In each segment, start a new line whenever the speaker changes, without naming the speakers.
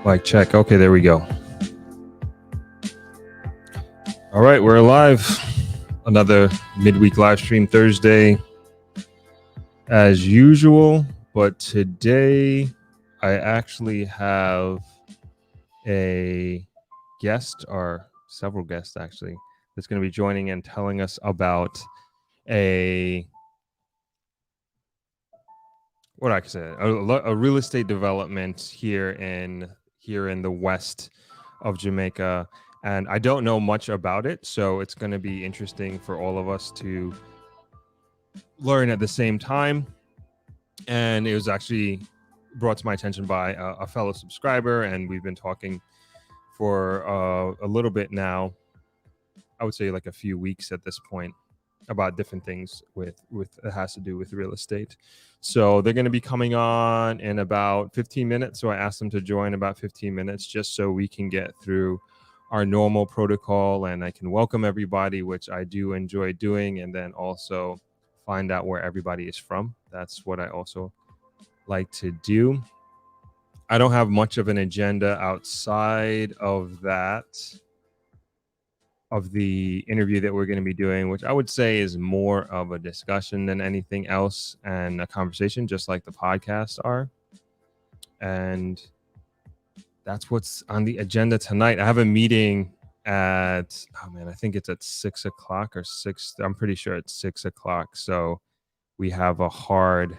Mic check. Okay, there we go. All right, we're live. Another midweek live stream Thursday as usual. But today I actually have a guest, or several guests actually, that's going to be joining and telling us about a real estate development here in the west of Jamaica. And I don't know much about it, so it's going to be interesting for all of us to learn at the same time. And it was actually brought to my attention by a fellow subscriber, and we've been talking for a little bit now. I would say like a few weeks at this point, about different things with it has to do with real estate. So they're going to be coming on in about 15 minutes. So I asked them to join about 15 minutes just so we can get through our normal protocol and I can welcome everybody, which I do enjoy doing, and then also find out where everybody is from. That's what I also like to do. I don't have much of an agenda outside of that, of the interview that we're going to be doing, which I would say is more of a discussion than anything else and a conversation, just like the podcasts are. And that's what's on the agenda tonight. I have a meeting at, I think it's at 6 o'clock or 6. I'm pretty sure it's 6 o'clock. So we have a hard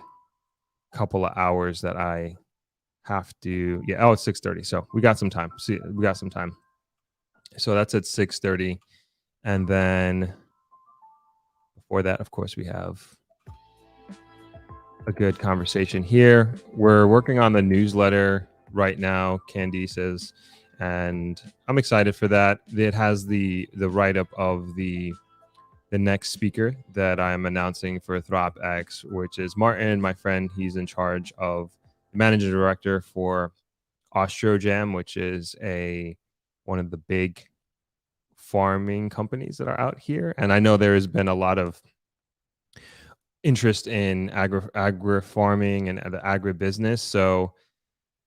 couple of hours that I have to, it's 6:30. So we got some time. So that's at 6:30. And then before that, of course, we have a good conversation here. We're working on the newsletter right now, Candice says, and I'm excited for that. It has the write-up of the next speaker that I'm announcing for ThropX, which is Martin, my friend. He's in charge of the managing director for Austrojam, which is one of the big farming companies that are out here. And I know there has been a lot of interest in agri farming and the agribusiness. So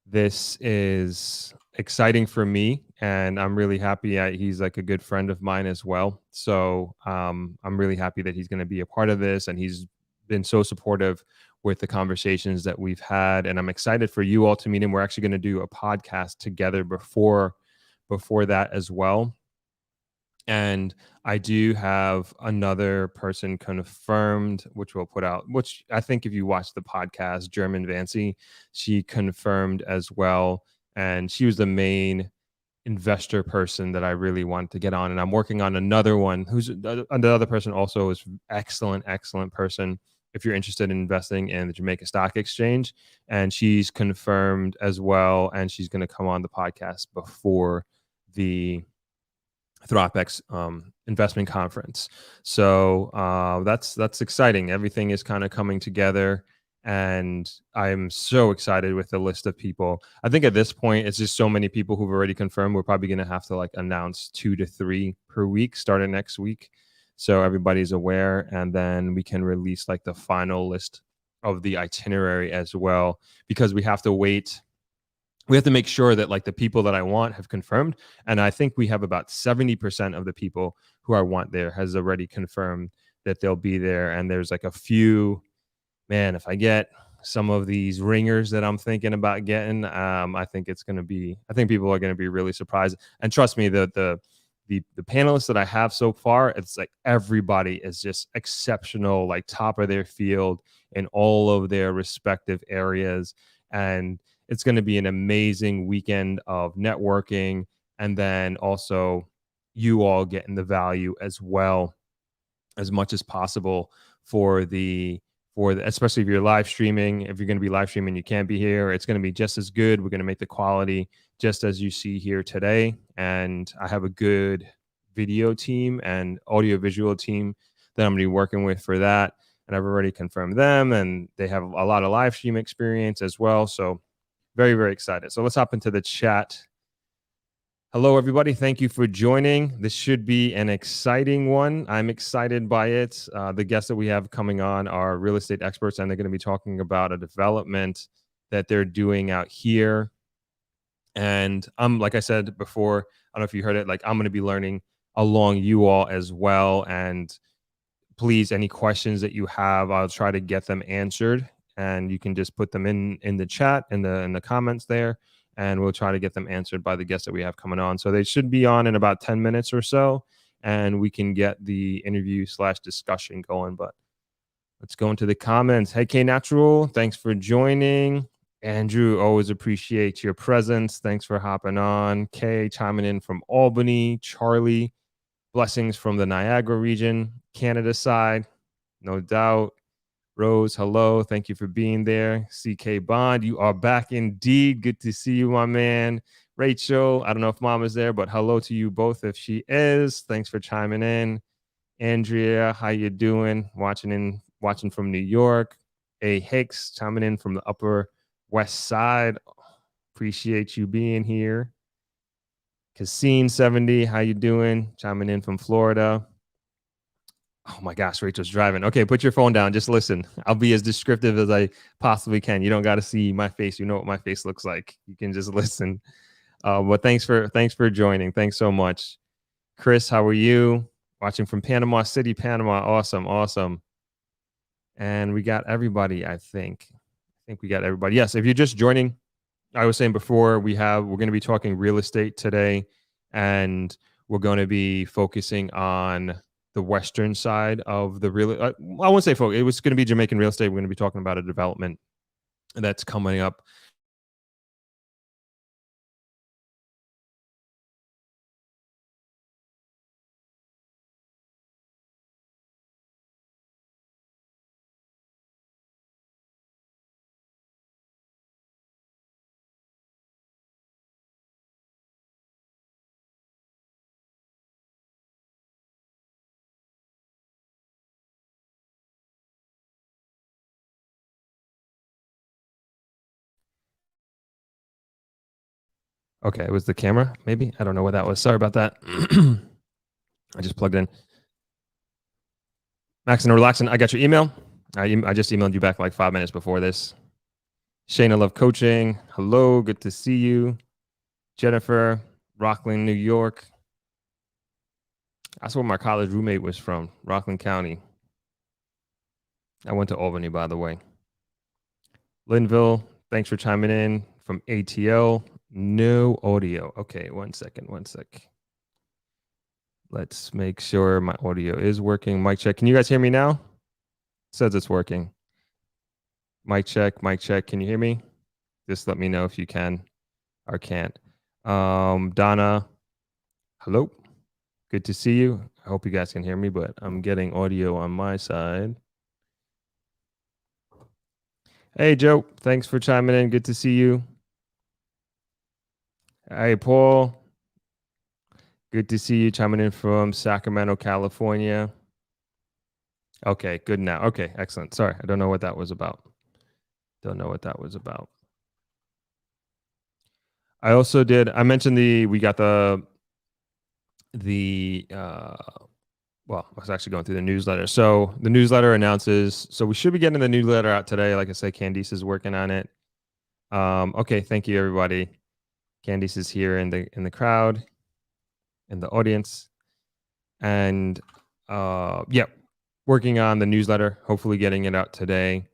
this is exciting for me, and I'm really happy. He's like a good friend of mine as well. So I'm really happy that he's going to be a part of this, and he's been so supportive with the conversations that we've had. And I'm excited for you all to meet him. We're actually going to do a podcast together before that as well. And I do have another person confirmed, which we'll put out, which I think if you watch the podcast, German Vancy, she confirmed as well. And she was the main investor person that I really wanted to get on. And I'm working on another one who's another person also is excellent person if you're interested in investing in the Jamaica Stock Exchange. And she's confirmed as well. And she's going to come on the podcast before the ThropX investment conference. So that's exciting. Everything is kind of coming together, and I'm so excited with the list of people. I think at this point, it's just so many people who've already confirmed. We're probably going to have to announce 2 to 3 per week starting next week, so everybody's aware, and then we can release the final list of the itinerary as well, because we have to wait. We have to make sure that the people that I want have confirmed. And I think we have about 70% of the people who I want there has already confirmed that they'll be there. And there's a few, if I get some of these ringers that I'm thinking about getting, I think people are going to be really surprised. And trust me, the panelists that I have so far, it's everybody is just exceptional, top of their field in all of their respective areas. And it's going to be an amazing weekend of networking, and then also you all getting the value as well, as much as possible for the especially if you're live streaming. If you're going to be live streaming, you can't be here, it's going to be just as good. We're going to make the quality just as you see here today, and I have a good video team and audio visual team that I'm going to be working with for that, and I've already confirmed them, and they have a lot of live stream experience as well. So very, very excited. So let's hop into the chat. Hello, everybody. Thank you for joining. This should be an exciting one. I'm excited by it. The guests that we have coming on are real estate experts, and they're going to be talking about a development that they're doing out here And I'm, like I said before, I don't know if you heard it, like I'm going to be learning along you all as well. And please, any questions that you have, I'll try to get them answered. And you can just put them in the chat, in the comments there, and we'll try to get them answered by the guests that we have coming on. So they should be on in about 10 minutes or so, and we can get the interview / discussion going. But let's go into the comments. Hey, K Natural, thanks for joining. Andrew, always appreciate your presence. Thanks for hopping on. Kay chiming in from Albany. Charlie, blessings from the Niagara region, Canada side, no doubt. Rose, hello. Thank you for being there. CK Bond, you are back indeed. Good to see you, my man. Rachel, I don't know if mom is there, but hello to you both if she is. Thanks for chiming in. Andrea, how you doing? Watching from New York. A Hicks chiming in from the Upper West Side. Appreciate you being here. Cassine 70, how you doing? Chiming in from Florida. Oh my gosh, Rachel's driving. Okay, put your phone down. Just listen. I'll be as descriptive as I possibly can. You don't got to see my face. You know what my face looks like. You can just listen. But thanks for joining. Thanks so much. Chris, how are you? Watching from Panama City, Panama. Awesome, awesome. And we got everybody, I think. We got everybody. Yes, if you're just joining, I was saying before, we're going to be talking real estate today, and we're going to be focusing on the western side of the real. I won't say focus. It was going to be Jamaican real estate. We're going to be talking about a development that's coming up. Okay, it was the camera, maybe. I don't know what that was. Sorry about that. I just plugged in. Max and relaxing. I got your email. I just emailed you back like 5 minutes before this. Shayna Love Coaching. Hello, good to see you. Jennifer, Rockland, New York. That's where my college roommate was from, Rockland County. I went to Albany, by the way. Linville, thanks for chiming in from ATL. No audio. Okay, one sec. Let's make sure my audio is working. Mic check. Can you guys hear me now? It says it's working. Mic check. Can you hear me? Just let me know if you can or can't. Donna, hello. Good to see you. I hope you guys can hear me, but I'm getting audio on my side. Hey, Joe. Thanks for chiming in. Good to see you. Hey, Paul. Good to see you chiming in from Sacramento, California. Okay, good now. Okay, excellent. Sorry, I don't know what that was about. I also did, I mentioned we got well, I was actually going through the newsletter. So the newsletter announces, so we should be getting the newsletter out today. Like I said, Candice is working on it. Okay, thank you, everybody. Candice is here in the crowd, in the audience. And yeah, working on the newsletter, hopefully getting it out today.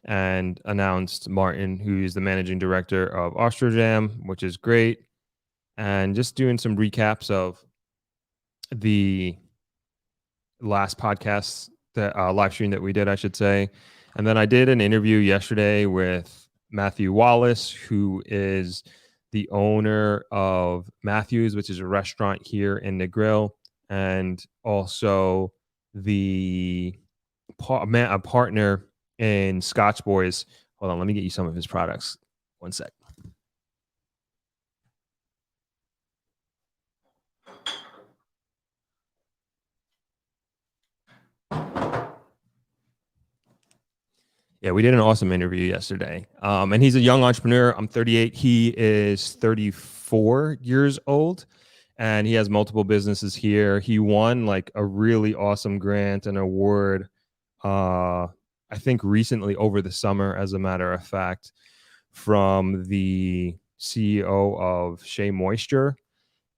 And announced Martin, who's the managing director of Ostrojam, which is great. And just doing some recaps of the last podcast, that live stream that we did, I should say. And then I did an interview yesterday with Matthew Wallace, who is the owner of Matthew's, which is a restaurant here in Negril, and also a partner in Scotch Boys. Hold on, let me get you some of his products. One sec. Yeah, we did an awesome interview yesterday. And he's a young entrepreneur. I'm 38. He is 34 years old, and he has multiple businesses here. He won like a really awesome grant and award, I think recently over the summer, as a matter of fact, from the CEO of Shea Moisture,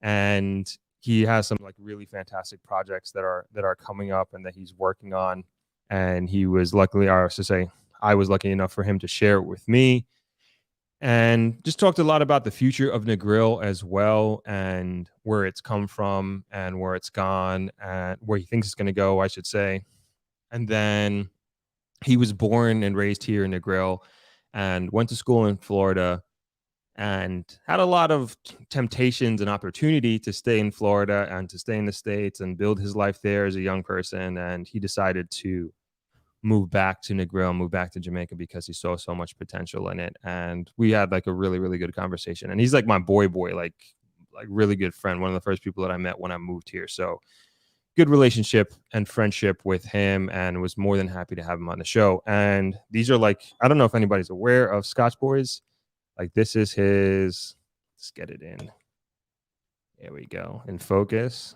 and he has some like really fantastic projects that are coming up and that he's working on. And he was luckily, or to say, I was lucky enough for him to share it with me, and just talked a lot about the future of Negril as well, and where it's come from and where it's gone and where he thinks it's going to go, I should say. And then he was born and raised here in Negril and went to school in Florida and had a lot of temptations and opportunity to stay in Florida and to stay in the States and build his life there as a young person. And he decided to move back to Negril, move back to Jamaica because he saw so much potential in it. And we had like a really, really good conversation. And he's like my boy, like really good friend. One of the first people that I met when I moved here. So good relationship and friendship with him, and was more than happy to have him on the show. And these are like, I don't know if anybody's aware of Scotch Boys. Like this is his, let's get it in. There we go. In focus.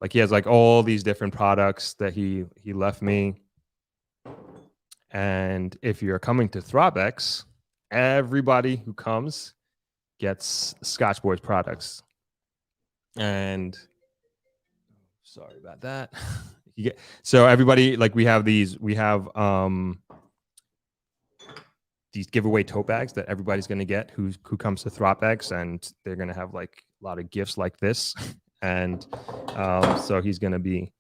Like he has like all these different products that he left me. And if you're coming to Throbex, everybody who comes gets Scotch Boys products. And sorry about that. So everybody, like we have these giveaway tote bags that everybody's going to get who comes to Throbex, and they're going to have like a lot of gifts like this. And so he's going to be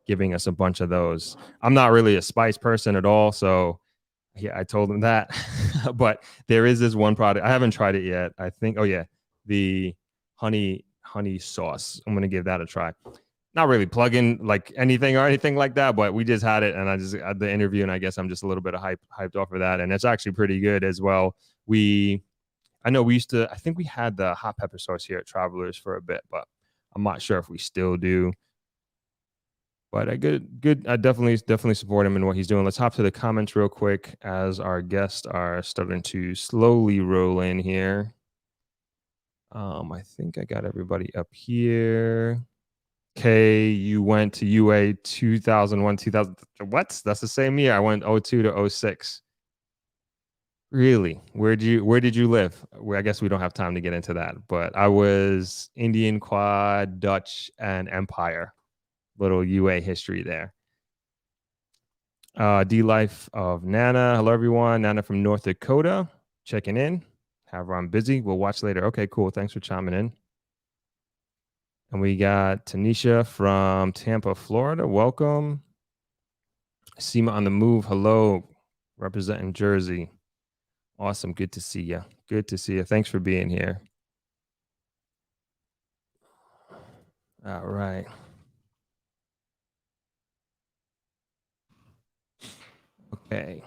giving us a bunch of those. I'm not really a spice person at all, so yeah, I told him that. But there is this one product. I haven't tried it yet. I think, oh yeah, the honey sauce. I'm going to give that a try. Not really plugging like anything or anything like that, but we just had it, and I just had the interview, and I guess I'm just a little bit of hyped off of that, and it's actually pretty good as well. I know we used to, I think we had the hot pepper sauce here at Travelers for a bit, but I'm not sure if we still do. But I definitely support him in what he's doing. Let's hop to the comments real quick as our guests are starting to slowly roll in here. I think I got everybody up here. Okay, you went to UA 2001, 2000. What? That's the same year. I went 02 to 06. Really? Where did you live? Well, I guess we don't have time to get into that, but I was Indian Quad, Dutch, and Empire. Little UA history there. D Life of Nana. Hello, everyone. Nana from North Dakota checking in. However, I'm busy. We'll watch later. Okay, cool. Thanks for chiming in. And we got Tanisha from Tampa, Florida. Welcome. Seema on the move. Hello. Representing Jersey. Awesome. Good to see you. Good to see you. Thanks for being here. All right. Okay.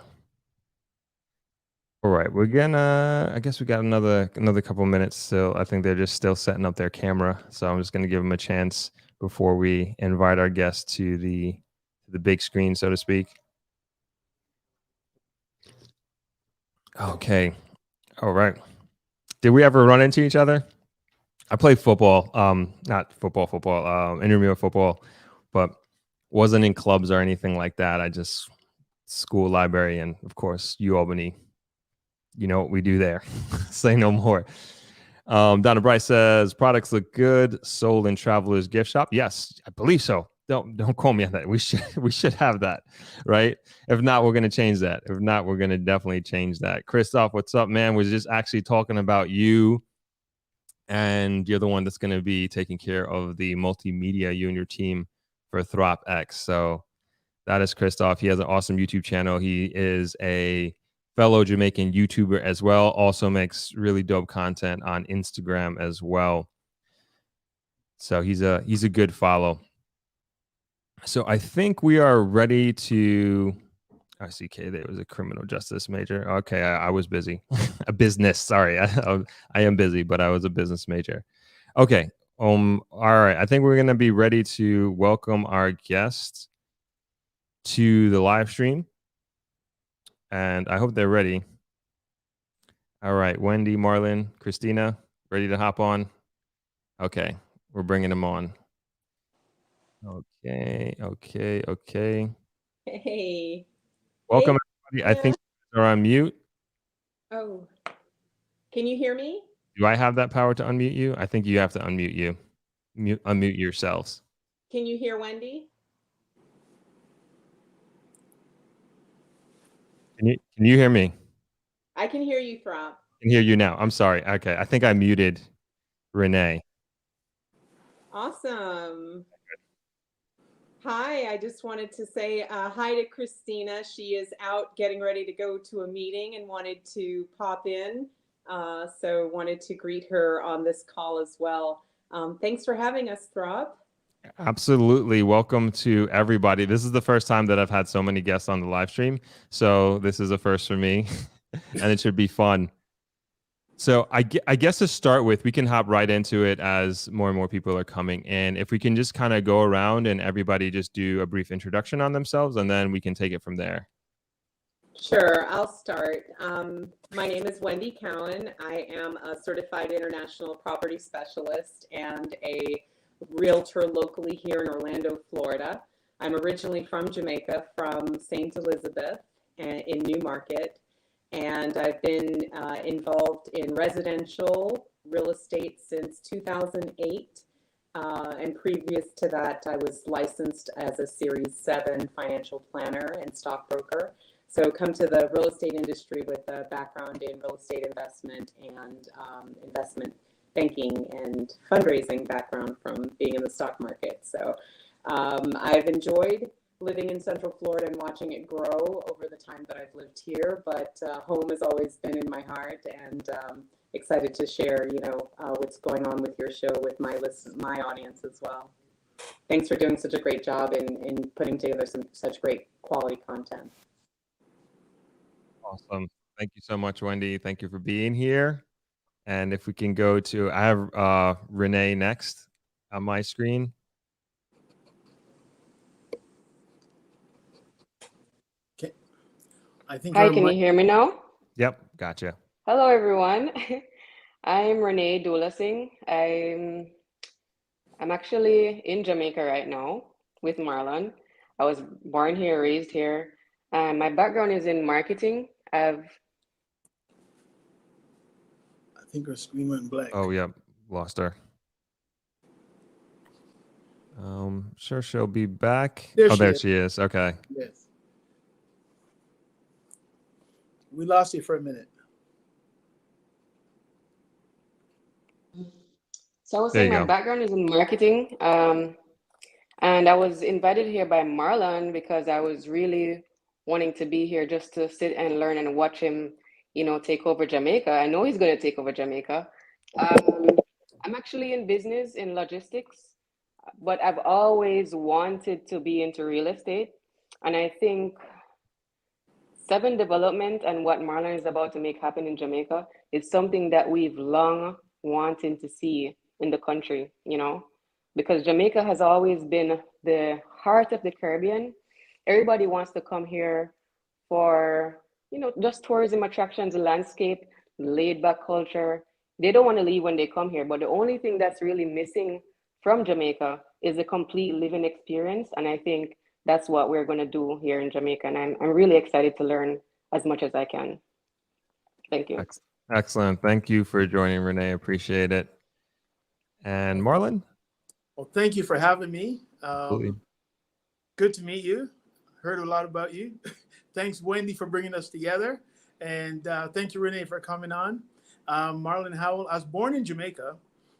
All right, we're gonna. I guess we got another couple minutes still. I think they're just still setting up their camera, so I'm just gonna give them a chance before we invite our guests to the big screen, so to speak. Okay. All right. Did we ever run into each other? I played football. Not football. Intramural football, but wasn't in clubs or anything like that. I just school library, and of course UAlbany. You know what we do there. Say no more. Donna Bryce says products look good. Sold in Travelers Gift Shop. Yes, I believe so. Don't call me on that. We should have that, right? If not, we're gonna change that. If not, we're gonna definitely change that. Christoph, what's up, man? We're just actually talking about you, and you're the one that's gonna be taking care of the multimedia, you and your team, for Throp X. So that is Christoph. He has an awesome YouTube channel. He is a fellow Jamaican YouTuber as well. Also makes really dope content on Instagram as well. So he's a good follow. So I think we are ready to. I see. Okay, there was a criminal justice major. Okay, I was busy. A business. Sorry, I am busy, but I was a business major. Okay. All right. I think we're gonna be ready to welcome our guests to the live stream, and I hope they're ready. All right, Wendy, Marlon, Christina, ready to hop on? Okay, we're bringing them on. Okay.
Hey.
Welcome,
Hey,
everybody. I think they're on mute.
oh, can you hear me?
Do I have that power to unmute you? I think you have to unmute you. Unmute yourselves.
Can you hear Wendy?
Can you hear me?
I can hear you, Throp.
I can hear you now. I'm sorry. Okay, I think I muted Renee.
Awesome. Hi, I just wanted to say hi to Christina. She is out getting ready to go to a meeting and wanted to pop in. So wanted to greet her on this call as well. Thanks for having us, Throp.
Absolutely. Welcome to everybody. This is the first time that I've had so many guests on the live stream. So this is a first for me and it should be fun. So I guess to start with, we can hop right into it as more and more people are coming in. If we can just kind of go around and everybody just do a brief introduction on themselves, and then we can take it from there.
Sure, I'll start. My name is Wendy Cowan. I am a certified international property specialist and a realtor locally here in Orlando, Florida. I'm originally from Jamaica, from St. Elizabeth in Newmarket, and I've been involved in residential real estate since 2008. And previous to that, I was licensed as a Series 7 financial planner and stockbroker. So come to the real estate industry with a background in real estate investment and investment banking and fundraising background from being in the stock market. So I've enjoyed living in Central Florida and watching it grow over the time that I've lived here, but home has always been in my heart, and excited to share, what's going on with your show with my audience as well. Thanks for doing such a great job in putting together such great quality content.
Awesome. Thank you so much, Wendy. Thank you for being here. And if we can go to, I have Renee next on my screen.
Okay.
Hi, can you hear me now?
Yep, gotcha.
Hello, everyone. I'm Renee Dulasing. I'm actually in Jamaica right now with Marlon. I was born here, raised here. My background is in marketing.
I think her screen went blank.
Oh, yeah, lost her. Sure, she'll be back. There she is. Okay.
Yes. We lost you for a minute.
So I was saying my background is in marketing. And I was invited here by Marlon because I was really wanting to be here just to sit and learn and watch him, take over Jamaica. I know he's going to take over Jamaica. I'm actually in business in logistics, but I've always wanted to be into real estate. And I think 7 Development and what Marlon is about to make happen in Jamaica is something that we've long wanted to see in the country, because Jamaica has always been the heart of the Caribbean. Everybody wants to come here for, just tourism attractions, landscape, laid back culture. They don't want to leave when they come here, but the only thing that's really missing from Jamaica is a complete living experience. And I think that's what we're going to do here in Jamaica. And I'm really excited to learn as much as I can. Thank you.
Excellent. Thank you for joining, Renee. Appreciate it. And Marlon?
Well, thank you for having me. Good to meet you. Heard a lot about you. Thanks, Wendy, for bringing us together. And thank you, Renee, for coming on. Marlon Howell, I was born in Jamaica,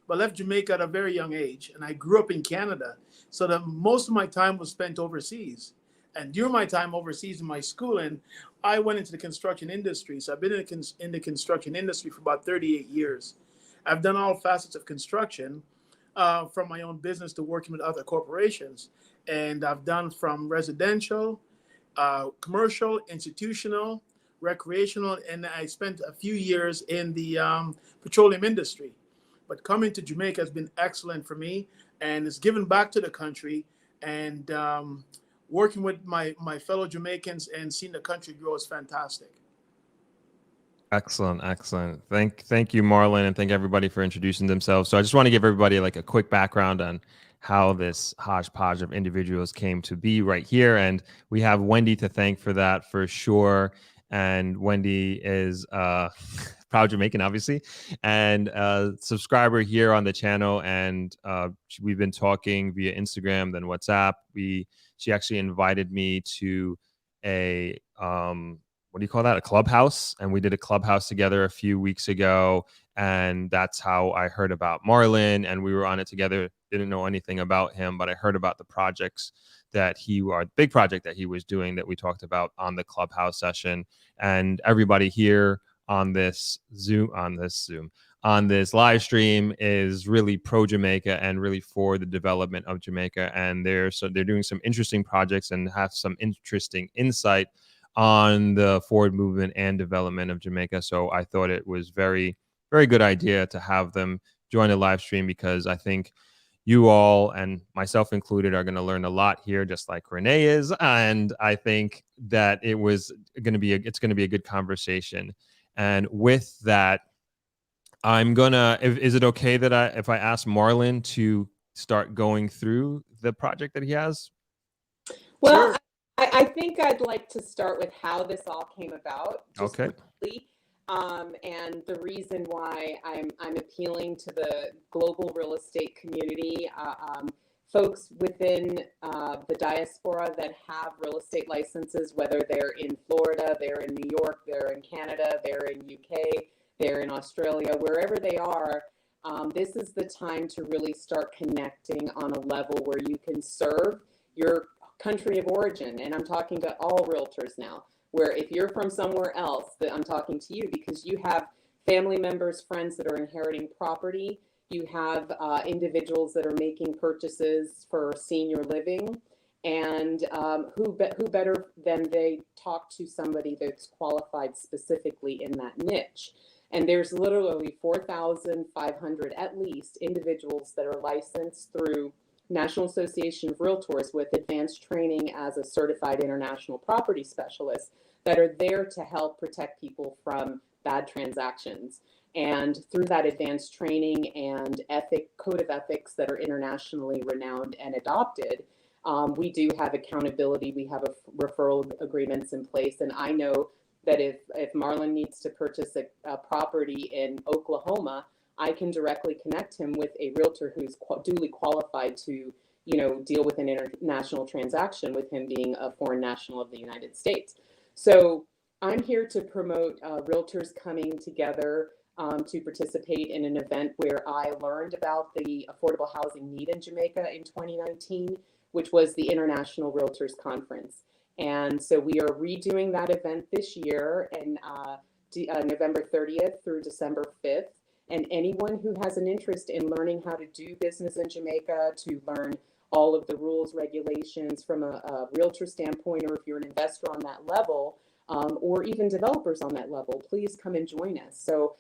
but left Jamaica at a very young age. And I grew up in Canada. So that most of my time was spent overseas. And during my time overseas in my schooling, I went into the construction industry. So I've been in the construction industry for about 38 years. I've done all facets of construction, from my own business to working with other corporations. And I've done from residential, commercial, institutional, recreational, and I spent a few years in the petroleum industry. But coming to Jamaica has been excellent for me, and it's given back to the country. And working with my fellow Jamaicans and seeing the country grow is fantastic.
Excellent. Thank you, Marlon, and thank everybody for introducing themselves. So I just want to give everybody like a quick background on how this hodgepodge of individuals came to be right here. And we have Wendy to thank for that for sure. and Wendy is proud Jamaican, obviously, and a subscriber here on the channel. And we've been talking via Instagram, then WhatsApp. She actually invited me to a what do you call that? A clubhouse, and we did a clubhouse together a few weeks ago. And that's how I heard about Marlon, and we were on it together. Didn't know anything about him, but I heard about the projects that the big project that he was doing that we talked about on the clubhouse session. And everybody here on this live stream is really pro Jamaica and really for the development of Jamaica. And they're doing some interesting projects and have some interesting insight on the forward movement and development of Jamaica. So I thought it was very, very good idea to have them join the live stream, because I think you all, and myself included, are going to learn a lot here, just like Renee is. And I think that it's going to be a good conversation. And with that, is it okay that if I ask Marlon to start going through the project that he has?
Well, sure. I think I'd like to start with how this all came about.
Okay.
Quickly. And the reason why I'm appealing to the global real estate community, folks within the diaspora that have real estate licenses, whether they're in Florida, they're in New York, they're in Canada, they're in UK, they're in Australia, wherever they are. This is the time to really start connecting on a level where you can serve your country of origin. And I'm talking to all realtors now, where if you're from somewhere else, that I'm talking to you, because you have family members, friends that are inheriting property. You have individuals that are making purchases for senior living. And who better than they talk to somebody that's qualified specifically in that niche. And there's literally 4,500 at least individuals that are licensed through National Association of Realtors with advanced training as a certified international property specialist that are there to help protect people from bad transactions. And through that advanced training and code of ethics that are internationally renowned and adopted, we do have accountability. We have referral agreements in place. And I know that if Marlon needs to purchase a property in Oklahoma, I can directly connect him with a realtor who's duly qualified to, deal with an international transaction, with him being a foreign national of the United States. So I'm here to promote realtors coming together to participate in an event where I learned about the affordable housing need in Jamaica in 2019, which was the International Realtors Conference. And so we are redoing that event this year, and November 30th through December 5th. And anyone who has an interest in learning how to do business in Jamaica, to learn all of the rules, regulations from a realtor standpoint, or if you're an investor on that level, or even developers on that level, please come and join us. So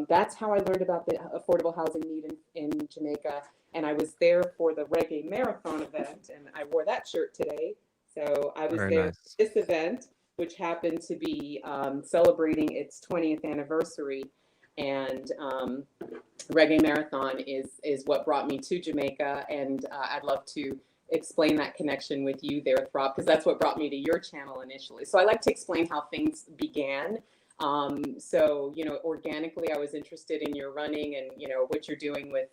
that's how I learned about the affordable housing need in Jamaica. And I was there for the Reggae Marathon event, and I wore that shirt today. So I was there for this event, which happened to be celebrating its 20th anniversary. And Reggae Marathon is what brought me to Jamaica. And I'd love to explain that connection with you there, Throb, because that's what brought me to your channel initially. So I like to explain how things began. So, organically, I was interested in your running and, what you're doing with,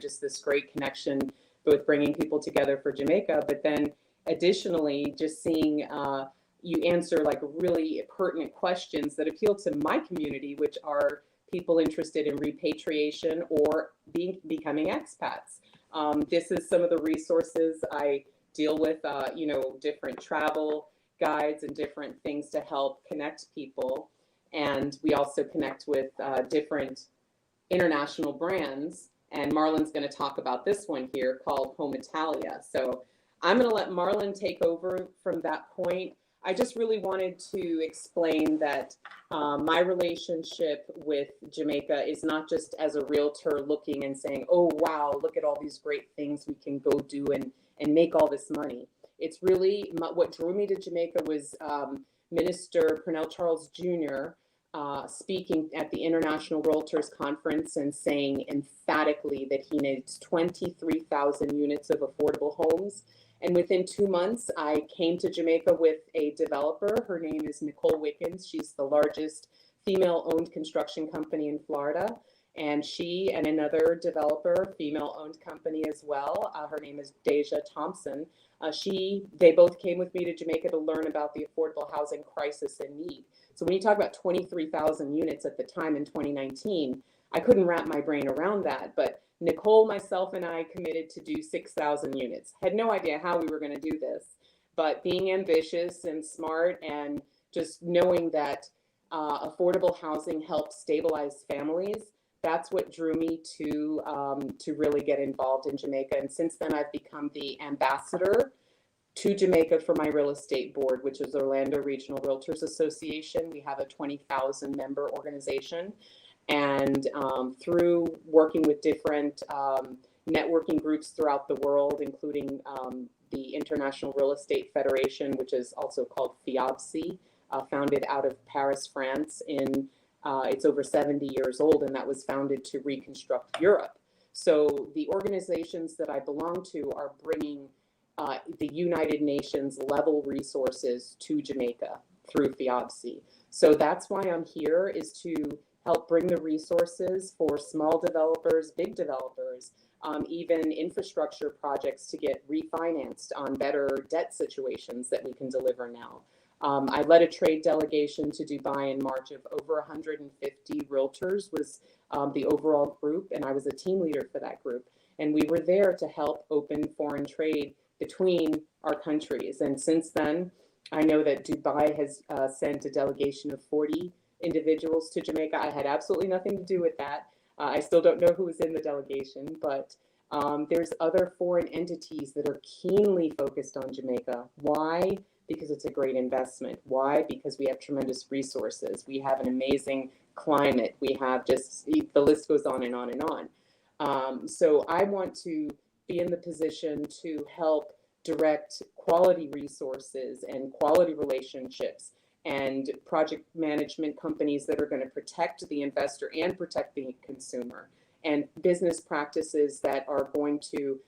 just this great connection with bringing people together for Jamaica. But then additionally, just seeing you answer like really pertinent questions that appeal to my community, which are people interested in repatriation or becoming expats. This is some of the resources I deal with, different travel guides and different things to help connect people. And we also connect with different international brands. And Marlon's going to talk about this one here called Home Italia. So I'm going to let Marlon take over from that point. I just really wanted to explain that my relationship with Jamaica is not just as a realtor looking and saying, oh, wow, look at all these great things we can go do and make all this money. It's really what drew me to Jamaica was Minister Purnell Charles Jr. Speaking at the International Realtors Conference and saying emphatically that he needs 23,000 units of affordable homes And within 2 months, I came to Jamaica with a developer. Her name is Nicole Wickens. She's the largest female-owned construction company in Florida. And she and another developer, female-owned company as well, her name is Deja Thompson. They both came with me to Jamaica to learn about the affordable housing crisis and need. So when you talk about 23,000 units at the time in 2019, I couldn't wrap my brain around that. But Nicole, myself, and I committed to do 6,000 units. Had no idea how we were going to do this, but being ambitious and smart and just knowing that affordable housing helps stabilize families, that's what drew me to really get involved in Jamaica. And since then, I've become the ambassador to Jamaica for my real estate board, which is Orlando Regional Realtors Association. We have a 20,000 member organization. And through working with different networking groups throughout the world, including the International Real Estate Federation, which is also called FIABC, founded out of Paris, France. It's over 70 years old, and that was founded to reconstruct Europe. So the organizations that I belong to are bringing the United Nations level resources to Jamaica through FIABC. So that's why I'm here, is to help bring the resources for small developers, big developers, even infrastructure projects to get refinanced on better debt situations that we can deliver now. I led a trade delegation to Dubai in March of over 150 realtors was the overall group, and I was a team leader for that group. And we were there to help open foreign trade between our countries. And since then, I know that Dubai has sent a delegation of 40 individuals to Jamaica. I had absolutely nothing to do with that. I still don't know who was in the delegation, but there's other foreign entities that are keenly focused on Jamaica. Why? Because it's a great investment. Why? Because we have tremendous resources. We have an amazing climate. We have just, the list goes on and on and on. So I want to be in the position to help direct quality resources and quality relationships and project management companies that are going to protect the investor and protect the consumer, and business practices that are going to,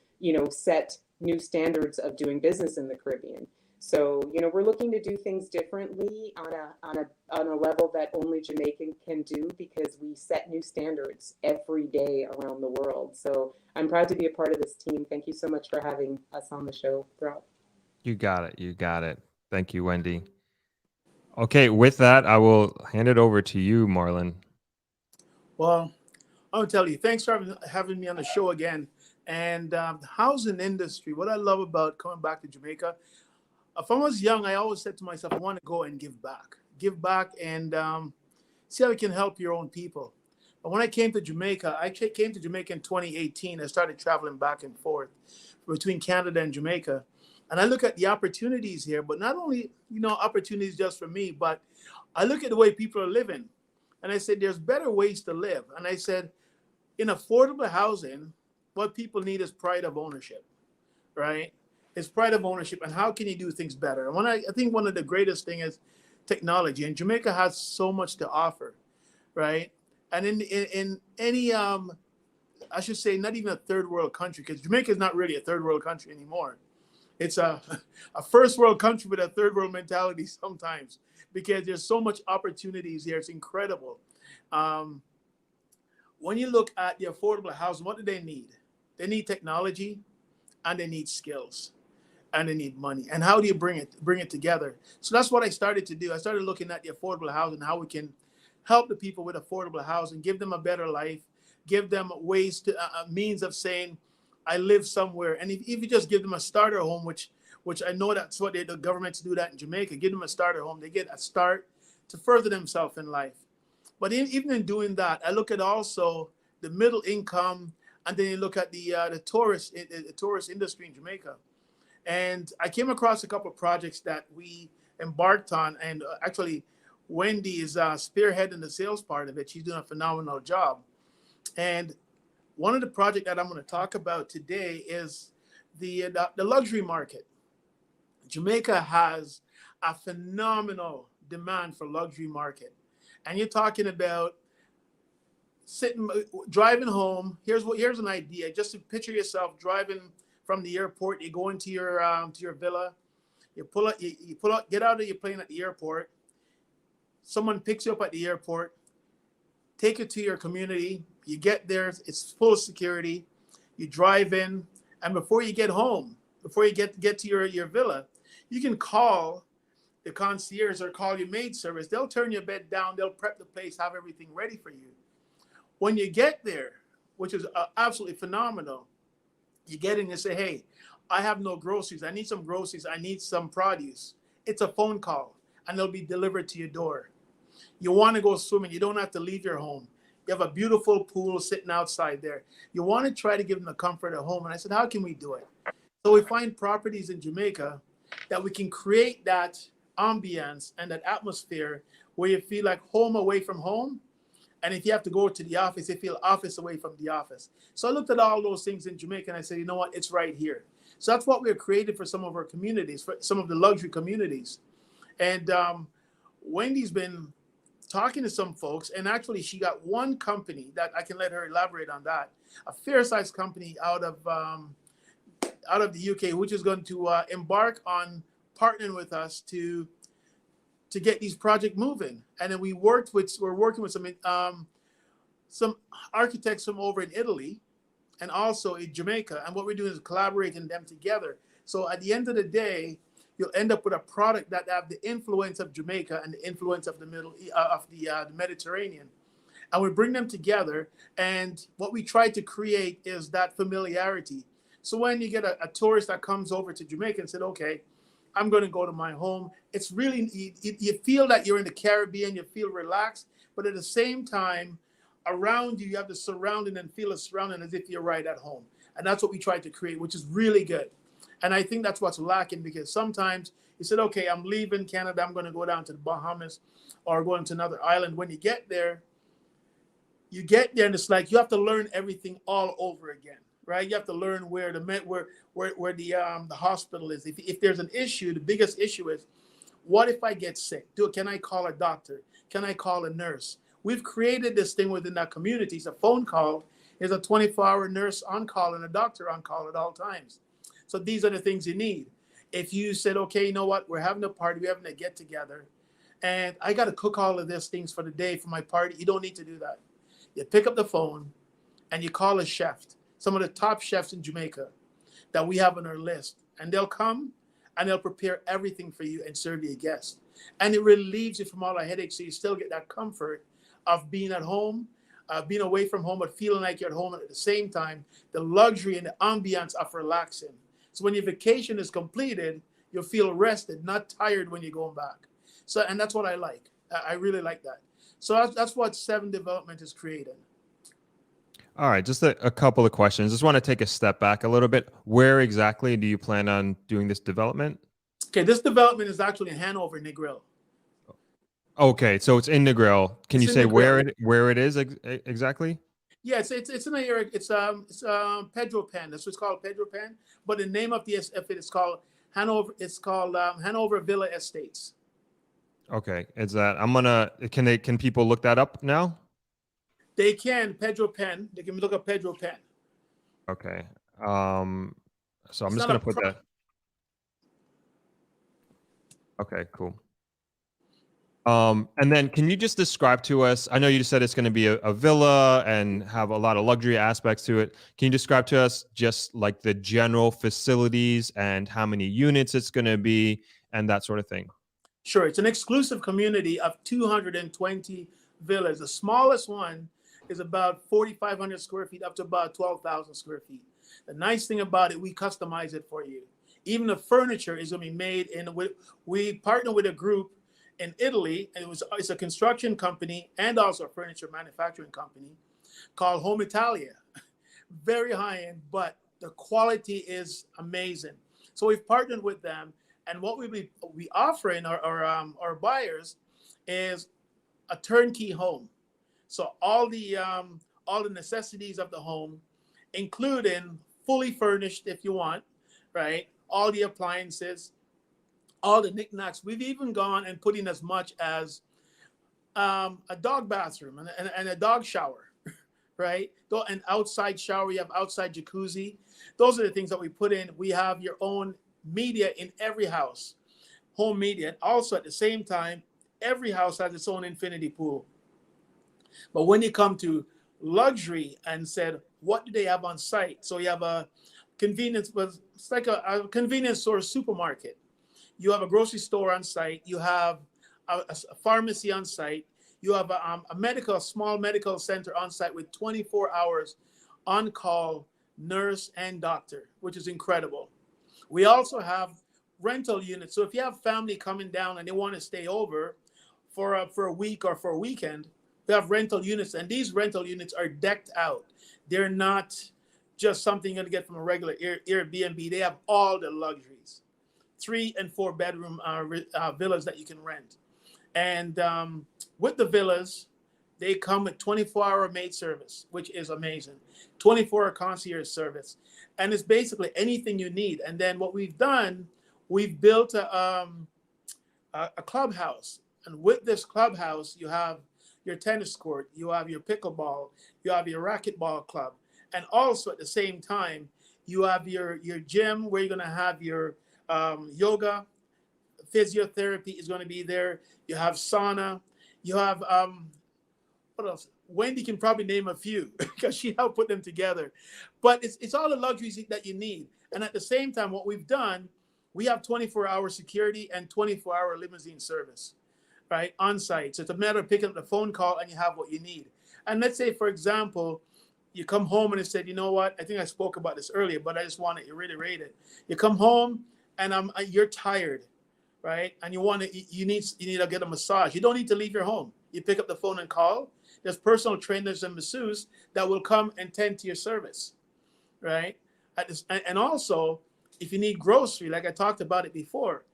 set new standards of doing business in the Caribbean. So, we're looking to do things differently on a level that only Jamaican can do, because we set new standards every day around the world. So I'm proud to be a part of this team. Thank you so much for having us on the show, Rob.
You got it. You got it. Thank you, Wendy. Okay, with that, I will hand it over to you, Marlon.
Well, I'm going to tell you, thanks for having me on the show again. And the housing industry, what I love about coming back to Jamaica, if I was young, I always said to myself, I want to go and give back and see how we can help your own people. But when I came to Jamaica, in 2018. I started traveling back and forth between Canada and Jamaica. And I look at the opportunities here, but not only, opportunities just for me, but I look at the way people are living. And I said, there's better ways to live. And I said, in affordable housing, what people need is pride of ownership, right? It's pride of ownership. And how can you do things better? And I think one of the greatest things is technology. And Jamaica has so much to offer, right? And in any, I should say, not even a third world country, because Jamaica is not really a third world country anymore. It's a first world country with a third world mentality sometimes, because there's so much opportunities here. It's incredible. When you look at the affordable housing, what do they need? They need technology, and they need skills, and they need money. And how do you bring it together? So that's what I started to do. I started looking at the affordable housing, how we can help the people with affordable housing, give them a better life, give them ways to means of saying, I live somewhere. And if you just give them a starter home, which I know that's what the governments do that in Jamaica, give them a starter home. They get a start to further themselves in life. But even in doing that, I look at also the middle income, and then you look at the tourist industry in Jamaica. And I came across a couple of projects that we embarked on, and actually Wendy is spearheading the sales part of it. She's doing a phenomenal job. And one of the projects that I'm going to talk about today is the luxury market. Jamaica has a phenomenal demand for luxury market. And you're talking about driving home. Here's an idea. Just to picture yourself driving from the airport. You go into your villa. You pull up. You pull out. Get out of your plane at the airport. Someone picks you up at the airport. Take you to your community. You get there. It's full of security. You drive in, and before you get home, before you get to your villa, you can call the concierge or call your maid service. They'll turn your bed down. They'll prep the place, have everything ready for you. When you get there, which is absolutely phenomenal, you get in and say, hey, I have no groceries. I need some groceries. I need some produce. It's a phone call, and they'll be delivered to your door. You want to go swimming. You don't have to leave your home. You have a beautiful pool sitting outside there. You want to try to give them the comfort at home. And I said, how can we do it? So we find properties in Jamaica that we can create that ambience and that atmosphere where you feel like home away from home. And if you have to go to the office, you feel office away from the office. So I looked at all those things in Jamaica and I said, you know what, it's right here. So that's what we've created for some of our communities, for some of the luxury communities. And Wendy's been talking to some folks, and actually she got one company that I can let her elaborate on that, a fair-sized company out of the UK, which is going to embark on partnering with us to get these projects moving. And then we're working with some architects from over in Italy and also in Jamaica. And what we're doing is collaborating them together. So at the end of the day, you'll end up with a product that have the influence of Jamaica and the influence of the Mediterranean. And we bring them together. And what we try to create is that familiarity. So when you get a tourist that comes over to Jamaica and said, okay, I'm going to go to my home, it's really, you feel that you're in the Caribbean, you feel relaxed, but at the same time, around you, you have the surrounding and feel the surrounding as if you're right at home. And that's what we try to create, which is really good. And I think that's what's lacking, because sometimes you said, okay, I'm leaving Canada, I'm going to go down to the Bahamas or going to another island. When you get there and it's like you have to learn everything all over again, right? You have to learn where the hospital is. If there's an issue, the biggest issue is, what if I get sick? Can I call a doctor? Can I call a nurse? We've created this thing within that community. It's a phone call. There's a 24-hour nurse on call and a doctor on call at all times. So these are the things you need. If you said, okay, you know what, we're having a party, we're having a get together, and I got to cook all of these things for the day for my party, you don't need to do that. You pick up the phone and you call a chef, some of the top chefs in Jamaica that we have on our list, and they'll come and they'll prepare everything for you and serve you a guest. And it relieves you from all the headaches, so you still get that comfort of being at home, being away from home, but feeling like you're at home, and at the same time, the luxury and the ambiance of relaxing. So when your vacation is completed, you'll feel rested, not tired when you're going back. So, and that's what I like. I really like that. So that's what 7 Development is creating.
All right, just a couple of questions. Just want to take a step back a little bit. Where exactly do you plan on doing this development?
Okay, this development is actually in Hannover, Negril.
Okay, so it's in Negril. Can you say where it is exactly?
Yeah, it's in the area. It's Pedro Pan. That's what's called, Pedro Pan. But the name of the SF is called Hanover. It's called Hanover Villa Estates. Okay,
is that can people look that up now?
They can. Pedro Pan. They can look up Pedro Pan.
Okay. So I'm just gonna put that. Okay, cool. And then can you just describe to us, I know you just said it's going to be a villa and have a lot of luxury aspects to it. Can you describe to us just like the general facilities and how many units it's going to be and that sort of thing?
Sure. It's an exclusive community of 220 villas. The smallest one is about 4,500 square feet up to about 12,000 square feet. The nice thing about it, we customize it for you. Even the furniture is going to be made we partner with a group in Italy, and it's a construction company and also a furniture manufacturing company called Home Italia. Very high end, but the quality is amazing. So we've partnered with them, and what we offering our buyers is a turnkey home. So all the necessities of the home, including fully furnished if you want, right? All the appliances, all the knickknacks. We've even gone and put in as much as a dog bathroom and a dog shower, right? An outside shower, you have outside jacuzzi. Those are the things that we put in. We have your own media in every house, home media. And also at the same time, every house has its own infinity pool. But when you come to luxury and said, what do they have on site? So you have a convenience, but it's like a convenience store supermarket. You have a grocery store on site. You have a pharmacy on site. You have a small medical center on site with 24 hours on call nurse and doctor, which is incredible. We also have rental units. So if you have family coming down and they want to stay over for a week or for a weekend, we have rental units, and these rental units are decked out. They're not just something you're going to get from a regular Airbnb. They have all the luxuries, 3 and 4 bedroom villas that you can rent. And with the villas, they come with 24-hour maid service, which is amazing. 24-hour concierge service. And it's basically anything you need. And then what we've done, we've built a clubhouse. And with this clubhouse, you have your tennis court, you have your pickleball, you have your racquetball club. And also at the same time, you have your gym where you're going to have your yoga, physiotherapy is going to be there. You have sauna. You have, what else? Wendy can probably name a few because she helped put them together. But it's all the luxuries that you need. And at the same time, what we've done, we have 24-hour security and 24-hour limousine service, right, on site. So it's a matter of picking up the phone call and you have what you need. And let's say, for example, you come home and it said, you know what, I think I spoke about this earlier, but I just want to reiterate it. You come home and you're tired, right? And you need to get a massage. You don't need to leave your home. You pick up the phone and call. There's personal trainers and masseuses that will come and tend to your service, right? And also, if you need grocery, like I talked about it before,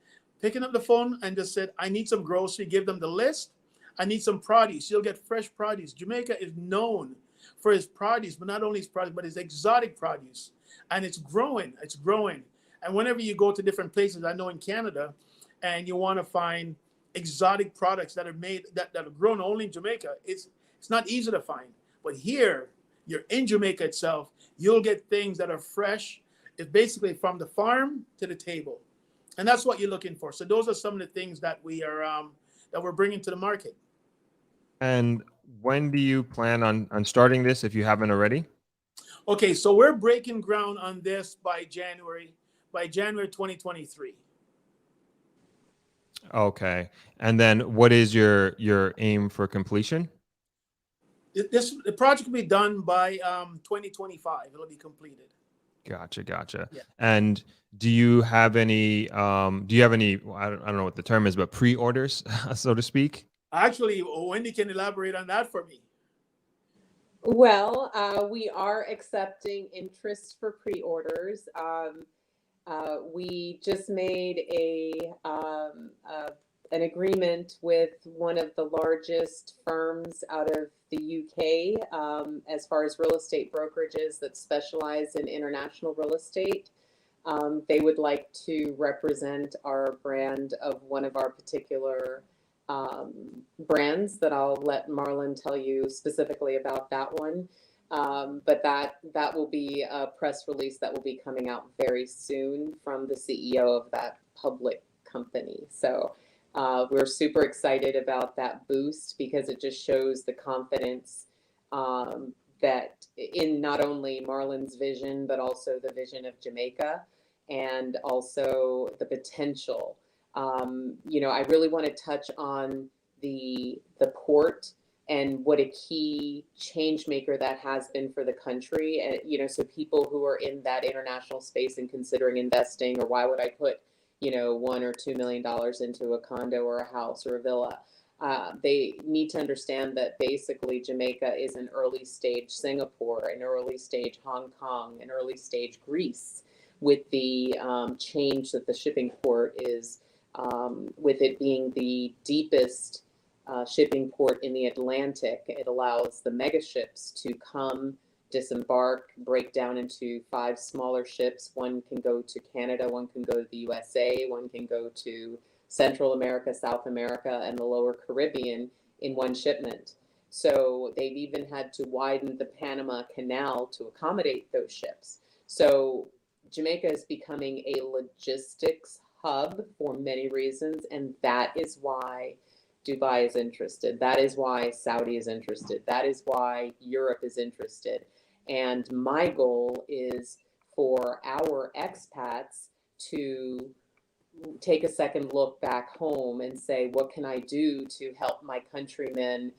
picking up the phone and just said, I need some grocery, give them the list. I need some produce. You'll get fresh produce. Jamaica is known for its produce, but not only its produce, but its exotic produce. And it's growing. It's growing. And whenever you go to different places, I know in Canada, and you want to find exotic products that are made, that are grown only in Jamaica, it's not easy to find. But here, you're in Jamaica itself, you'll get things that are fresh. It's basically from the farm to the table. And that's what you're looking for. So those are some of the things that we're bringing to the market.
And when do you plan on starting this if you haven't already?
Okay, so we're breaking ground on this by January 2023.
Okay. And then what is your aim for completion?
The project will be done by 2025. It'll be completed.
Gotcha.
Yeah.
And do you have any I don't know what the term is, but pre-orders, so to speak?
Actually, Wendy can elaborate on that for me.
Well, we are accepting interest for pre-orders. We just made an agreement with one of the largest firms out of the UK as far as real estate brokerages that specialize in international real estate. They would like to represent our brand of one of our particular brands that I'll let Marlon tell you specifically about that one. But that will be a press release that will be coming out very soon from the CEO of that public company. So we're super excited about that boost because it just shows the confidence that in not only Marlon's vision, but also the vision of Jamaica and also the potential. I really want to touch on the port and what a key change maker that has been for the country. And, so people who are in that international space and considering investing, or why would I put, $1 or $2 million into a condo or a house or a villa? They need to understand that basically Jamaica is an early stage Singapore, an early stage Hong Kong, an early stage Greece, with the change that the shipping port is, with it being the deepest shipping port in the Atlantic. It allows the mega ships to come, disembark, break down into 5 smaller ships. One can go to Canada, one can go to the USA, one can go to Central America, South America, and the lower Caribbean in one shipment. So they've even had to widen the Panama Canal to accommodate those ships. So Jamaica is becoming a logistics hub for many reasons, and that is why Dubai is interested. That is why Saudi is interested. That is why Europe is interested. And my goal is for our expats to take a second look back home and say, what can I do to help my countrymen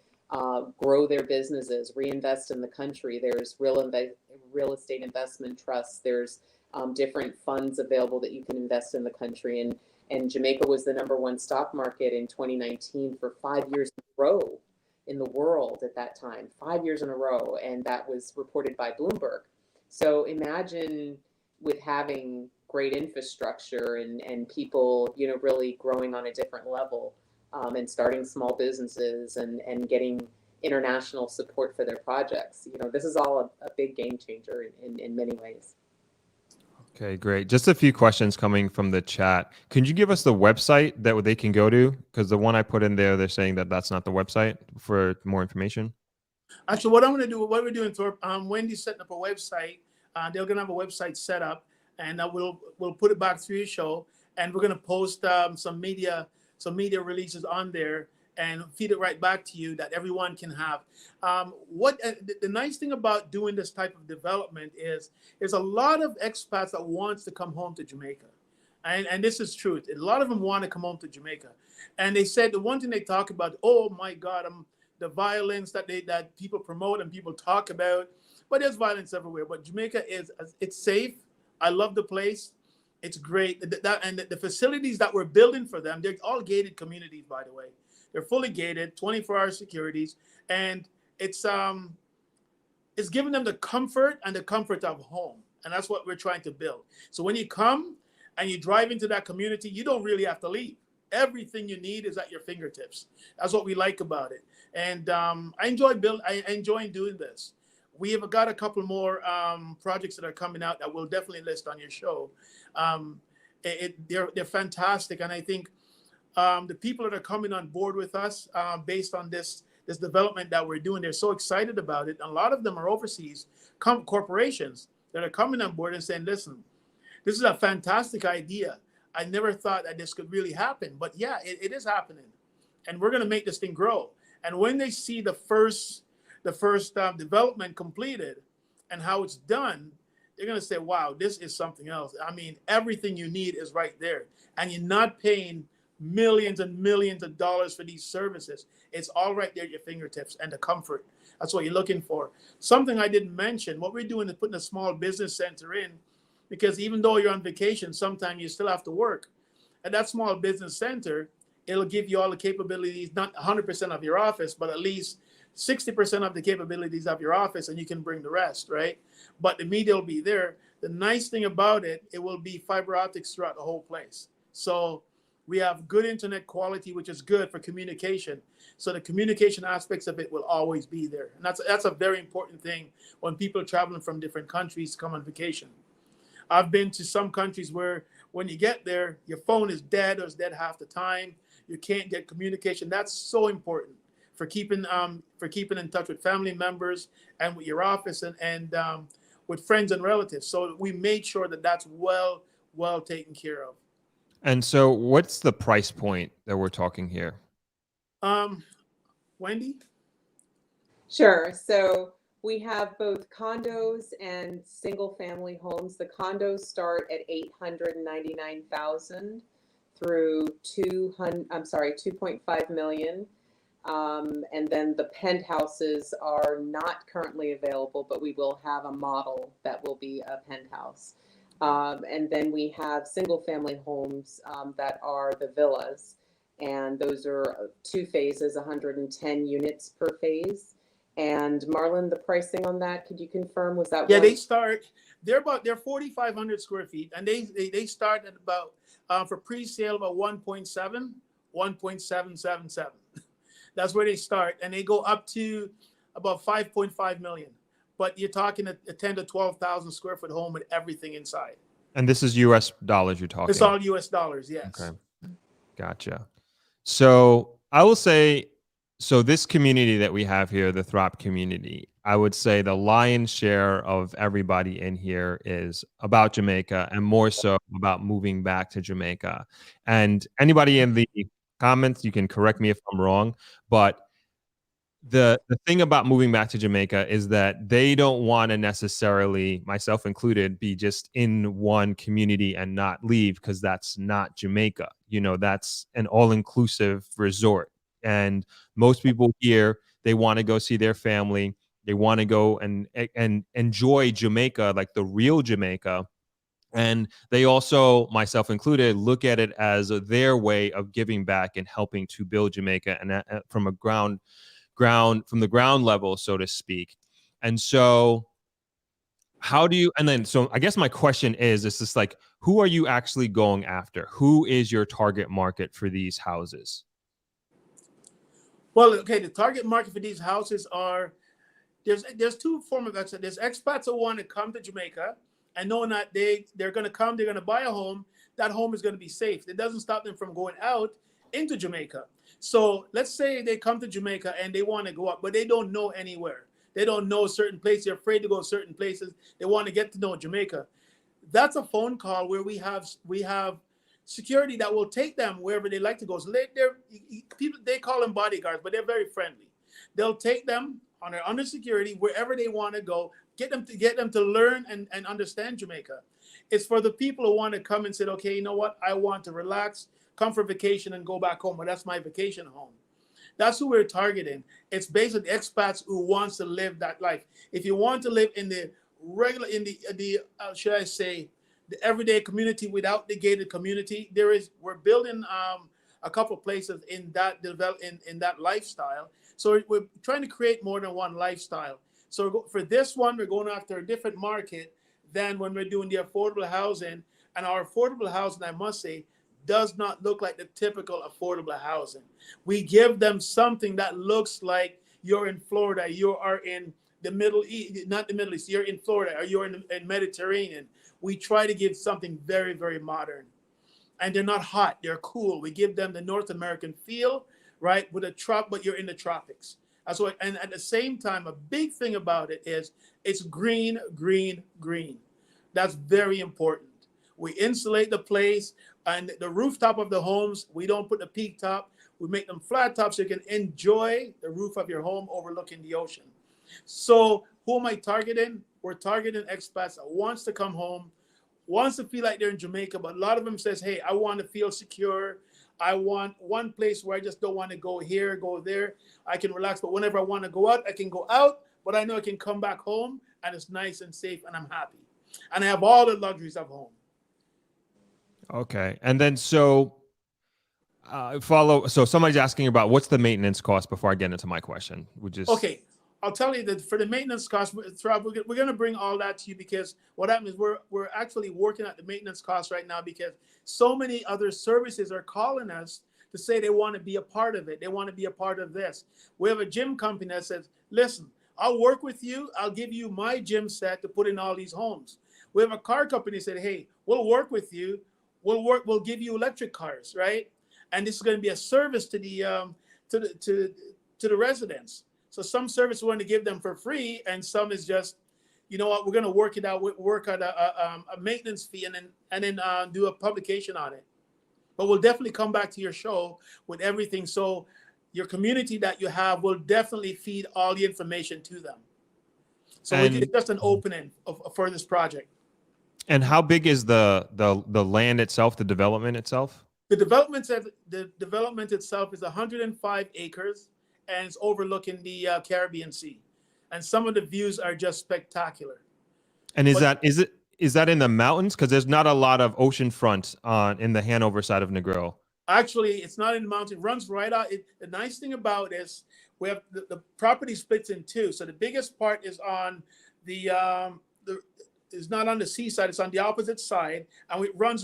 grow their businesses, reinvest in the country? There's real estate investment trusts. There's different funds available that you can invest in the country. And Jamaica was the #1 stock market in 2019 for 5 years in a row in the world at that time, 5 years in a row. And that was reported by Bloomberg. So imagine with having great infrastructure and people, you know, really growing on a different level, and starting small businesses and getting international support for their projects. You know, this is all a big game changer in many ways.
Okay, great. Just a few questions coming from the chat. Can you give us the website that they can go to? Because the one I put in there, they're saying that that's not the website for more information.
Actually, what I'm going to do, what we're doing, Thorpe, Wendy's setting up a website. They're going to have a website set up, and we'll put it back through your show, and we're going to post some media releases on there and feed it right back to you that everyone can have. The nice thing about doing this type of development is there's a lot of expats that wants to come home to Jamaica. And this is truth. A lot of them want to come home to Jamaica. And they said the one thing they talk about, oh my God, the violence that people promote and people talk about, but there's violence everywhere. But Jamaica it's safe. I love the place. It's great. And the facilities that we're building for them, they're all gated communities, by the way. They're fully gated, 24-hour securities, and it's giving them the comfort of home. And that's what we're trying to build. So when you come and you drive into that community, you don't really have to leave. Everything you need is at your fingertips. That's what we like about it. And I enjoy doing this. We have got a couple more projects that are coming out that we'll definitely list on your show. They're fantastic, and I think the people that are coming on board with us based on this development that we're doing, they're so excited about it. A lot of them are overseas corporations that are coming on board and saying, listen, this is a fantastic idea. I never thought that this could really happen, but yeah, it is happening, and we're going to make this thing grow. And when they see the first development completed and how it's done, they're going to say, wow, this is something else. I mean, everything you need is right there, and you're not paying millions and millions of dollars for these services. It's all right there at your fingertips, and the comfort. That's what you're looking for. Something I didn't mention, what we're doing is putting a small business center in, because even though you're on vacation, sometimes you still have to work. And that small business center, it'll give you all the capabilities, not 100% of your office, but at least 60% of the capabilities of your office, and you can bring the rest, right? But the media will be there. The nice thing about it, it will be fiber optics throughout the whole place. So we have good internet quality, which is good for communication. So the communication aspects of it will always be there. And that's a very important thing when people are traveling from different countries to come on vacation. I've been to some countries where when you get there, your phone is dead or it's dead half the time. You can't get communication. That's so important for keeping in touch with family members and with your office and with friends and relatives. So we made sure that that's well taken care of.
And so what's the price point that we're talking here?
Wendy?
Sure. So we have both condos and single family homes. The condos start at $899,000 through 2.5 million. And then the penthouses are not currently available, but we will have a model that will be a penthouse. And then we have single family homes that are the villas. And those are 2 phases, 110 units per phase. And Marlon, the pricing on that, could you confirm, was that?
Yeah, they're 4,500 square feet, and they start at about, for pre-sale, about 1.777. That's where they start, and they go up to about 5.5 million. But you're talking a 10 to 12,000 square foot home with everything inside.
And this is US dollars you're talking?
It's all US dollars, yes.
Okay, gotcha. So I will say So this community that we have here, the Throp community, I would say the lion's share of everybody in here is about Jamaica and more so about moving back to Jamaica. And anybody in the comments, you can correct me if I'm wrong, but the thing about moving back to Jamaica is that they don't want to necessarily, myself included, be just in one community and not leave, because that's not Jamaica. You know, that's an all-inclusive resort. And most people here, they want to go see their family. They want to go and enjoy Jamaica, like the real Jamaica. And they also, myself included, look at it as their way of giving back and helping to build Jamaica and from a from the ground level, so to speak. And so how do you, and then, so I guess my question is, it's just like, who are you actually going after? Who is your target market for these houses?
Well, okay, the target market for these houses are, there's two forms of expats. There's expats who want to come to Jamaica and knowing that they're going to come, they're going to buy a home, that home is going to be safe. It doesn't stop them from going out into Jamaica. So let's say they come to Jamaica and they want to go up, but they don't know anywhere. They don't know certain places. They're afraid to go to certain places. They want to get to know Jamaica. That's a phone call where we have security that will take them wherever they like to go. So they call them bodyguards, but they're very friendly. They'll take them under security wherever they want to go, get them to learn and understand Jamaica. It's for the people who want to come and say, okay, you know what, I want to relax, come for vacation and go back home, but that's my vacation home. That's who we're targeting. It's basically expats who wants to live that life. If you want to live in the regular, should I say, the everyday community without the gated community, we're building a couple of places in that in that lifestyle. So we're trying to create more than one lifestyle. So for this one, we're going after a different market than when we're doing the affordable housing. And our affordable housing, I must say, does not look like the typical affordable housing. We give them something that looks like you're in Florida, you are in the Middle East, not the Middle East, you're in Florida, or you're in Mediterranean. We try to give something very, very modern. And they're not hot, they're cool. We give them the North American feel, right? With but you're in the tropics. And at the same time, a big thing about it is it's green, green, green. That's very important. We insulate the place and the rooftop of the homes. We don't put the peak top. We make them flat top so you can enjoy the roof of your home overlooking the ocean. So who am I targeting? We're targeting expats that wants to come home, wants to feel like they're in Jamaica, but a lot of them says, hey, I want to feel secure. I want one place where I just don't want to go here, go there. I can relax, but whenever I want to go out, I can go out, but I know I can come back home and it's nice and safe and I'm happy. And I have all the luxuries of home.
Okay. And then so somebody's asking about what's the maintenance cost before I get into my question.
Okay. I'll tell you that for the maintenance cost, we're going to bring all that to you, because what happens is we're actually working at the maintenance cost right now, because so many other services are calling us to say they want to be a part of it. They want to be a part of this. We have a gym company that says, listen, I'll work with you. I'll give you my gym set to put in all these homes. We have a car company that said, hey, we'll work with you. We'll give you electric cars, right? And this is going to be a service to the residents. So some service we want to give them for free, and some is just, you know what, we're going to work it out. Work out a maintenance fee, and then do a publication on it. But we'll definitely come back to your show with everything. So your community that you have will definitely feed all the information to them. So it's just an opening for this project.
And how big is the land itself, the development itself?
The development itself is 105 acres, and it's overlooking the Caribbean Sea. And some of the views are just spectacular.
And is that in the mountains? Because there's not a lot of ocean front in the Hannover side of Negril.
Actually, it's not in the mountain. It runs right out. The nice thing about this, we have the property splits in two. So the biggest part is on is not on the seaside. It's on the opposite side, and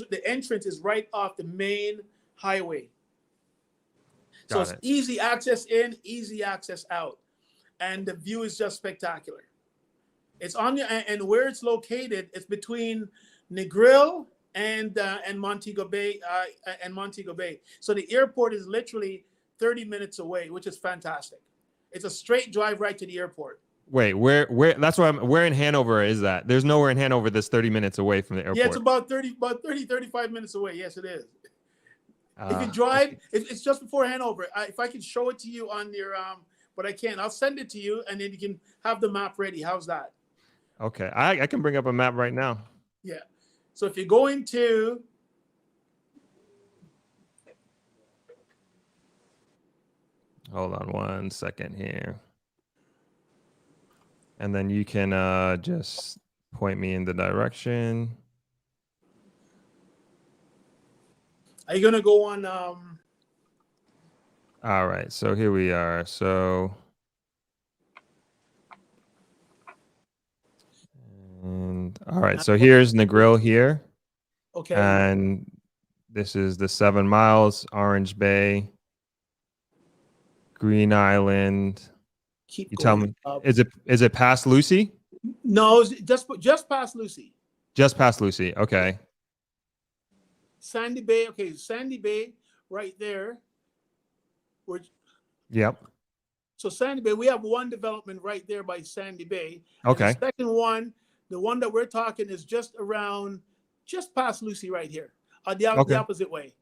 the entrance is right off the main highway. So it's easy access in, easy access out, and the view is just spectacular. It's on and where it's located, it's between Negril and Montego Bay. So the airport is literally 30 minutes away, which is fantastic. It's a straight drive right to the airport.
Wait, where? That's why where in Hanover is that? There's nowhere in Hanover that's 30 minutes away from the airport.
Yeah, it's about 35 minutes away. Yes, it is. If you drive, it's just before Hanover. If I can show it to you on your, but I can't. I'll send it to you, and then you can have the map ready. How's that?
Okay, I can bring up a map right now.
Yeah. So if you go into,
hold on 1 second here, and then you can just point me in the direction.
are you gonna go on?
All right, so here we are. So, and all right, so here's Negril here.
Okay.
And this is the 7 miles, Orange Bay, Green Island.
Keep
You
going
tell me,
up.
is it past Lucy?
No, it's just past Lucy.
Just past Lucy. Okay.
Sandy Bay. Okay, Sandy Bay, right there.
Yep.
So Sandy Bay, we have one development right there by Sandy Bay.
Okay.
And the second one, the one that we're talking is just past Lucy right here, the opposite way.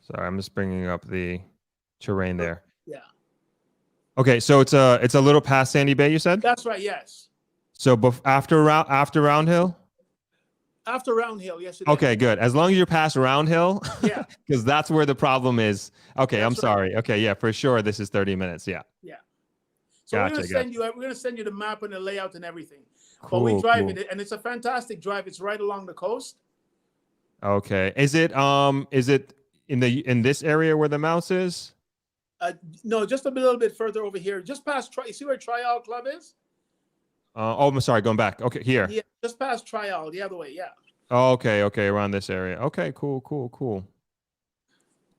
Sorry, I'm just bringing up the terrain there.
Yeah.
Okay, so it's a little past Sandy Bay, you said?
That's right. Yes.
So after Round Hill?
After Round Hill, yes. It
Okay,
is.
good. As long as you're past Round Hill,
yeah,
because that's where the problem is. Okay,
That's
I'm
right.
sorry. Okay, yeah, for sure. This is 30 minutes. Yeah.
Yeah. So
Gotcha,
we're gonna send you the map and the layout and everything.
Cool,
but we drive
cool.
it, and it's a fantastic drive. It's right along the coast.
Okay. Is it in this area where the mouse is?
No, just a little bit further over here, just past. You see where Trial Club is?
Oh, I'm sorry. Going back. Okay, here.
Yeah, just past Trial, the other way. Yeah.
Oh, okay, around this area. Okay, cool.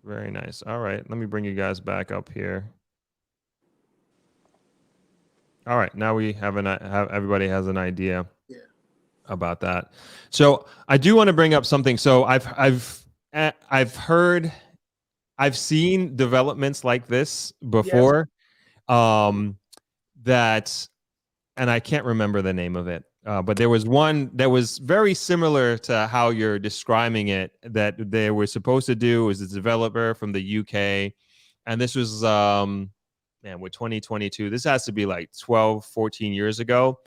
Very nice. All right, let me bring you guys back up here. All right, now we have everybody has an idea about that. So I do want to bring up something. So I've heard, I've seen developments like this before. That, and I can't remember the name of it. But there was one that was very similar to how you're describing it, that they were supposed to do. Was a developer from the UK, and this was with 2022, this has to be like 12, 14 years ago,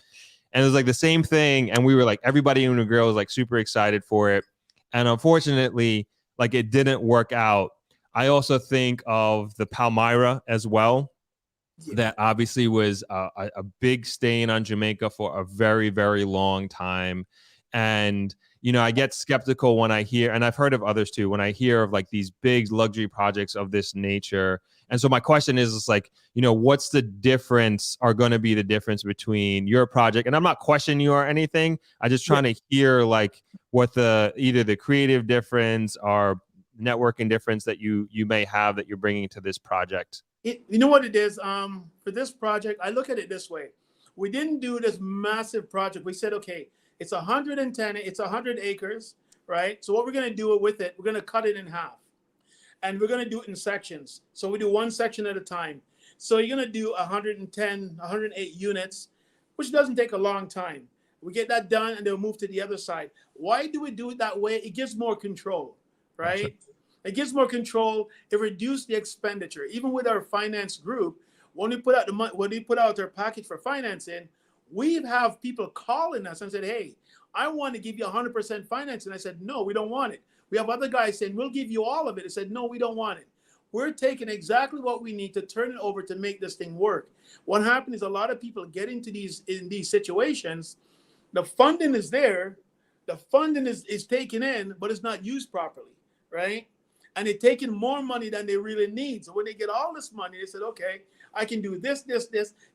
and it was like the same thing, and we were like, everybody in the girl was like super excited for it, and unfortunately, like, it didn't work out. I also think of the Palmyra as well. That obviously was a big stain on Jamaica for a very, very long time. And, you know, I get skeptical when I hear, and I've heard of others too, when I hear of like these big luxury projects of this nature. And so my question is like, you know, what's the difference going to be the difference between your project? And I'm not questioning you or anything. I'm just trying to hear like what either the creative difference or networking difference that you may have that you're bringing to this project.
You know what it is? For this project, I look at it this way. We didn't do this massive project. We said, okay, it's 100 acres, right? So what we're going to do with it, we're going to cut it in half. And we're going to do it in sections. So we do one section at a time. So you're going to do 108 units, which doesn't take a long time. We get that done, and they'll move to the other side. Why do we do it that way? It gives more control, right? Gotcha. It gives more control. It reduces the expenditure. Even with our finance group, when we put out the money, when we put out our package for financing, we have people calling us and said, "Hey, I want to give you 100% financing." I said, "No, we don't want it." We have other guys saying, "We'll give you all of it." I said, "No, we don't want it." We're taking exactly what we need to turn it over to make this thing work. What happened is a lot of people get into these situations. The funding is there, the funding is taken in, but it's not used properly, right? And they're taking more money than they really need. So when they get all this money, they said, okay, I can do this.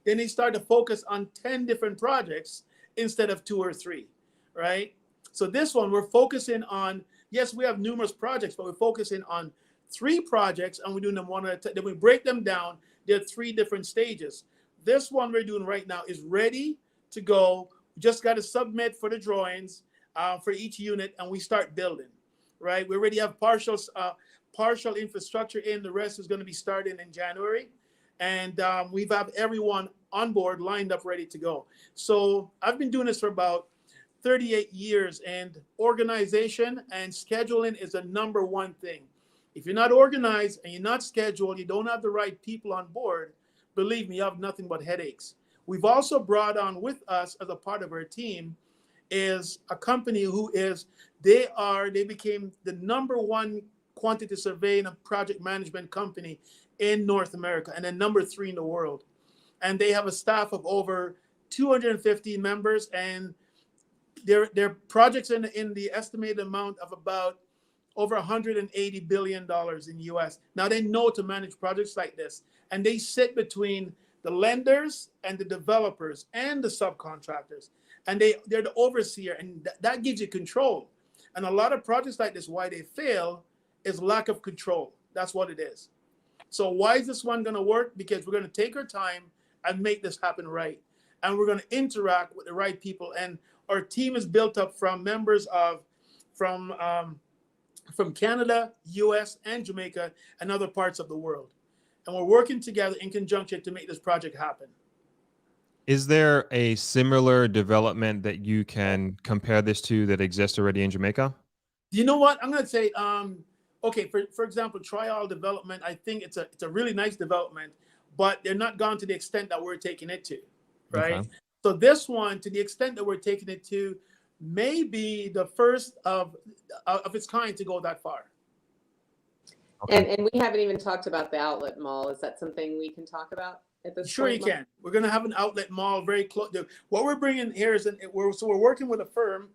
Then they start to focus on 10 different projects instead of 2 or 3, right? So this one, we're focusing on, yes, we have numerous projects, but we're focusing on 3 projects, and we're doing them one at a time. Then we break them down. There are 3 different stages. This one we're doing right now is ready to go. We just got to submit for the drawings for each unit, and we start building, right? We already have partial infrastructure in. The rest is going to be starting in January. And we've have everyone on board, lined up, ready to go. So I've been doing this for about 38 years, and organization and scheduling is the number one thing. If you're not organized and you're not scheduled, you don't have the right people on board, believe me, you have nothing but headaches. We've also brought on with us as a part of our team is a company who is, they became the number one quantity surveying and project management company in North America, and then number 3 in the world. And they have a staff of over 250 members, and their projects in the estimated amount of about over $180 billion in US. Now they know to manage projects like this, and they sit between the lenders and the developers and the subcontractors, and they're the overseer, and that gives you control. And a lot of projects like this, why they fail is lack of control. That's what it is. So why is this one going to work? Because we're going to take our time and make this happen right. And we're going to interact with the right people. And our team is built up from members from Canada, US, and Jamaica, and other parts of the world. And we're working together in conjunction to make this project happen.
Is there a similar development that you can compare this to that exists already in Jamaica?
You know what? I'm going to say, okay, for example, trial development, I think it's a really nice development, but they're not gone to the extent that we're taking it to, right? Okay. So this one, to the extent that we're taking it to, may be the first of its kind to go that far.
Okay. And we haven't even talked about the outlet mall. Is that something we can talk about at this
Sure,
point?
you can. We're going to have an outlet mall very close. What we're bringing here is, we're working with a firm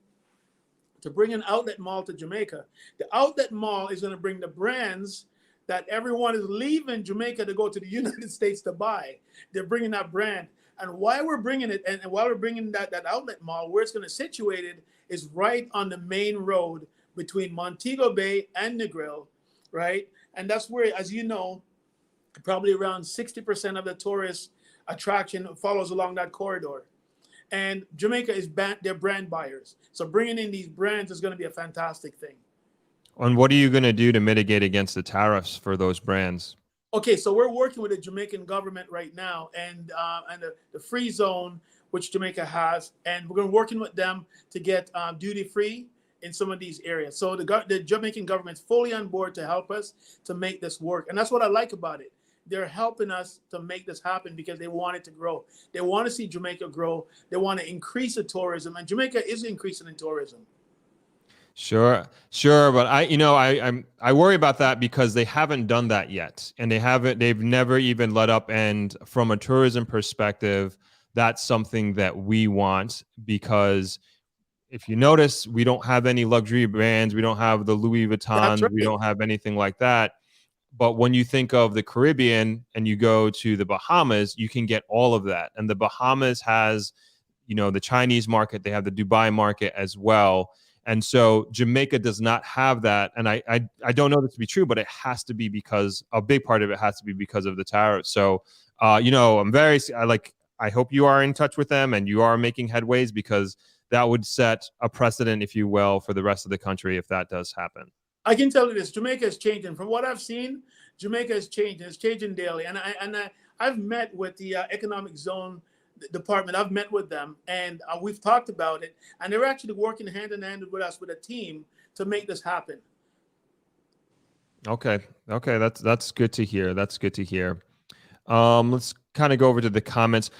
to bring an outlet mall to Jamaica. The outlet mall is going to bring the brands that everyone is leaving Jamaica to go to the United States to buy. They're bringing that brand. And why we're bringing it, and while we're bringing that outlet mall, where it's going to situate it is right on the main road between Montego Bay and Negril, right? And that's where, as you know, probably around 60% of the tourist attraction follows along that corridor. And Jamaica is they're brand buyers. So bringing in these brands is going to be a fantastic thing.
And what are you going to do to mitigate against the tariffs for those brands?
Okay, so we're working with the Jamaican government right now, and the free zone, which Jamaica has, and we're going to working with them to get duty free in some of these areas. So the Jamaican government's fully on board to help us to make this work, and that's what I like about it. They're helping us to make this happen because they want it to grow. They want to see Jamaica grow. They want to increase the tourism, and Jamaica is increasing in tourism.
Sure. But I worry about that because they haven't done that yet, and they've never even let up. And from a tourism perspective, that's something that we want, because if you notice, we don't have any luxury brands. We don't have the Louis Vuittons. Right. We don't have anything like that. But when you think of the Caribbean and you go to the Bahamas, you can get all of that. And the Bahamas has, the Chinese market. They have the Dubai market as well. And so Jamaica does not have that. And I don't know this to be true, but it has to be because a big part of it has to be because of the tariffs. So, I hope you are in touch with them and you are making headways, because that would set a precedent, if you will, for the rest of the country if that does happen.
I can tell you this: Jamaica is changing. From what I've seen, Jamaica is changing. It's changing daily. And I've met with the Economic Zone Department. I've met with them, and we've talked about it. And they're actually working hand in hand with us, with a team, to make this happen.
Okay, that's good to hear. Let's kind of go over to the comments.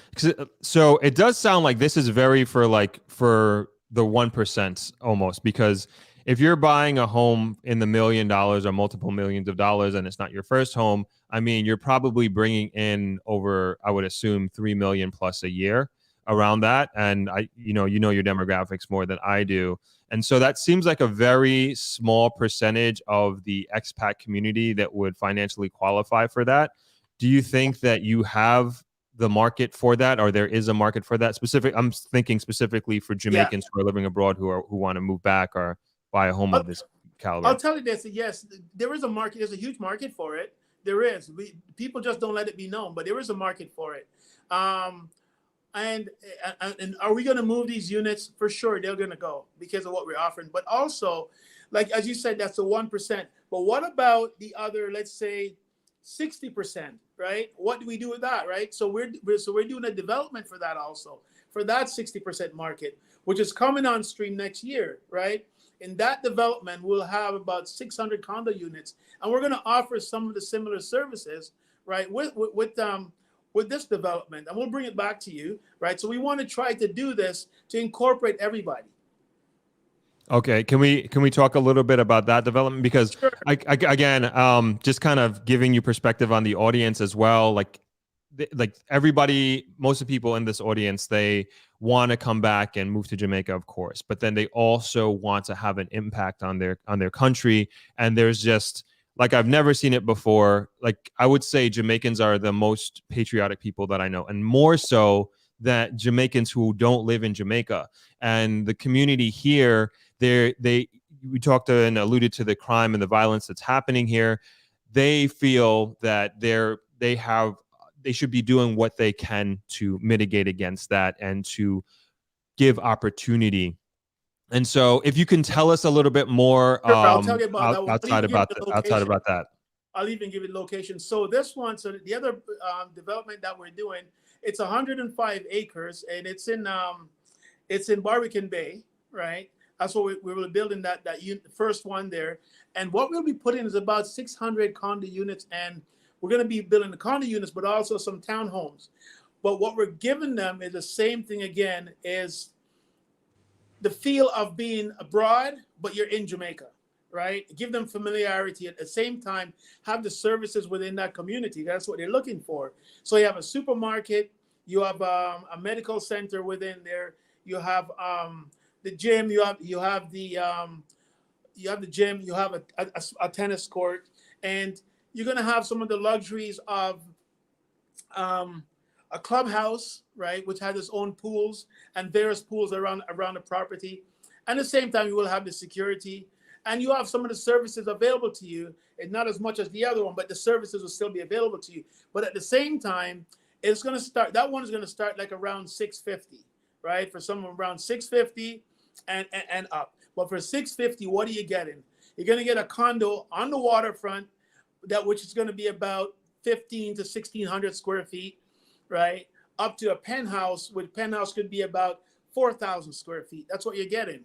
So it does sound like this is very for the 1% almost, because if you're buying a home in the $1 million or multiple millions of dollars and it's not your first home, I mean, you're probably bringing in over, I would assume, 3 million plus a year, around that. And you know your demographics more than I do. And so that seems like a very small percentage of the expat community that would financially qualify for that. Do you think that you have the market for that, or there is a market for that? I'm thinking specifically for Jamaicans who are living abroad who want to move back or buy a home of this caliber.
I'll tell you this: yes, there is a market. There's a huge market for it. There is. People just don't let it be known, but there is a market for it. And and are we going to move these units? For sure, they're going to go because of what we're offering. But also, like as you said, that's the 1%. But what about the other, let's say, 60%, right? What do we do with that, right? So we're doing a development for that also, for that 60% market, which is coming on stream next year, right? In that development, we'll have about 600 condo units, and we're going to offer some of the similar services, right? With this development, and we'll bring it back to you, right? So we want to try to do this to incorporate everybody.
Okay, can we talk a little bit about that development? Because
Sure.
again, just kind of giving you perspective on the audience as well. Like everybody, most of the people in this audience, they want to come back and move to Jamaica, of course, but then they also want to have an impact on their country. And there's just, like, I've never seen it before. Like, I would say Jamaicans are the most patriotic people that I know, and more so than Jamaicans who don't live in Jamaica. And the community here, we talked to and alluded to the crime and the violence that's happening here. They feel that they should be doing what they can to mitigate against that and to give opportunity. And so, if you can tell us a little bit more,
Sure, I'll tell you about that one.
outside about that.
I'll even give it location. So this one, so the other development that we're doing, it's 105 acres, and it's in Barbican Bay, right? That's what we were building that first one there. And what we'll be putting is about 600 condo units, and we're going to be building the condo units, but also some townhomes. But what we're giving them is the same thing again, is the feel of being abroad, but you're in Jamaica, right? Give them familiarity at the same time, have the services within that community. That's what they're looking for. So you have a supermarket, you have a medical center within there, you have the gym, you have the gym, you have a tennis court, and you're going to have some of the luxuries of a clubhouse, right, which has its own pools and various pools around the property. And at the same time, you will have the security, and you have some of the services available to you, and not as much as the other one, but the services will still be available to you. But at the same time, it's going to start, that one is going to start like around 650, right? For someone around 650 and up. But for 650, what are you getting? You're going to get a condo on the waterfront, which is going to be about 15 to 1600 square feet, right? Up to a penthouse, which penthouse could be about 4,000 square feet. That's what you're getting.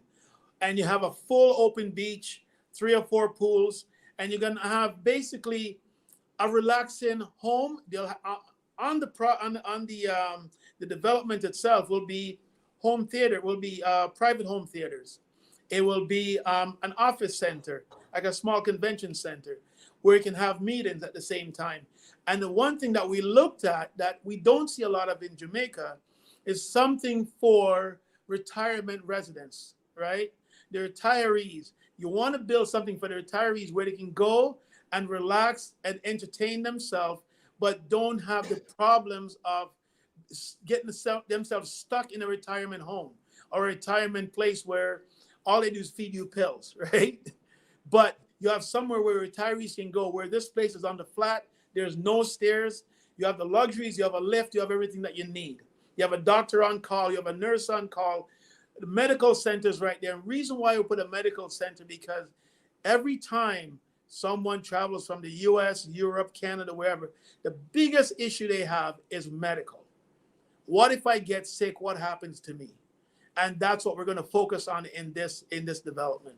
And you have a full open beach, 3 or 4 pools, and you're going to have basically a relaxing home. On the development itself will be home theater, will be private home theaters. It will be an office center, like a small convention center, where you can have meetings at the same time. And the one thing that we looked at that we don't see a lot of in Jamaica is something for retirement residents, right? The retirees. You want to build something for the retirees where they can go and relax and entertain themselves, but don't have the problems of getting themselves stuck in a retirement home or a retirement place where all they do is feed you pills, right? But you have somewhere where retirees can go, where this place is on the flat, there's no stairs, you have the luxuries, you have a lift, you have everything that you need. You have a doctor on call, you have a nurse on call, the medical center's right there. And reason why we put a medical center, because every time someone travels from the US, Europe, Canada, wherever, the biggest issue they have is medical. What if I get sick? What happens to me? And that's what we're going to focus on in this development,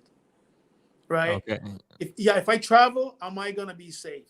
right? Okay. If I travel, am I going to be safe?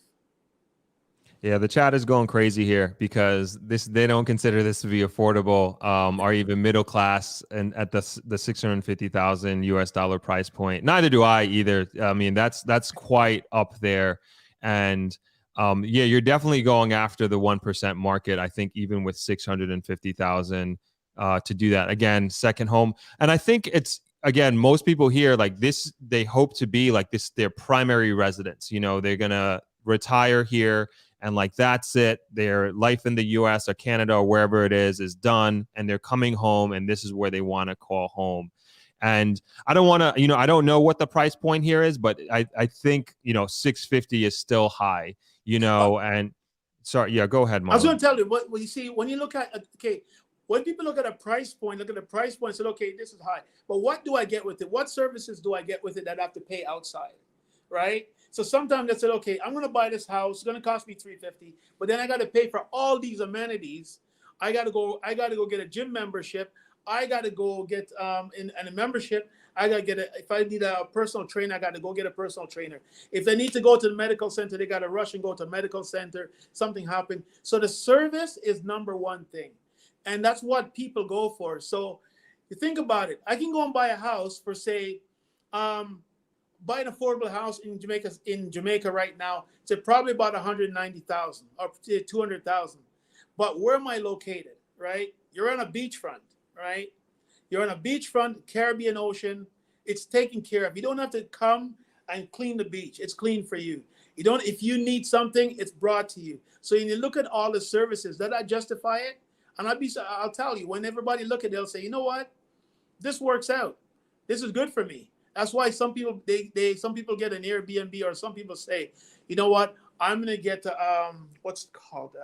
Yeah, the chat is going crazy here because they don't consider this to be affordable, or even middle class, and at the $650,000 US price point. Neither do I either. I mean, that's quite up there, and yeah, you're definitely going after the 1% market. I think even with 650,000 to do that, again, second home, and I think it's, again, most people here like this, they hope to be like this their primary residence. You know, they're gonna retire here. And like, that's it. Their life in the US or Canada or wherever it is done. And they're coming home, and this is where they want to call home. And I don't want to, I don't know what the price point here is, but I think, 650 is still high, and sorry, yeah, go ahead, Marlon.
I was going to tell you what you see when you look at, okay, when people look at a price point, look at the price point and say, okay, this is high. But what do I get with it? What services do I get with it that I have to pay outside? Right? So sometimes they said, okay, I'm going to buy this house. It's going to cost me $350, but then I got to pay for all these amenities. I got to go get a gym membership. I got to go get in a membership. I got to get if I need a personal trainer, I got to go get a personal trainer. If they need to go to the medical center, they got to rush and go to a medical center. Something happened. So the service is number one thing. And that's what people go for. So you think about it. I can go and buy a house for, say, buy an affordable house in Jamaica right now. It's probably about 190,000 or 200,000. But where am I located, right? You're on a beachfront, right? You're on a beachfront, Caribbean Ocean. It's taken care of. You don't have to come and clean the beach. It's clean for you. You don't. If you need something, it's brought to you. So when you look at all the services, does that justify it? And I'll tell you, when everybody look at it, they'll say, you know what? This works out. This is good for me. That's why some people some people get an Airbnb, or some people say, you know what? I'm gonna get what's it called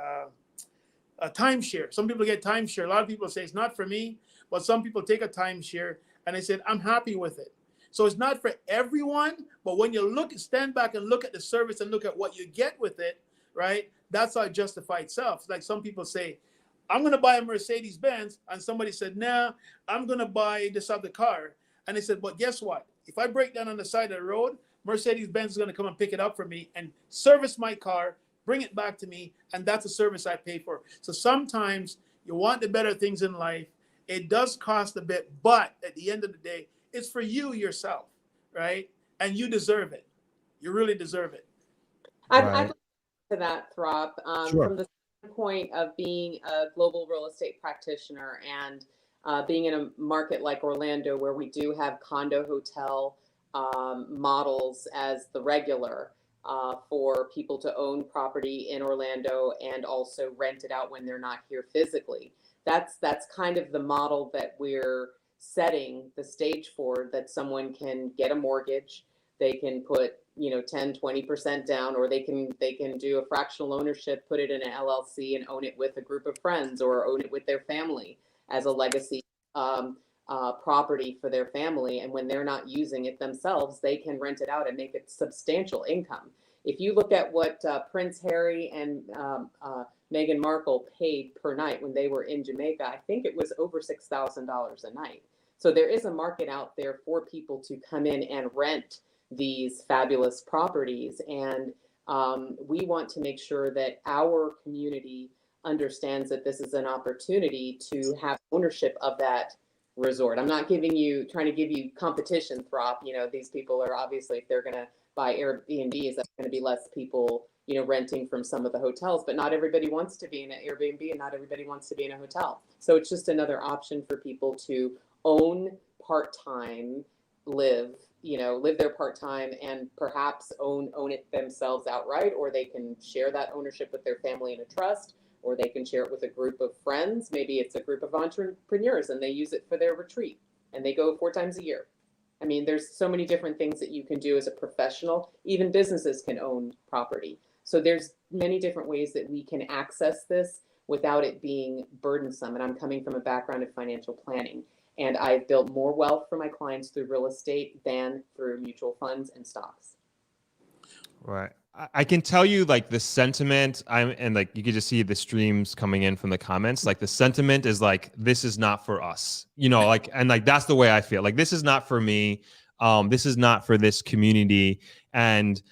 a timeshare. Some people get timeshare. A lot of people say it's not for me, but some people take a timeshare and they said, I'm happy with it. So it's not for everyone, but when you stand back and look at the service and look at what you get with it, right? That's how it justifies itself. It's like some people say, I'm going to buy a Mercedes Benz. And somebody said, nah, I'm going to buy this other car. And they said, but guess what? If I break down on the side of the road, Mercedes Benz is going to come and pick it up for me and service my car, bring it back to me. And that's a service I pay for. So sometimes you want the better things in life. It does cost a bit, but at the end of the day, it's for you yourself, right? And you deserve it. You really deserve it.
I'd like to that, Throp,
Sure.
from the point of being a global real estate practitioner and being in a market like Orlando, where we do have condo hotel models as the regular for people to own property in Orlando and also rent it out when they're not here physically. That's kind of the model that we're setting the stage for, that someone can get a mortgage, they can put 10-20% down, or they can do a fractional ownership, put it in an LLC and own it with a group of friends, or own it with their family as a legacy property for their family. And when they're not using it themselves, they can rent it out and make it substantial income. If you look at what Prince Harry and Meghan Markle paid per night when they were in Jamaica, I think it was over $6,000 a night. So there is a market out there for people to come in and rent these fabulous properties. And we want to make sure that our community understands that this is an opportunity to have ownership of that resort. I'm not trying to give you competition, Throp. These people are obviously, if they're going to buy Airbnbs, that's going to be less people, renting from some of the hotels, but not everybody wants to be in an Airbnb and not everybody wants to be in a hotel. So it's just another option for people to own part-time, live there part-time, and perhaps own it themselves outright, or they can share that ownership with their family in a trust, or they can share it with a group of friends. Maybe it's a group of entrepreneurs and they use it for their retreat and they go 4 times a year. I mean, there's so many different things that you can do as a professional. Even businesses can own property. So there's many different ways that we can access this without it being burdensome. And I'm coming from a background of financial planning, and I've built more wealth for my clients through real estate than through mutual funds and stocks.
Right. I can tell you, like, the sentiment, and like you could just see the streams coming in from the comments. Like, the sentiment is like, this is not for us, like, and like, that's the way I feel. Like, this is not for me. This is not for this community. And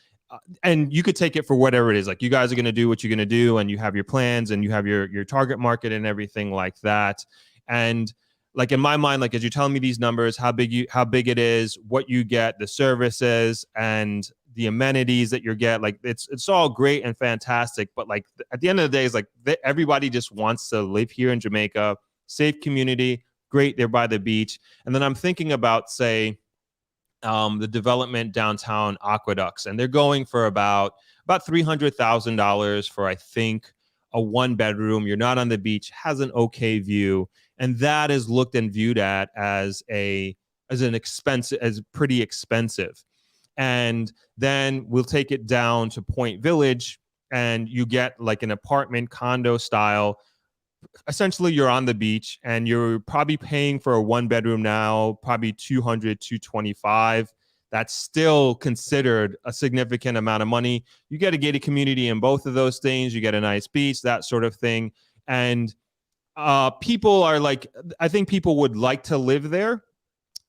you could take it for whatever it is. Like, you guys are going to do what you're going to do, and you have your plans and you have your target market and everything like that. And like, in my mind, like, as you're telling me these numbers, how big it is, what you get, the services and the amenities that you get, like, it's all great and fantastic. But like, at the end of the day, it's like everybody just wants to live here in Jamaica, safe community, great, they're by the beach. And then I'm thinking about, say, the development downtown Aqueducts, and they're going for about $300,000 for, I think, a 1-bedroom. You're not on the beach, has an okay view, and that is looked and viewed at as pretty expensive. And then we'll take it down to Point Village, and you get like an apartment condo style essentially you're on the beach and you're probably paying for a 1-bedroom now, probably 200, 225. That's still considered a significant amount of money. You get a gated community in both of those things. You get a nice beach, that sort of thing. And people are like, I think people would like to live there,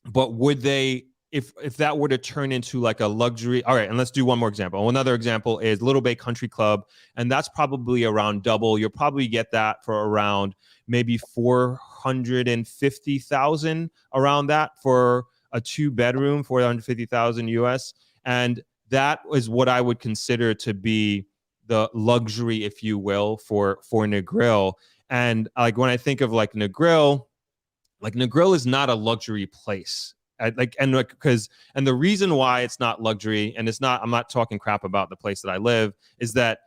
but would they, if that were to turn into like a luxury? All right, and let's do one more example. Another example is Little Bay Country Club, and that's probably around double. You'll probably get that for around maybe 450,000, around that for a 2-bedroom, 450,000 US, and that is what I would consider to be the luxury, if you will, for Negril. And like when I think of like Negril is not a luxury place. And the reason why it's not luxury, and I'm not talking crap about the place that I live, is that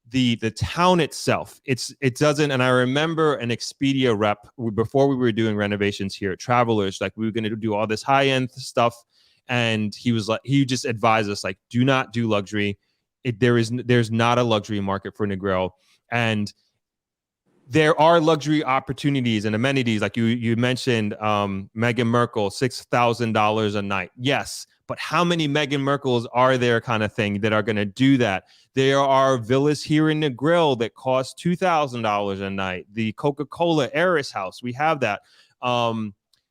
the town itself, it doesn't. And I remember an Expedia rep before we were doing renovations here at Travelers, like we were going to do all this high end stuff, and he just advised us like, do not do luxury. There's not a luxury market for Negril, and there are luxury opportunities and amenities. Like you mentioned, Meghan Markle, $6,000 a night. Yes, but how many Meghan Markles are there kind of thing that are going to do that? There are villas here in Negril that cost $2,000 a night. The Coca-Cola Heiress House, we have that.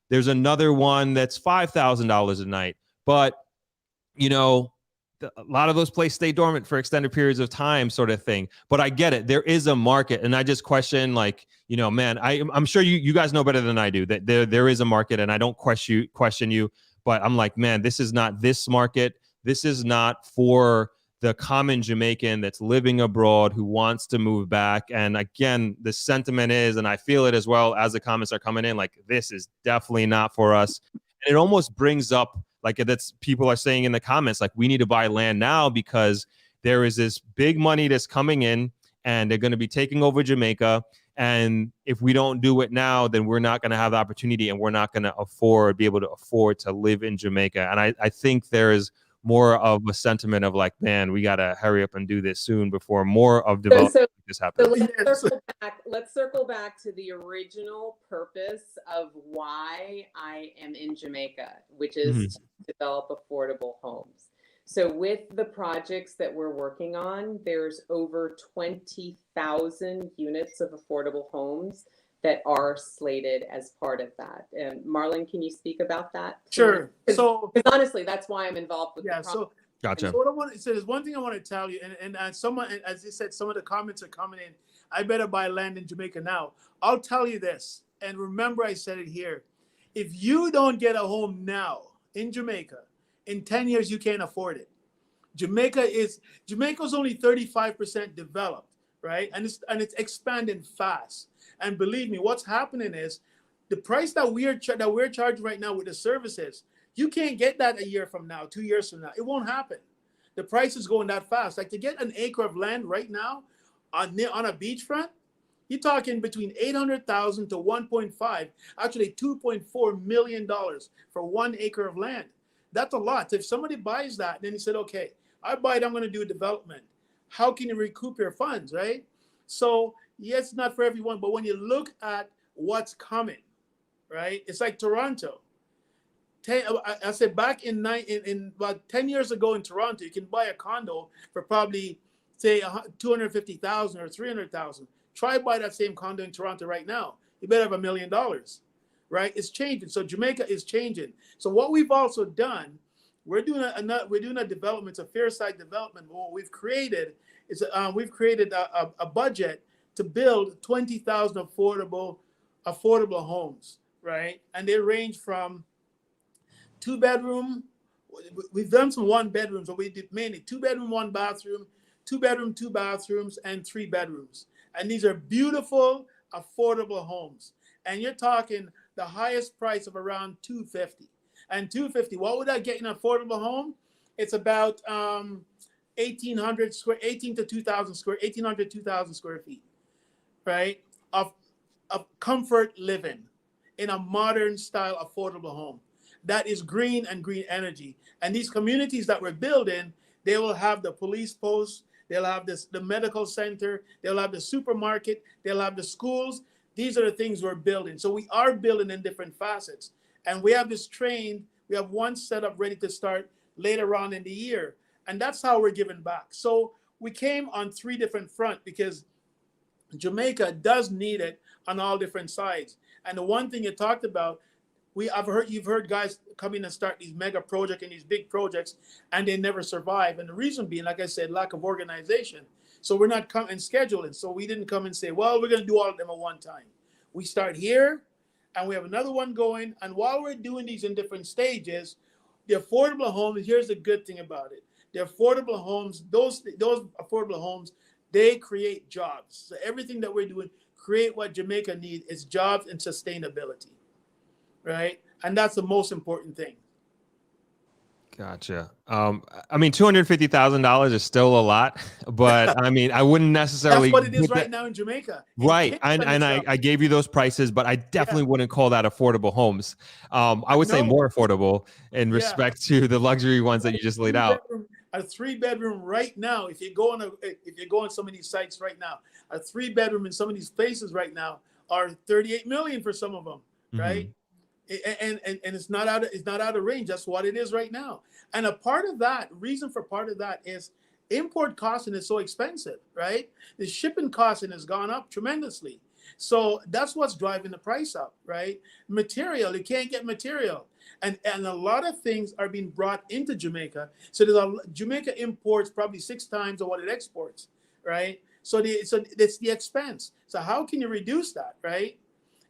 There's another one that's $5,000 a night. But, a lot of those places stay dormant for extended periods of time, sort of thing. But I get it. There is a market. And I just question, like, man, I'm sure you guys know better than I do that there is a market, and I don't question you. But I'm like, man, this is not this market. This is not for the common Jamaican that's living abroad who wants to move back. And again, the sentiment is, and I feel it as well as the comments are coming in, like, this is definitely not for us. And it almost brings up, like, that's people are saying in the comments, like, we need to buy land now because there is this big money that's coming in and they're going to be taking over Jamaica. And if we don't do it now, then we're not going to have the opportunity, and we're not going to be able to afford to live in Jamaica. And I think there is more of a sentiment of like, man, we got to hurry up and do this soon before more of development like this happens.
So let's circle back to the original purpose of why I am in Jamaica, which is to develop affordable homes. So with the projects that we're working on, there's over 20,000 units of affordable homes that are slated as part of that. And Marlon, can you speak about that?
Sure.
So honestly, that's why I'm involved with the project.
So
gotcha.
So what I want to say is one thing I want to tell you, and someone, as you said, some of the comments are coming in. I better buy land in Jamaica now. I'll tell you this, and remember I said it here. If you don't get a home now in Jamaica, in 10 years, you can't afford it. Jamaica's only 35% developed, right? And it's expanding fast. And believe me, what's happening is the price that we're charging right now with the services, you can't get that a year from now, 2 years from now. It won't happen. The price is going that fast. Like, to get an acre of land right now on a beachfront, you're talking between $800,000 to 1.5, actually $2.4 million for 1 acre of land. That's a lot. If somebody buys that, then he said, okay, I buy it, I'm going to do a development. How can you recoup your funds, right? So yes, it's not for everyone, but when you look at what's coming, right? It's like Toronto. I said back in about 10 years ago in Toronto, you can buy a condo for probably, say, $250,000 or $300,000. Try buy that same condo in Toronto right now. You better have $1 million, right? It's changing. So Jamaica is changing. So what we've also done, we're doing a development, a fair side development. What we've created is a budget to build 20,000 affordable homes, right? And they range from 2-bedroom. We've done some 1-bedrooms, but we did mainly 2-bedroom, 1 bathroom, 2-bedroom, 2 bathrooms, and 3 bedrooms. And these are beautiful, affordable homes. And you're talking the highest price of around $250,000. And $250,000, what would that get in an affordable home? It's about 1,800 to 2,000 square feet, right? Of comfort living in a modern style affordable home. That is green and green energy. And these communities that we're building, they will have the police post, they'll have the medical center, they'll have the supermarket, they'll have the schools. These are the things we're building. So we are building in different facets. And we have this trained, we have one setup ready to start later on in the year. And that's how we're giving back. So we came on 3 different fronts because Jamaica does need it on all different sides. And the one thing you talked about, you've heard guys come in and start these mega projects and these big projects, and they never survive. And the reason being, like I said, lack of organization. So we're not coming and scheduling. So we didn't come and say, well, we're going to do all of them at one time. We start here, and we have another one going. And while we're doing these in different stages, the affordable homes, here's the good thing about it. The affordable homes, those affordable homes, they create jobs. So everything that we're doing, create what Jamaica needs is jobs and sustainability, right? And that's the most important thing.
Gotcha. I mean, $250,000 is still a lot, but I mean, I wouldn't necessarily.
That's what it is right now in Jamaica.
Right. And I gave you those prices, but I definitely wouldn't call that affordable homes. I would say more affordable in respect to the luxury ones that you just laid out.
A 3-bedroom right now, if you go on some of these sites right now, a 3-bedroom in some of these places right now are 38 million for some of them, right? And it's not out of range. That's what it is right now. And a part of that reason for part of that is import costing is so expensive, right? The shipping costing has gone up tremendously. So that's what's driving the price up, right? Material, you can't get material. And a lot of things are being brought into Jamaica. So Jamaica imports probably 6 times of what it exports, right? So it's the expense. So how can you reduce that, right?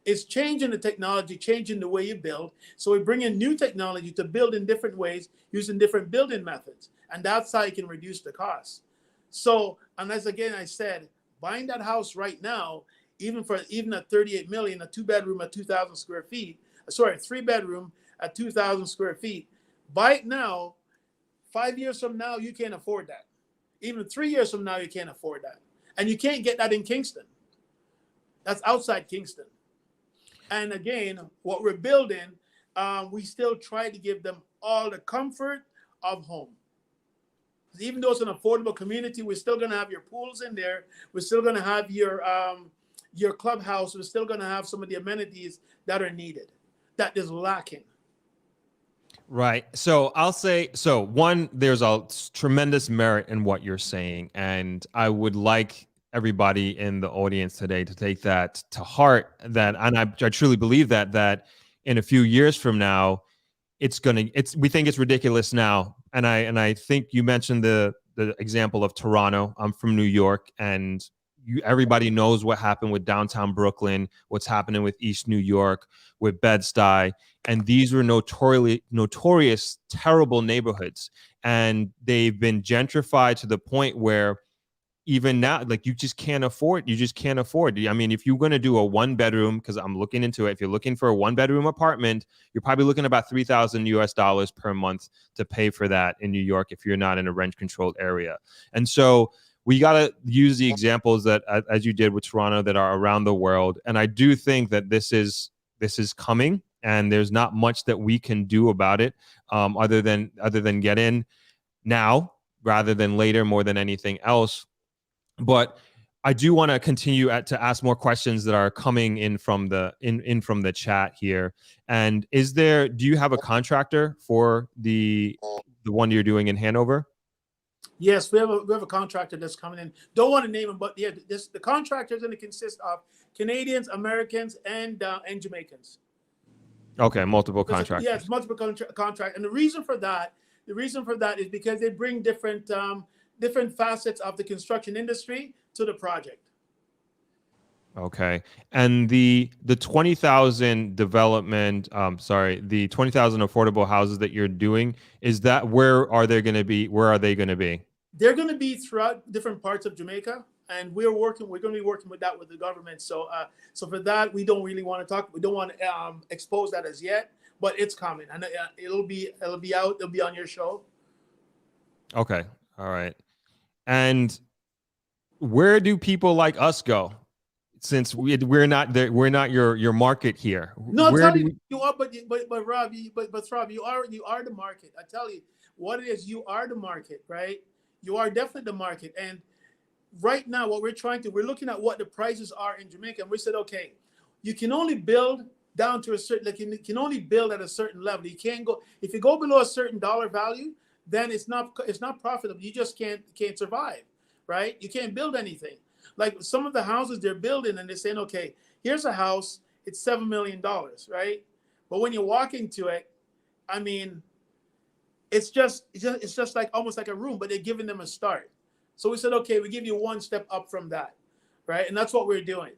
It's changing the technology, changing the way you build. So we bring in new technology to build in different ways, using different building methods. And that's how you can reduce the cost. So, unless again, I said, buying that house right now, even at 38 million, a 2-bedroom at 2,000 square feet, sorry, 3-bedroom at 2,000 square feet, buy it now. 5 years from now, you can't afford that. Even 3 years from now, you can't afford that. And you can't get that in Kingston. That's outside Kingston. And again, what we're building, we still try to give them all the comfort of home. Even though it's an affordable community, we're still going to have your pools in there. We're still going to have your clubhouse. We're still going to have some of the amenities that are needed, that is lacking.
Right. So I'll say, one, there's a tremendous merit in what you're saying. And I would like everybody in the audience today to take that to heart, and I truly believe that in a few years from now, we think it's ridiculous now. And I think you mentioned the example of Toronto. I'm from New York, and everybody knows what happened with downtown Brooklyn, what's happening with East New York, with Bed-Stuy. And these were notorious, terrible neighborhoods. And they've been gentrified to the point where even now, like, you just can't afford. I mean, if you're going to do a 1-bedroom, because I'm looking into it, if you're looking for a 1-bedroom apartment, you're probably looking at about $3,000 per month to pay for that in New York if you're not in a rent controlled area. And so we got to use the examples that, as you did with Toronto, that are around the world. And I do think that this is coming, and there's not much that we can do about it, other than get in now rather than later, more than anything else. But I do want to continue to ask more questions that are coming in from the chat here. And do you have a contractor for the one you're doing in Hanover?
Yes, we have a contractor that's coming in. Don't want to name him, but yeah, the contractor is going to consist of Canadians, Americans, and Jamaicans.
Okay, multiple contractors.
Yes, multiple contract. And the reason for that is because they bring different facets of the construction industry to the project.
Okay. And the 20,000 development, the 20,000 affordable houses that you're doing, where are they going to be? They're
going to be throughout different parts of Jamaica, and we're going to be working with the government. So for that, we don't really want to talk. We don't want to expose that as yet, but it's coming, and it'll be out. It'll be on your show.
Okay. All right. And where do people like us go? Since we're not your market here.
No, I'm telling you, you are, but Rob, Rob, you are the market. I tell you what it is. You are the market, right? You are definitely the market. And right now, what we're looking at what the prices are in Jamaica, and we said, okay, you can only build down to a certain, like you can only build at a certain level. You can't go, if you go below a certain dollar value, then it's not profitable. You just can't survive, right? You can't build anything. Like some of the houses they're building and they're saying, okay, here's a house, it's $7 million, right? But when you walk into it, I mean, it's just like almost like a room, but they're giving them a start. So we said, okay, we give you one step up from that, right? And that's what we're doing.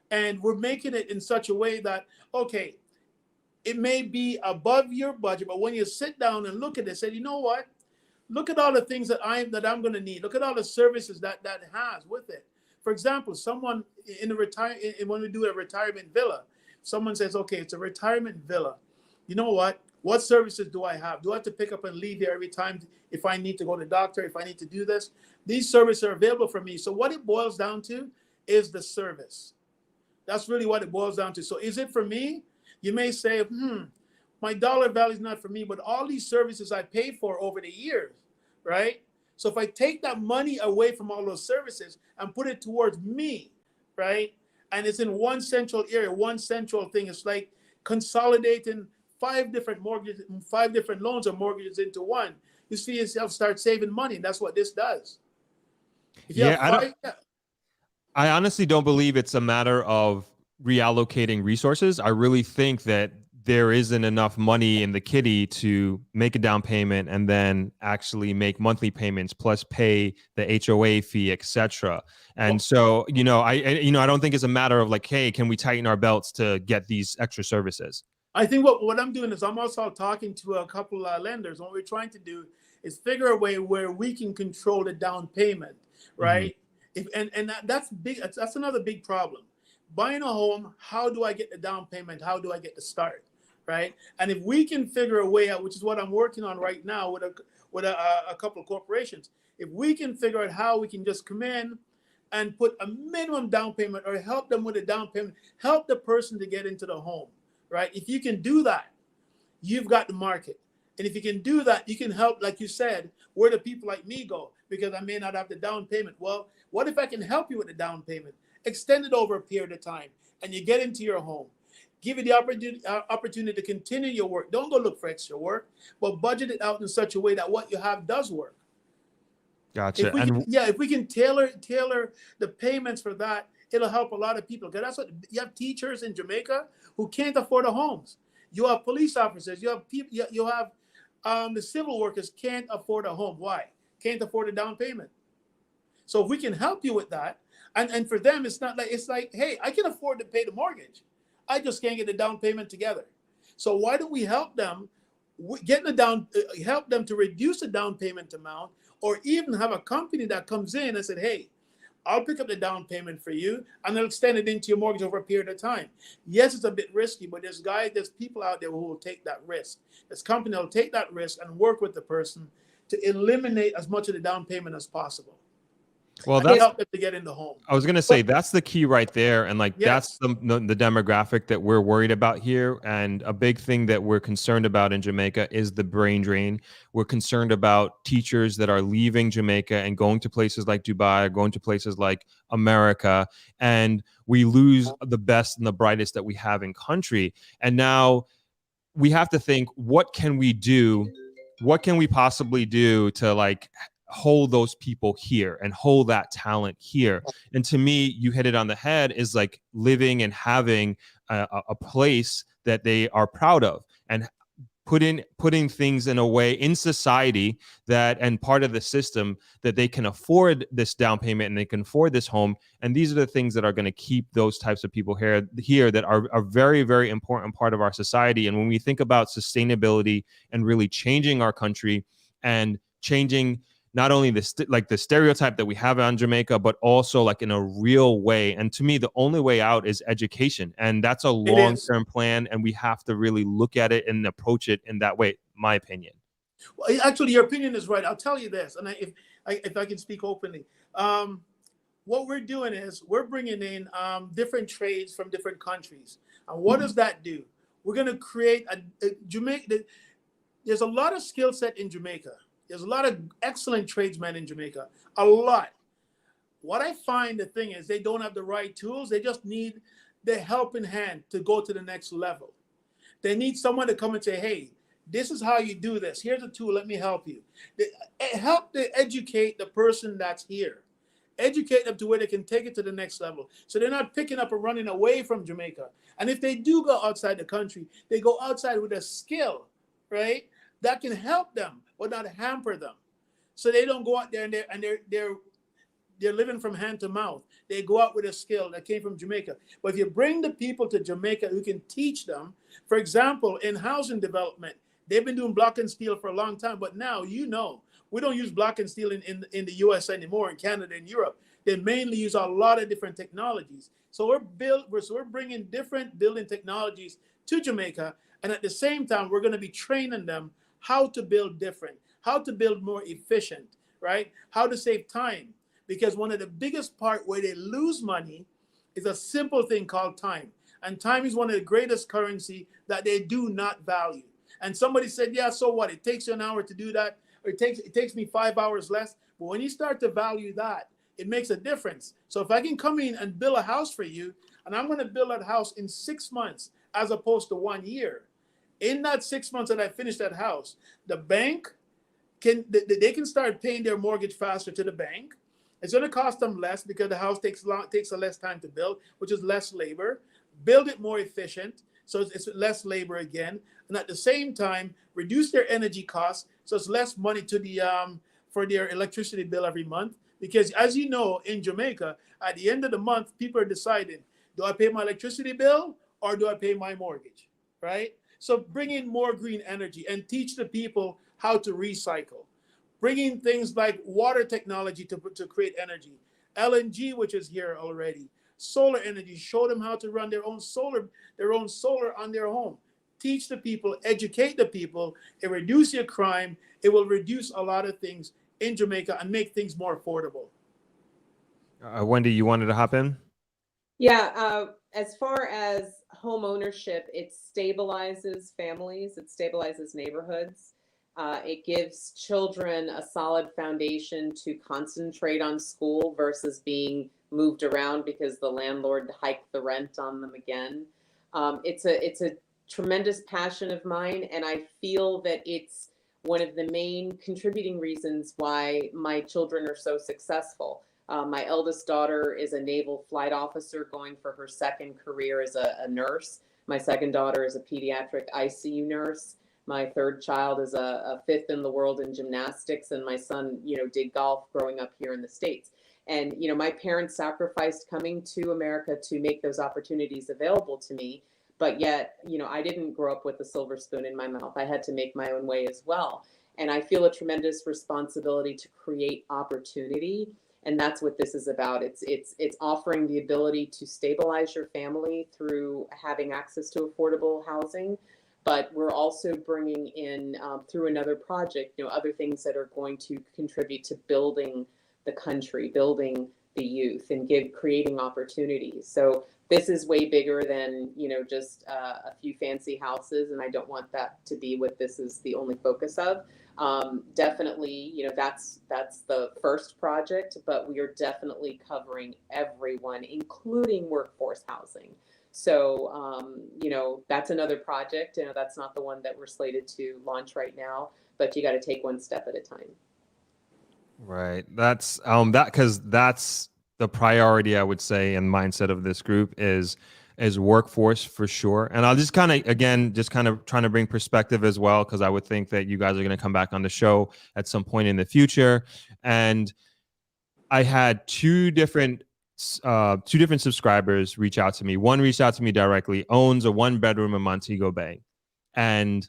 And we're making it in such a way that, okay, it may be above your budget, but when you sit down and look at it, say, you know what? Look at all the things that I'm going to need. Look at all the services that has with it. For example, someone when we do a retirement villa, someone says, okay, it's a retirement villa. You know what? What services do I have? Do I have to pick up and leave here every time if I need to go to the doctor, if I need to do this? These services are available for me. So what it boils down to is the service. That's really what it boils down to. So is it for me? You may say, my dollar value is not for me, but all these services I paid for over the years, right? So if I take that money away from all those services and put it towards me, right? And it's in one central area, one central thing. It's like consolidating 5 different mortgages, 5 different loans or mortgages into one. You see yourself start saving money. And that's what this does.
I honestly don't believe it's a matter of reallocating resources. I really think that there isn't enough money in the kitty to make a down payment and then actually make monthly payments plus pay the HOA fee, etc. And so, I don't think it's a matter of like, hey, can we tighten our belts to get these extra services?
I think what I'm doing is I'm also talking to a couple of lenders. What we're trying to do is figure a way where we can control the down payment, right? Mm-hmm. That's big. That's another big problem. Buying a home, how do I get the down payment? How do I get the start? Right. And if we can figure a way out, which is what I'm working on right now with a couple of corporations, if we can figure out how we can just come in and put a minimum down payment or help them with a down payment, help the person to get into the home. Right. If you can do that, you've got the market. And if you can do that, you can help, like you said, where do people like me go? Because I may not have the down payment. Well, what if I can help you with the down payment? Extend it over a period of time and you get into your home. Give you the opportunity to continue your work. Don't go look for extra work, but budget it out in such a way that what you have does work.
Gotcha.
If we can tailor the payments for that, it'll help a lot of people. Because that's what you have teachers in Jamaica who can't afford the homes. You have police officers. You have people. You have the civil workers can't afford a home. Why? Can't afford a down payment. So if we can help you with that, and for them, it's like, hey, I can afford to pay the mortgage. I just can't get the down payment together. So why don't we help them help them to reduce the down payment amount, or even have a company that comes in and said, hey, I'll pick up the down payment for you and I'll extend it into your mortgage over a period of time. Yes, it's a bit risky, but there's people out there who will take that risk. This company will take that risk and work with the person to eliminate as much of the down payment as possible.
Well, that's
help them to get in the home.
I was going to say that's the key right there. And that's the demographic that we're worried about here. And a big thing that we're concerned about in Jamaica is the brain drain. We're concerned about teachers that are leaving Jamaica and going to places like Dubai, or going to places like America. And we lose the best and the brightest that we have in country. And now we have to think, what can we do? What can we possibly do to hold those people here and hold that talent here? And to me, you hit it on the head, is like living and having a place that they are proud of, and putting things in a way in society and part of the system that they can afford this down payment and they can afford this home. And these are the things that are going to keep those types of people here that are a very, very important part of our society. And when we think about sustainability and really changing our country and changing not only the stereotype that we have on Jamaica, but also in a real way. And to me, the only way out is education. And that's a long-term plan. And we have to really look at it and approach it in that way, my opinion.
Well, actually, your opinion is right. I'll tell you this, and if I can speak openly. What we're doing is we're bringing in different trades from different countries. And what does that do? We're going to create Jamaica. There's a lot of skill set in Jamaica. There's a lot of excellent tradesmen in Jamaica, a lot. What I find the thing is they don't have the right tools. They just need the helping hand to go to the next level. They need someone to come and say, hey, this is how you do this. Here's a tool. Let me help you. Help to educate the person that's here. Educate them to where they can take it to the next level. So they're not picking up and running away from Jamaica. And if they do go outside the country, they go outside with a skill, right, that can help them but not hamper them. So they don't go out there and they're living from hand to mouth. They go out with a skill that came from Jamaica. But if you bring the people to Jamaica who can teach them, for example, in housing development, they've been doing block and steel for a long time, but now, we don't use block and steel in the US anymore, in Canada and Europe. They mainly use a lot of different technologies. So we're bringing different building technologies to Jamaica, and at the same time, we're going to be training them how to build different, how to build more efficient, right? How to save time. Because one of the biggest part where they lose money is a simple thing called time. And time is one of the greatest currency that they do not value. And somebody said, yeah, so what? It takes you an hour to do that. Or it takes me 5 hours less. But when you start to value that, it makes a difference. So if I can come in and build a house for you, and I'm going to build that house in 6 months as opposed to 1 year. In that 6 months that I finish that house, the bank they can start paying their mortgage faster to the bank. It's going to cost them less because the house takes a less time to build, which is less labor. Build it more efficient, so it's less labor again, and at the same time reduce their energy costs, so it's less money to the for their electricity bill every month. Because as you know, in Jamaica, at the end of the month, people are deciding, do I pay my electricity bill or do I pay my mortgage, right? So bring in more green energy and teach the people how to recycle. Bringing things like water technology to create energy, LNG, which is here already, solar energy. Show them how to run their own solar on their home. Teach the people, educate the people. It reduces your crime. It will reduce a lot of things in Jamaica and make things more affordable.
Wendy, you wanted to hop in?
Yeah, as far as home ownership, it stabilizes families, it stabilizes neighborhoods. It gives children a solid foundation to concentrate on school versus being moved around because the landlord hiked the rent on them again. It's a tremendous passion of mine, and I feel that it's one of the main contributing reasons why my children are so successful. My eldest daughter is a naval flight officer going for her second career as a nurse. My second daughter is a pediatric ICU nurse. My third child is a fifth in the world in gymnastics, and my son, did golf growing up here in the States. And, my parents sacrificed coming to America to make those opportunities available to me. But yet, I didn't grow up with a silver spoon in my mouth. I had to make my own way as well. And I feel a tremendous responsibility to create opportunity. And that's what this is about. It's offering the ability to stabilize your family through having access to affordable housing. But we're also bringing in, through another project, other things that are going to contribute to building the country, building the youth, and creating opportunities. So this is way bigger than, just a few fancy houses, and I don't want that to be what this is the only focus of. Definitely, that's the first project, but we are definitely covering everyone, including workforce housing. So, that's another project. That's not the one that we're slated to launch right now, but you got to take one step at a time.
Right. That's because that's the priority, I would say, and mindset of this group is workforce for sure. And I'll just kind of trying to bring perspective as well, because I would think that you guys are going to come back on the show at some point in the future. And I had two different subscribers reach out to me. One reached out to me directly, owns a 1-bedroom in Montego Bay, and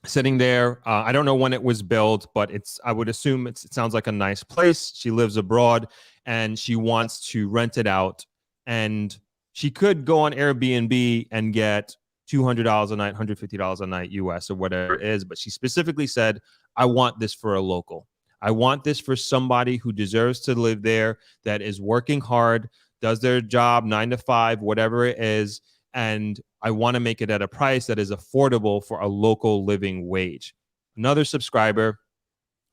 sitting there, I don't know when it was built, but I would assume it sounds like a nice place. She lives abroad and she wants to rent it out, and she could go on Airbnb and get $200 a night, $150 a night US or whatever it is. But she specifically said, I want this for a local. I want this for somebody who deserves to live there, that is working hard, does their job 9 to 5, whatever it is. And I want to make it at a price that is affordable for a local living wage. Another subscriber,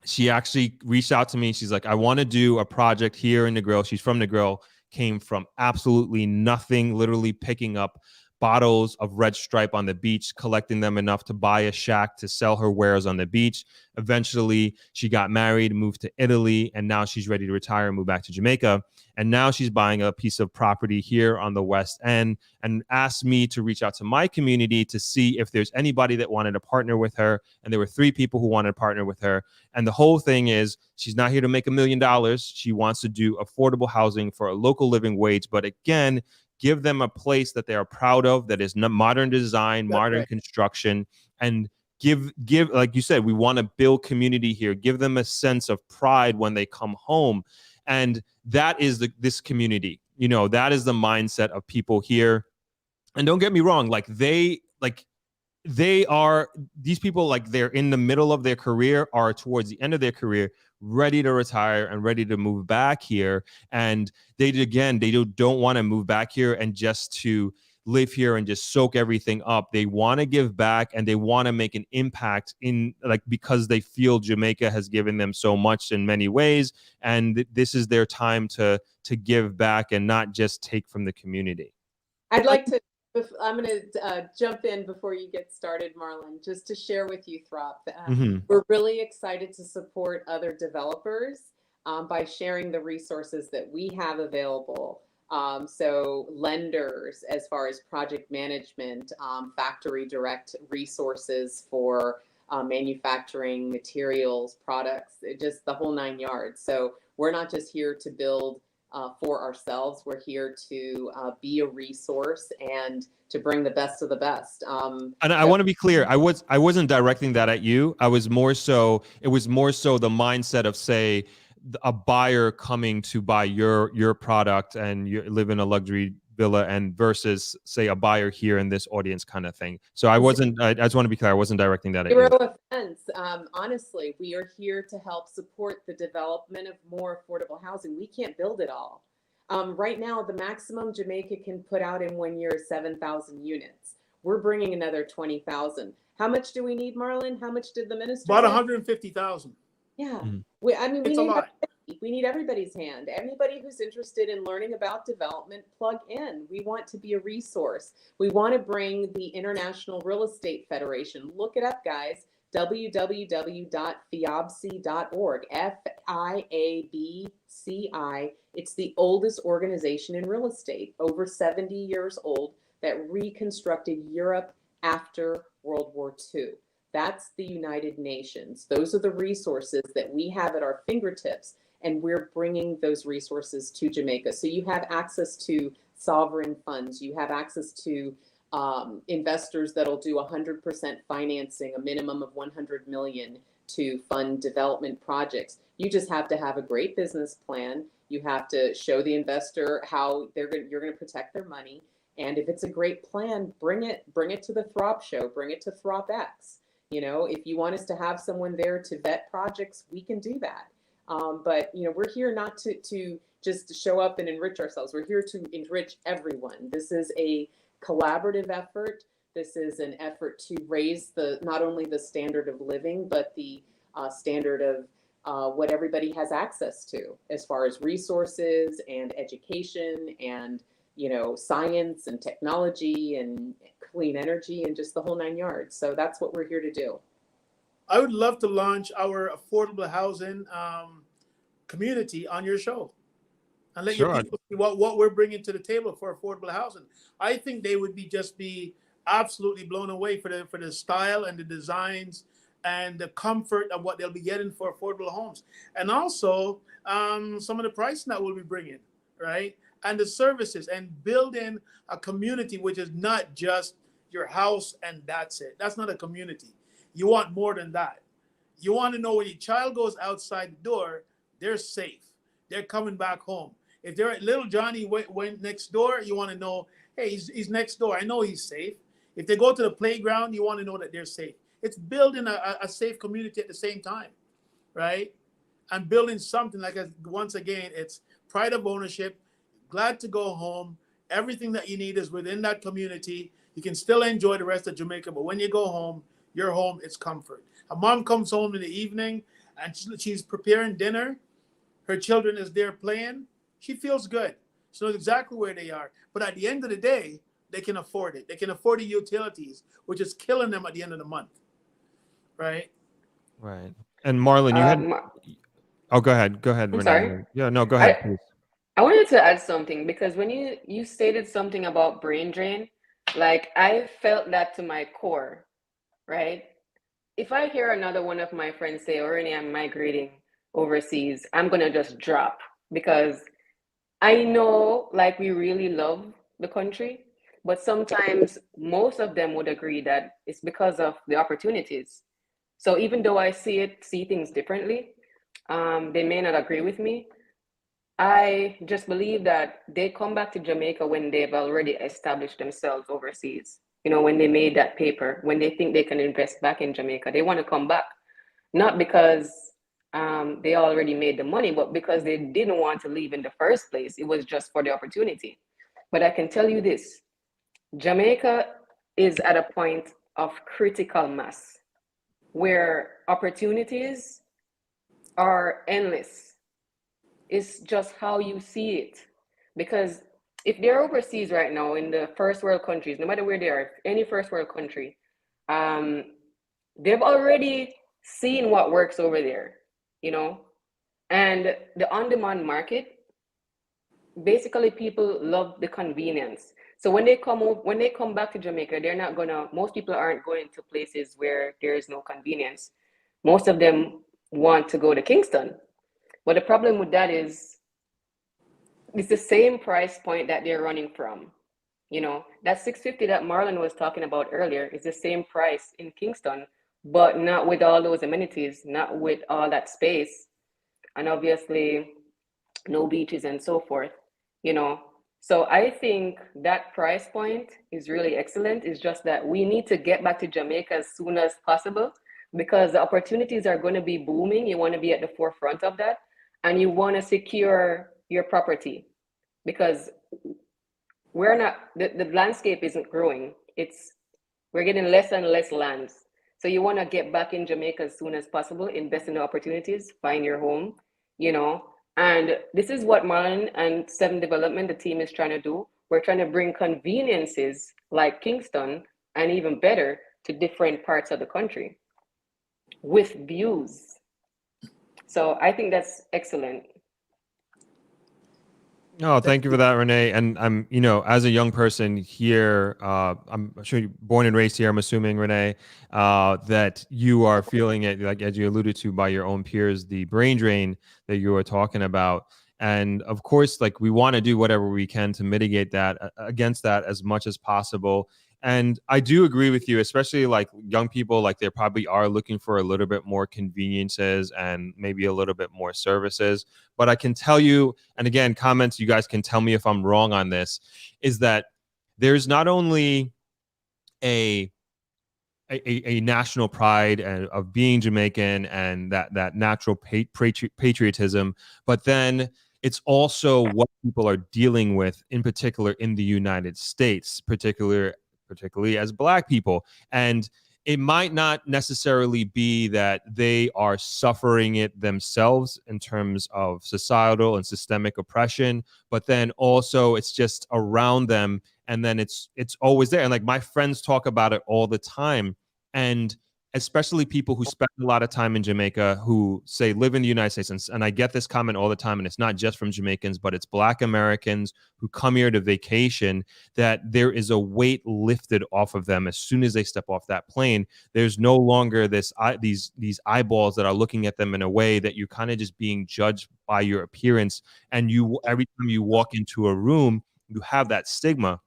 she actually reached out to me. She's like, I want to do a project here in Negril. She's from Negril, came from absolutely nothing, literally picking up bottles of Red Stripe on the beach, collecting them enough to buy a shack to sell her wares on the beach. Eventually, she got married, moved to Italy, and now she's ready to retire and move back to Jamaica. And now she's buying a piece of property here on the West End and asked me to reach out to my community to see if there's anybody that wanted to partner with her. And there were 3 people who wanted to partner with her. And the whole thing is she's not here to make $1 million. She wants to do affordable housing for a local living wage. But again, give them a place that they are proud of, that is modern design, modern construction, and give, like you said, we want to build community here. Give them a sense of pride when they come home. And that is this community, you know, that is the mindset of people here. And don't get me wrong, these people, like they're in the middle of their career or towards the end of their career, ready to retire and ready to move back here. And they don't want to move back here and just to live here and just soak everything up. They want to give back and they want to make an impact because they feel Jamaica has given them so much in many ways. And this is their time to give back and not just take from the community.
I'd like to, I'm going to jump in before you get started, Marlon, just to share with you, Throp. We're really excited to support other developers by sharing the resources that we have available. So lenders, as far as project management, factory direct resources for manufacturing, materials, products, just the whole 9 yards. So we're not just here to build for ourselves. We're here to be a resource and to bring the best of the best. And
I want to be clear. I wasn't directing that at you. It was more so the mindset of, say, a buyer coming to buy your product and you live in a luxury villa, and versus, say, a buyer here in this audience kind of thing. So I just want to be clear. I wasn't directing that at you.
Zero offense. Honestly, we are here to help support the development of more affordable housing. We can't build it all. Right now, the maximum Jamaica can put out in 1 year is 7,000 units. We're bringing another 20,000. How much do we need, Marlon? How much did the minister
About 150,000.
Yeah.
Mm-hmm.
We need everybody's hand. Anybody who's interested in learning about development, plug in. We want to be a resource. We want to bring the International Real Estate Federation. Look it up, guys. www.fiabci.org. FIABCI. It's the oldest organization in real estate, over 70 years old, that reconstructed Europe after World War II. That's the United Nations. Those are the resources that we have at our fingertips, and we're bringing those resources to Jamaica. So you have access to sovereign funds. You have access to investors that'll do 100% financing, a minimum of 100 million to fund development projects. You just have to have a great business plan. You have to show the investor how you're going to protect their money. And if it's a great plan, bring it to the Throp Show, bring it to ThropX. You know, if you want us to have someone there to vet projects, we can do that. But, you know, we're here not to just show up and enrich ourselves. We're here to enrich everyone. This is a collaborative effort. This is an effort to raise not only the standard of living, but the standard of what everybody has access to as far as resources and education and, you know, science and technology and clean energy and just the whole 9 yards. So that's what we're here to do.
I would love to launch our affordable housing community on your show and let your people see what we're bringing to the table for affordable housing. I think they would be absolutely blown away for the style and the designs and the comfort of what they'll be getting for affordable homes. And also some of the pricing that we'll be bringing, right? And the services, and building a community which is not just your house and that's it. That's not a community. You want more than that. You want to know when your child goes outside the door, they're safe. They're coming back home. If they're at little Johnny went next door, you want to know, hey, he's next door. I know he's safe. If they go to the playground, you want to know that they're safe. It's building a safe community at the same time, right? And building something like, once again, it's pride of ownership, glad to go home. Everything that you need is within that community. You can still enjoy the rest of Jamaica, but when you go home, your home, it's comfort. A mom comes home in the evening and she's preparing dinner. Her children is there playing. She feels good. She knows exactly where they are. But at the end of the day, they can afford it. They can afford the utilities, which is killing them at the end of the month. Right?
Right. And Marlon, you had oh, go ahead. Go ahead,
I'm
Renee.
sorry.
Yeah, no, go ahead, please.
I wanted to add something because when you stated something about brain drain, like I felt that to my core, right? If I hear another one of my friends say, "Oh, Renee, I'm migrating overseas," I'm gonna just drop because I know like we really love the country, but sometimes most of them would agree that it's because of the opportunities. So even though I see things differently, they may not agree with me. I just believe that they come back to Jamaica when they've already established themselves overseas. You know, when they made that paper, when they think they can invest back in Jamaica, they want to come back, not because they already made the money, but because they didn't want to leave in the first place. It was just for the opportunity. But I can tell you this, Jamaica is at a point of critical mass where opportunities are endless. It's just how you see it. Because if they're overseas right now in the first world countries, no matter where they are, any first world country, um, they've already seen what works over there, you know? And the on-demand market, basically people love the convenience. So when they come back to Jamaica, most people aren't going to places where there is no convenience. Most of them want to go to Kingston. But the problem with that is it's the same price point that they're running from. You know, that 650 that Marlon was talking about earlier is the same price in Kingston, but not with all those amenities, not with all that space, and obviously no beaches and so forth, you know. So I think that price point is really excellent. It's just that we need to get back to Jamaica as soon as possible because the opportunities are going to be booming. You want to be at the forefront of that and you want to secure your property because the landscape isn't growing. We're getting less and less lands. So you want to get back in Jamaica as soon as possible, invest in the opportunities, find your home, you know. And this is what Marlon and Seven Development, the team, is trying to do. We're trying to bring conveniences like Kingston and even better to different parts of the country with views. So I think that's excellent.
No, thank you for that, Renee. And I'm, as a young person here, I'm sure you're born and raised here. I'm assuming, Renee, that you are feeling it, like as you alluded to by your own peers, the brain drain that you were talking about. And of course, like we want to do whatever we can to mitigate that against that as much as possible. And I do agree with you, especially like young people, like they probably are looking for a little bit more conveniences and maybe a little bit more services. But I can tell you, and again, comments, you guys can tell me if I'm wrong on this, is that there's not only a national pride of being Jamaican and that natural patriotism, but then it's also what people are dealing with, in particular in the United States, particularly as Black people. And it might not necessarily be that they are suffering it themselves in terms of societal and systemic oppression, but then also it's just around them, and then it's always there. And like my friends talk about it all the time, and especially people who spend a lot of time in Jamaica who say live in the United States. And I get this comment all the time, and it's not just from Jamaicans, but it's Black Americans who come here to vacation, that there is a weight lifted off of them as soon as they step off that plane. There's no longer these eyeballs that are looking at them in a way that you're kind of just being judged by your appearance. And every time you walk into a room, you have that stigma.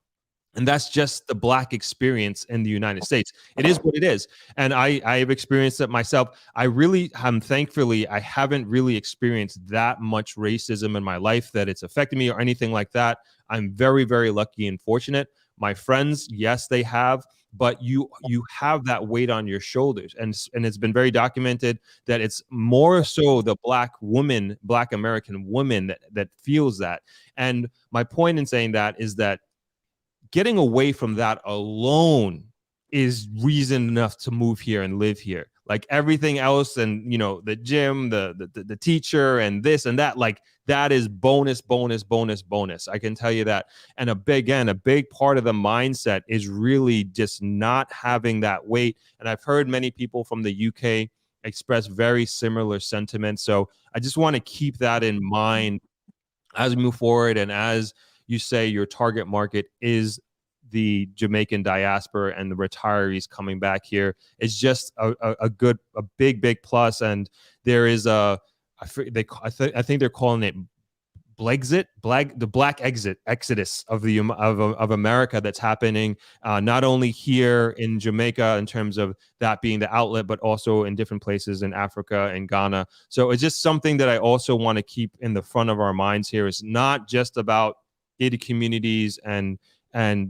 And that's just the Black experience in the United States. It is what it is. And I have experienced it myself. Thankfully, I haven't really experienced that much racism in my life that it's affected me or anything like that. I'm very, very lucky and fortunate. My friends, yes, they have, but you have that weight on your shoulders. And it's been very documented that it's more so the Black American woman that feels that. And my point in saying that is that getting away from that alone is reason enough to move here and live here. Like everything else, and the gym, the teacher, and this and that, like that is bonus, bonus, bonus, bonus. I can tell you that. And a big part of the mindset is really just not having that weight. And I've heard many people from the UK express very similar sentiments. So I just want to keep that in mind as we move forward. And as you say, your target market is the Jamaican diaspora and the retirees coming back here. It's just a big plus. And there is I think they're calling it the black exodus of America that's happening, not only here in Jamaica in terms of that being the outlet, but also in different places in Africa and Ghana. So it's just something that I also want to keep in the front of our minds here. It's not just about gated communities and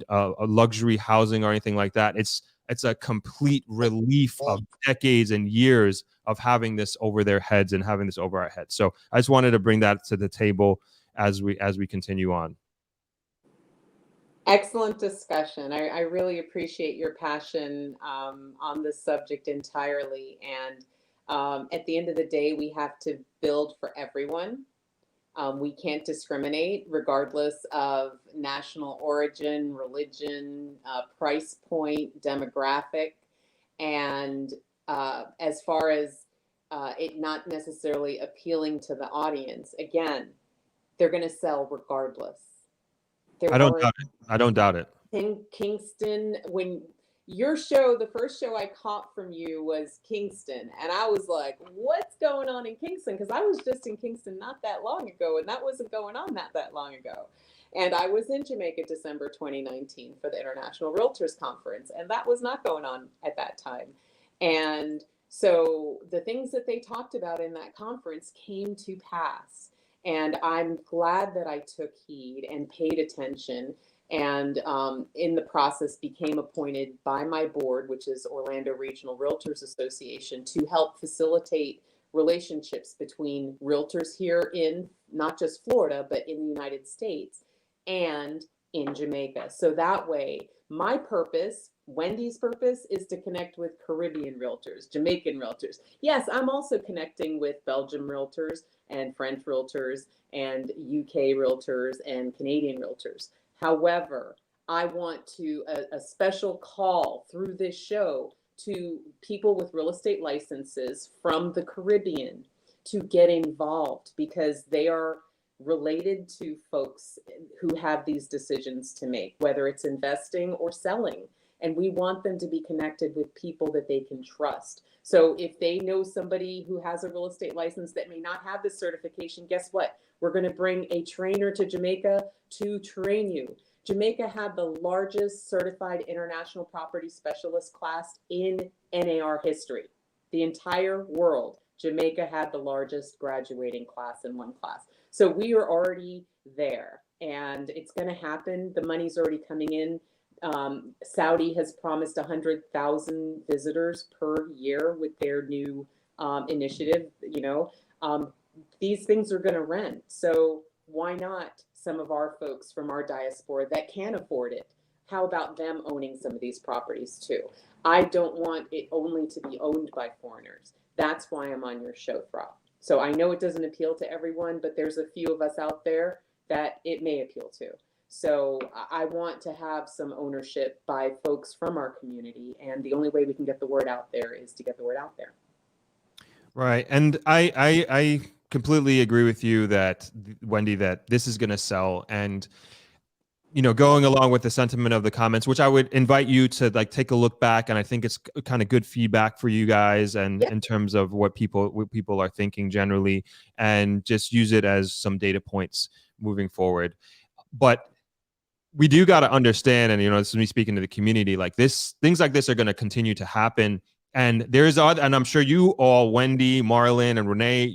a luxury housing or anything like that. It's a complete relief of decades and years of having this over their heads and having this over our heads. So I just wanted to bring that to the table as we continue on.
Excellent discussion. I really appreciate your passion on this subject entirely. And at the end of the day, we have to build for everyone. We can't discriminate regardless of national origin, religion, price point, demographic. And as far as it not necessarily appealing to the audience, again, they're going to sell regardless.
I don't doubt it.
In Kingston, when your show, the first show I caught from you was Kingston. And I was like, what's going on in Kingston? Because I was just in Kingston not that long ago, and that wasn't going on that long ago. And I was in Jamaica December 2019 for the International Realtors Conference, and that was not going on at that time. And so the things that they talked about in that conference came to pass. And I'm glad that I took heed and paid attention, and in the process became appointed by my board, which is Orlando Regional Realtors Association, to help facilitate relationships between realtors here in not just Florida, but in the United States and in Jamaica. So that way, my purpose, Wendy's purpose, is to connect with Caribbean realtors, Jamaican realtors. Yes, I'm also connecting with Belgium realtors and French realtors and UK realtors and Canadian realtors. However, I want to a special call through this show to people with real estate licenses from the Caribbean to get involved, because they are related to folks who have these decisions to make, whether it's investing or selling. And we want them to be connected with people that they can trust. So if they know somebody who has a real estate license that may not have this certification, guess what? We're going to bring a trainer to Jamaica to train you. Jamaica had the largest certified international property specialist class in NAR history. The entire world, Jamaica had the largest graduating class in one class. So we are already there, and it's going to happen. The money's already coming in. Saudi has promised 100,000 visitors per year with their new initiative. These things are going to rent. So why not some of our folks from our diaspora that can afford it? How about them owning some of these properties too? I don't want it only to be owned by foreigners. That's why I'm on your show, Throb. So I know it doesn't appeal to everyone, but there's a few of us out there that it may appeal to. So I want to have some ownership by folks from our community. And the only way we can get the word out there is to get the word out there.
Right. And I completely agree with you that, Wendy, that this is going to sell. And, going along with the sentiment of the comments, which I would invite you to take a look back. And I think it's kind of good feedback for you guys, and in terms of what people are thinking generally, and just use it as some data points moving forward. But we do got to understand, and this is me speaking to the community, things like this are going to continue to happen. And and I'm sure you all, Wendy, Marlon, and Renee,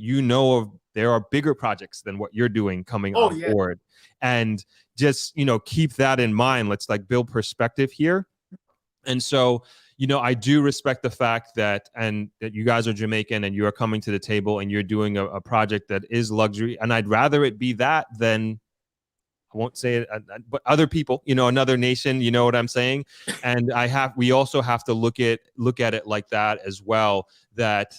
there are bigger projects than what you're doing coming on board. And just, keep that in mind. Let's build perspective here. And so, I do respect the fact that you guys are Jamaican and you are coming to the table and you're doing a project that is luxury. And I'd rather it be that than won't say it, but other people, another nation, you know what I'm saying? And we also have to look at it like that as well, that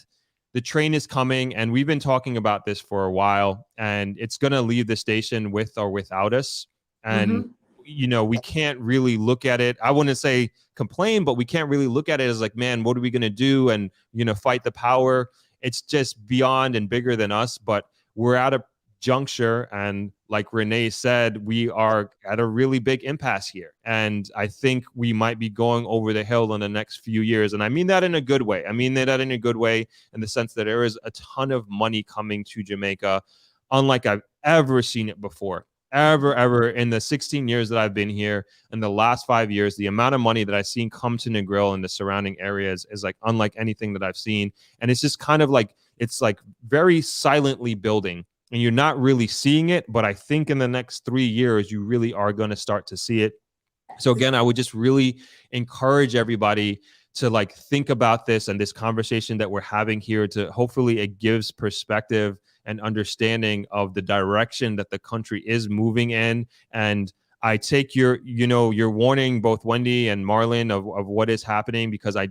the train is coming, and we've been talking about this for a while, and it's going to leave the station with or without us. And, we can't really look at it. I wouldn't say complain, but we can't really look at it as like, man, what are we going to do? And, fight the power. It's just beyond and bigger than us, but we're at a juncture, and like Renee said, we are at a really big impasse here, and I think we might be going over the hill in the next few years. And I mean that in a good way. In the sense that there is a ton of money coming to Jamaica, unlike I've ever seen it before. Ever in the 16 years that I've been here. In the last 5 years, the amount of money that I've seen come to Negril and the surrounding areas is like unlike anything that I've seen. And it's just kind of like, it's like very silently building, and you're not really seeing it. But I think in the next 3 years, you really are going to start to see it. So again, I would just really encourage everybody to like think about this and this conversation that we're having here, to hopefully it gives perspective and understanding of the direction that the country is moving in. And I take your warning, both Wendy and Marlon, of what is happening, because I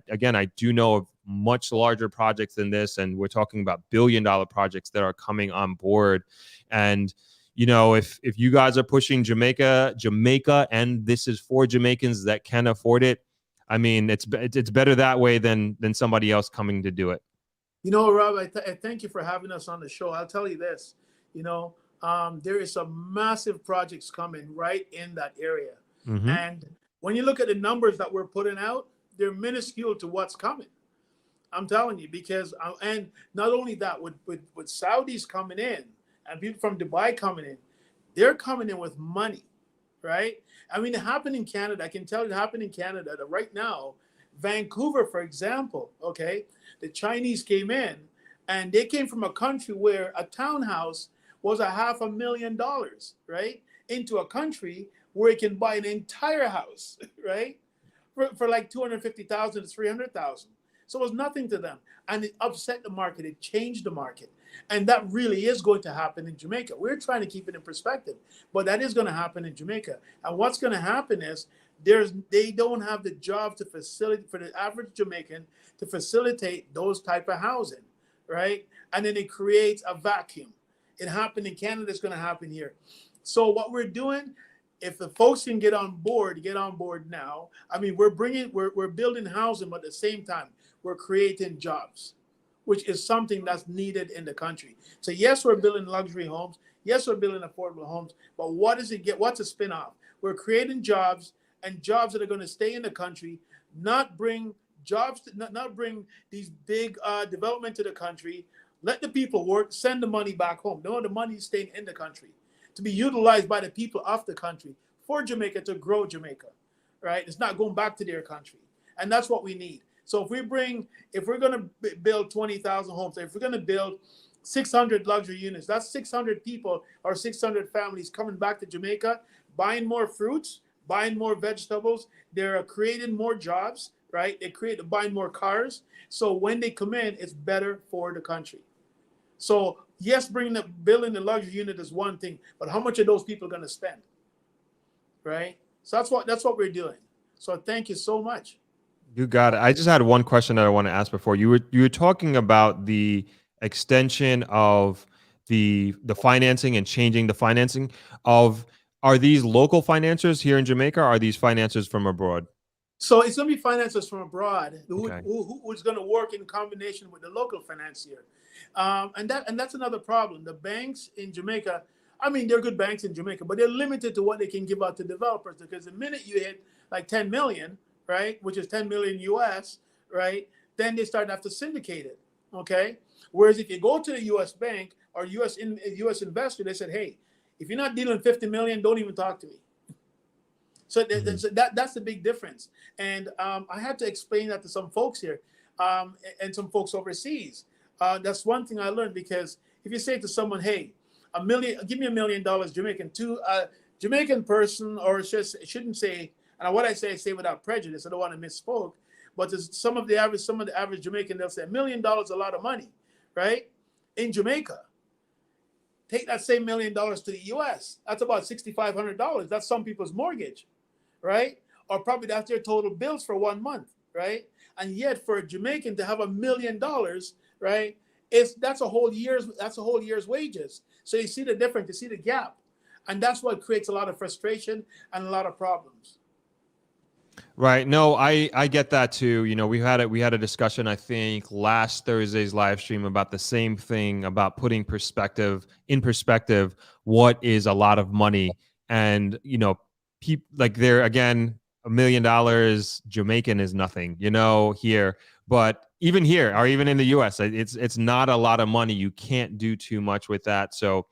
do know of much larger projects than this, and we're talking about billion-dollar projects that are coming on board. And if you guys are pushing Jamaica, and this is for Jamaicans that can afford it, I mean, it's better that way than somebody else coming to do it.
Rob, I thank you for having us on the show. I'll tell you this, there is some massive projects coming right in that area. And when you look at the numbers that we're putting out, they're minuscule to what's coming. I'm telling you, because, and not only that, with Saudis coming in and people from Dubai coming in, they're coming in with money, right? I mean, it happened in Canada. I can tell you it happened in Canada that right now, Vancouver, for example, okay, the Chinese came in, and they came from a country where a townhouse was $500,000, right? Into a country where you can buy an entire house, right? For like 250,000 to 300,000. So it was nothing to them. And it upset the market. It changed the market. And that really is going to happen in Jamaica. We're trying to keep it in perspective, but that is going to happen in Jamaica. And what's going to happen is they don't have the job to facilitate for the average Jamaican to facilitate those type of housing, right? And then it creates a vacuum. It happened in Canada. It's going to happen here. So what we're doing, if the folks can get on board now. I mean, we're building housing, but at the same time, we're creating jobs, which is something that's needed in the country. So yes, we're building luxury homes. Yes, we're building affordable homes. But what does it get? What's a spin-off? We're creating jobs, and jobs that are going to stay in the country, not bring jobs, not bring these big development to the country. Let the people work, send the money back home. No, the money is staying in the country to be utilized by the people of the country for Jamaica to grow Jamaica, right? It's not going back to their country. And that's what we need. So if we're going to build 20,000 homes, if we're going to build 600 luxury units, that's 600 people or 600 families coming back to Jamaica, buying more fruits, buying more vegetables. They're creating more jobs, right? Buying more cars. So when they come in, it's better for the country. So yes, building the luxury unit is one thing, but how much are those people going to spend, right? So that's what we're doing. So thank you so much.
You got it. I just had one question that I want to ask before. You were talking about the extension of the financing and changing the financing of. Are these local financiers here in Jamaica? Or are these financiers from abroad?
So it's going to be financiers from abroad who's going to work in combination with the local financier. And that's another problem. The banks in Jamaica, I mean, they're good banks in Jamaica, but they're limited to what they can give out to developers, because the minute you hit like 10 million, right, which is 10 million US, right, then they start to have to syndicate it, okay? Whereas if you go to the US bank or US investor, they said, hey, if you're not dealing 50 million, don't even talk to me. So that's the big difference. And I had to explain that to some folks here and some folks overseas. That's one thing I learned, because if you say to someone, hey, give me $1 million Jamaican, to a Jamaican person, or shouldn't say, and what I say without prejudice, I don't want to misspoke, but some of the average Jamaican, they'll say $1 million is a lot of money, right? In Jamaica. Take that same $1 million to the US. That's about $6,500. That's some people's mortgage, right? Or probably that's their total bills for 1 month, right? And yet for a Jamaican to have $1 million, right? That's a whole year's wages. So you see the difference, you see the gap. And that's what creates a lot of frustration and a lot of problems.
Right. No, I get that too. You know, we had a discussion, I think, last Thursday's live stream about the same thing, about putting in perspective what is a lot of money. And, you know, like there again, $1 million Jamaican is nothing, you know, here. But even here, or even in the US, it's not a lot of money. You can't do too much with that. So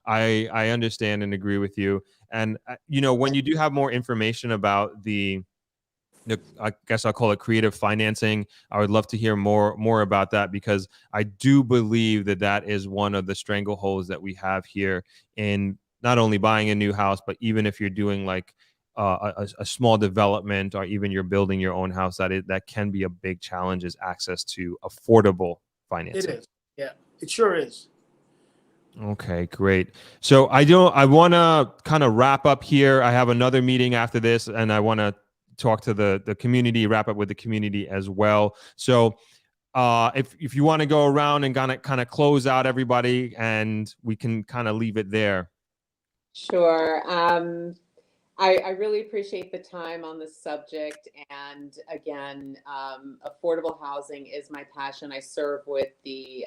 I understand and agree with you. And you know, when you do have more information about I guess I'll call it creative financing, I would love to hear more about that, because I do believe that is one of the strangleholds that we have here in not only buying a new house, but even if you're doing like a small development, or even you're building your own house, that can be a big challenge, is access to affordable financing.
It is. Yeah, it sure is.
Okay, great. So I want to kind of wrap up here. I have another meeting after this, and I want to talk to the community, wrap up with the community as well. So if you want to go around and kind of close out everybody, and we can kind of leave it there.
Sure. I really appreciate the time on this subject. And again, affordable housing is my passion. I serve with the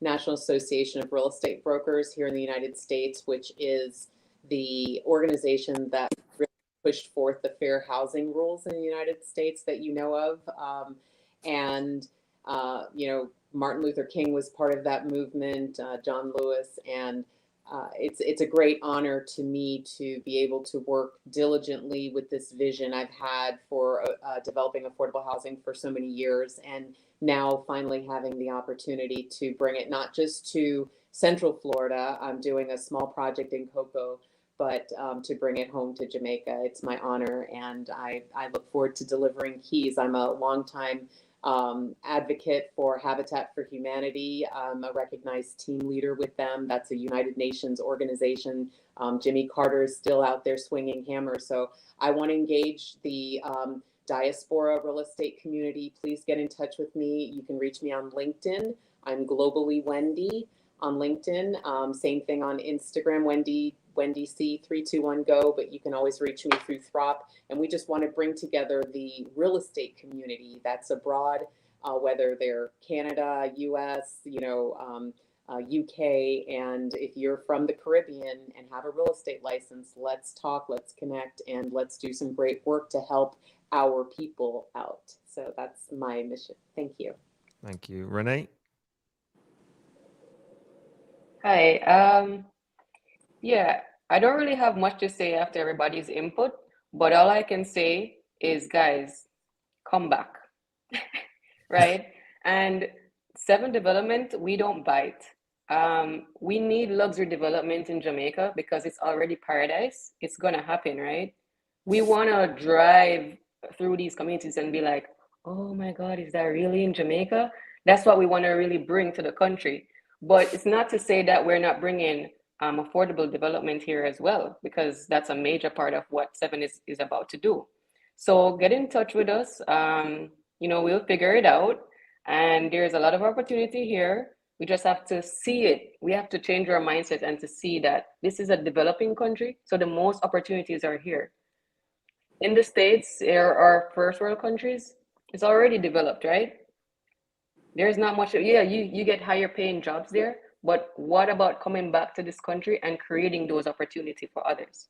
National Association of Real Estate Brokers here in the United States, which is the organization that really pushed forth the fair housing rules in the United States that you know of. You know, Martin Luther King was part of that movement, John Lewis, and it's a great honor to me to be able to work diligently with this vision I've had for developing affordable housing for so many years, and now finally having the opportunity to bring it not just to Central Florida. I'm doing a small project in Cocoa, but to bring it home to Jamaica. It's my honor, and I look forward to delivering keys. I'm a longtime advocate for Habitat for Humanity. I'm a recognized team leader with them. That's a United Nations organization. Jimmy Carter is still out there swinging hammers. So I want to engage the diaspora real estate community. Please get in touch with me. You can reach me on LinkedIn. I'm Globally Wendy on LinkedIn. Same thing on Instagram, WendyC321Go, but you can always reach me through Throp. And we just want to bring together the real estate community that's abroad, whether they're Canada, US, UK. And if you're from the Caribbean and have a real estate license, let's talk, let's connect, and let's do some great work to help our people out. So that's my mission. Thank you.
Thank you. Renee?
Hi. Yeah, I don't really have much to say after everybody's input, but all I can say is, guys, come back, right? And 7 Development, we don't bite. We need luxury development in Jamaica because it's already paradise. It's gonna happen, right? We wanna drive through these communities and be like, oh my God, is that really in Jamaica? That's what we wanna really bring to the country. But it's not to say that we're not bringing affordable development here as well, because that's a major part of what 7 is about to do. So get in touch with us. We'll figure it out. And there's a lot of opportunity here. We just have to see it. We have to change our mindset and to see that this is a developing country. So the most opportunities are here. In the States, our first world countries, it's already developed, right? There's not much, you get higher paying jobs there, but what about coming back to this country and creating those opportunities for others?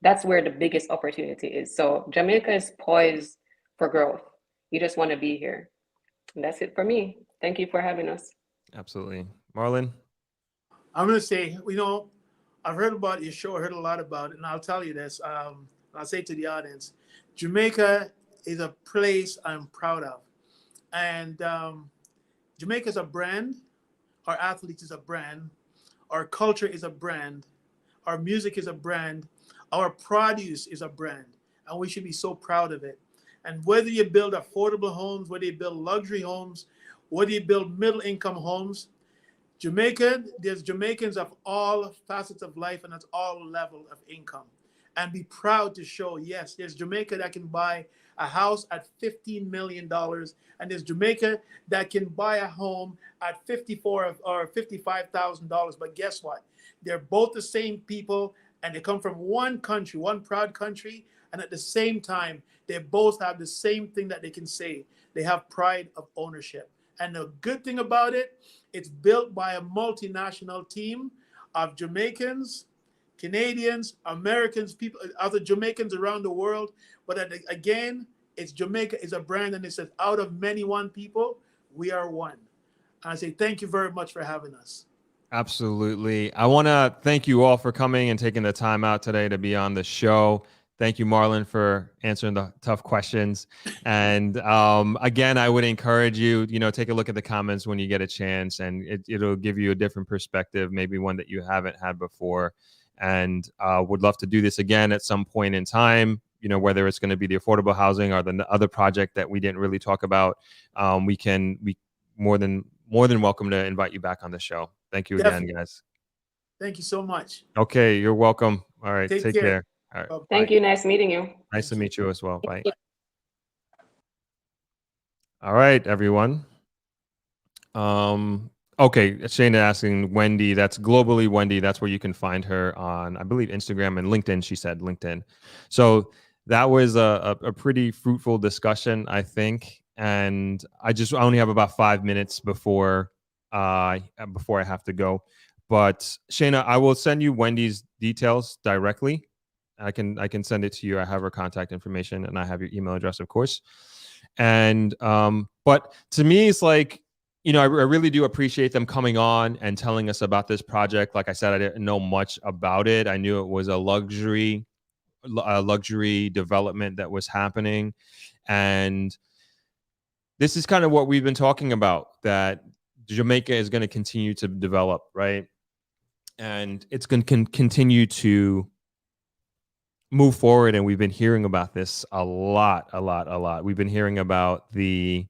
That's where the biggest opportunity is. So Jamaica is poised for growth. You just want to be here. And that's it for me. Thank you for having us.
Absolutely. Marlon?
I'm going to say, I've heard about your show, I heard a lot about it, and I'll tell you this. I'll say to the audience, Jamaica is a place I'm proud of. And Jamaica is a brand. Our athletes is a brand. Our culture is a brand. Our music is a brand. Our produce is a brand. And we should be so proud of it. And whether you build affordable homes, whether you build luxury homes, whether you build middle income homes, There's Jamaicans of all facets of life and at all level of income. And be proud to show, yes, there's Jamaica that can buy a house at $15 million. And there's Jamaica that can buy a home at $54,000 or $55,000. But guess what? They're both the same people and they come from one country, one proud country. And at the same time, they both have the same thing that they can say. They have pride of ownership. And the good thing about it, it's built by a multinational team of Jamaicans, Canadians, Americans, people, other Jamaicans around the world. But again, it's Jamaica is a brand, and it says, out of many one people, we are one. And I say thank you very much for having us.
Absolutely. I want to thank you all for coming and taking the time out today to be on the show. Thank you, Marlon, for answering the tough questions. And again, I would encourage you, take a look at the comments when you get a chance, and it'll give you a different perspective, maybe one that you haven't had before. And would love to do this again at some point in time, whether it's going to be the affordable housing or the other project that we didn't really talk about. We more than welcome to invite you back on the show. Thank you again, guys.
Thank you so much.
Okay, you're welcome. All right, take care. All right.
Thank you. Nice meeting you.
Nice to meet you as well. Bye. All right, everyone. Okay, Shayna asking Wendy. That's globally Wendy. That's where you can find her on, I believe, Instagram and LinkedIn. She said LinkedIn. So that was a pretty fruitful discussion, I think. And I only have about 5 minutes before I have to go. But Shayna, I will send you Wendy's details directly. I can send it to you. I have her contact information and I have your email address, of course. And but to me, it's like, I really do appreciate them coming on and telling us about this project. Like I said, I didn't know much about it. I knew it was a luxury development that was happening. And this is kind of what we've been talking about, that Jamaica is going to continue to develop, right? And it's going to continue to move forward. And we've been hearing about this a lot. We've been hearing about the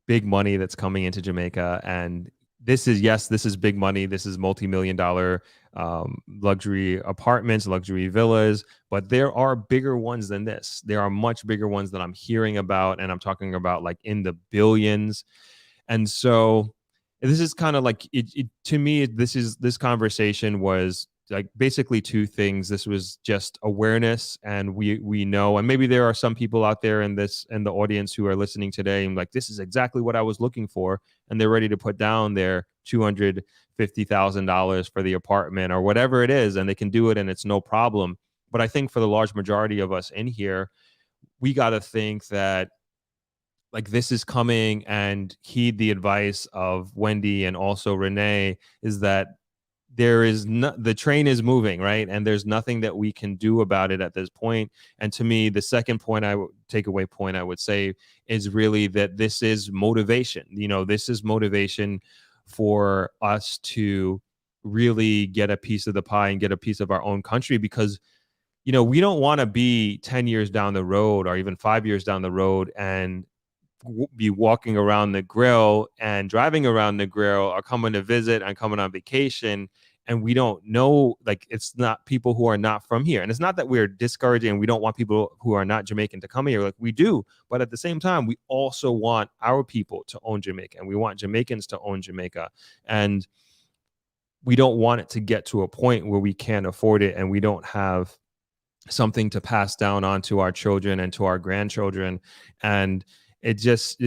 big money that's coming into Jamaica. And this is big money. This is multi-million-dollar luxury apartments, luxury villas, but there are bigger ones than this. There are much bigger ones that I'm hearing about, and I'm talking about like in the billions. And so this is kind of like to me, this conversation was like basically two things. This was just awareness, and we know, and maybe there are some people out there in the audience who are listening today and like, this is exactly what I was looking for, and they're ready to put down their $250,000 for the apartment or whatever it is, and they can do it and it's no problem. But I think for the large majority of us in here, we got to think that like this is coming, and heed the advice of Wendy and also Renee, is that the train is moving, right? And there's nothing that we can do about it at this point. And to me, the second point I would say is really that this is motivation. This is motivation for us to really get a piece of the pie and get a piece of our own country, because we don't want to be 10 years down the road or even 5 years down the road and be walking around the grill and driving around the grill or coming to visit and coming on vacation, and we don't know, like, it's not people who are not from here. And it's not that we're discouraging and we don't want people who are not Jamaican to come here, like we do, but at the same time we also want our people to own Jamaica, and we want Jamaicans to own Jamaica, and we don't want it to get to a point where we can't afford it and we don't have something to pass down on to our children and to our grandchildren. And it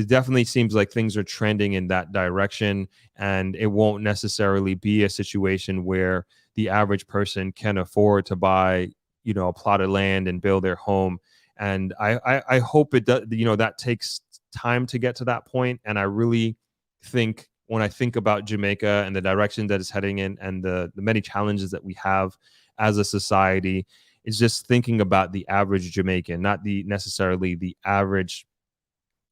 definitely seems like things are trending in that direction, and it won't necessarily be a situation where the average person can afford to buy, a plot of land and build their home. And I hope it does, that takes time to get to that point. And I really think, when I think about Jamaica and the direction that it's heading in and the many challenges that we have as a society, it's just thinking about the average Jamaican, not necessarily the average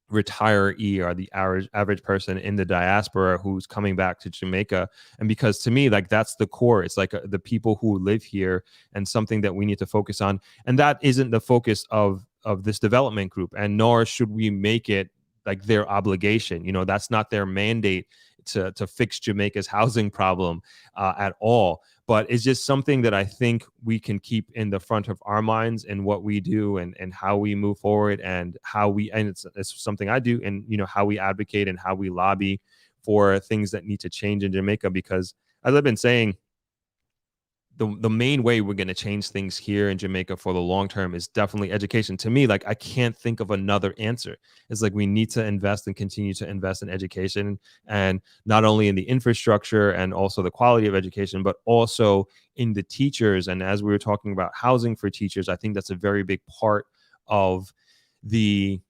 retiree or the average person in the diaspora who's coming back to Jamaica. And because to me, like, that's the core. It's like the people who live here, and something that we need to focus on. And that isn't the focus of this development group, and nor should we make it like their obligation. That's not their mandate to fix Jamaica's housing problem at all. But it's just something that I think we can keep in the front of our minds and what we do and how we move forward and it's something I do, and how we advocate and how we lobby for things that need to change in Jamaica. Because as I've been saying, the main way we're going to change things here in Jamaica for the long term is definitely education. To me, like, I can't think of another answer. It's like we need to invest and continue to invest in education, and not only in the infrastructure and also the quality of education, but also in the teachers. And as we were talking about housing for teachers, I think that's a very big part of the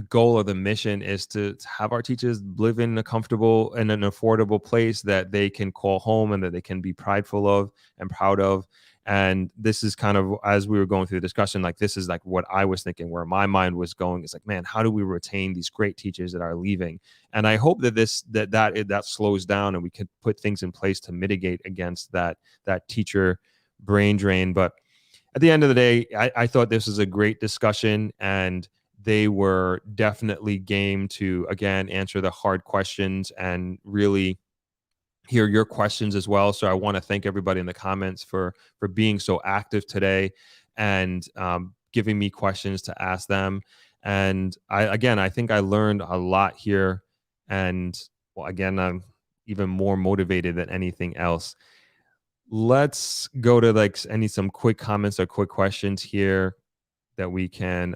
goal or the mission is to have our teachers live in a comfortable and an affordable place that they can call home and that they can be prideful of and proud of. And this is kind of, as we were going through the discussion, like, this is like what I was thinking, where my mind was going. It's like, man, how do we retain these great teachers that are leaving? And I hope that that slows down and we can put things in place to mitigate against that teacher brain drain. But at the end of the day, I thought this was a great discussion, and they were definitely game to, again, answer the hard questions and really hear your questions as well. So I want to thank everybody in the comments for being so active today and giving me questions to ask them. And I think I learned a lot here. And well, again, I'm even more motivated than anything else. Let's go to some quick comments or quick questions here that we can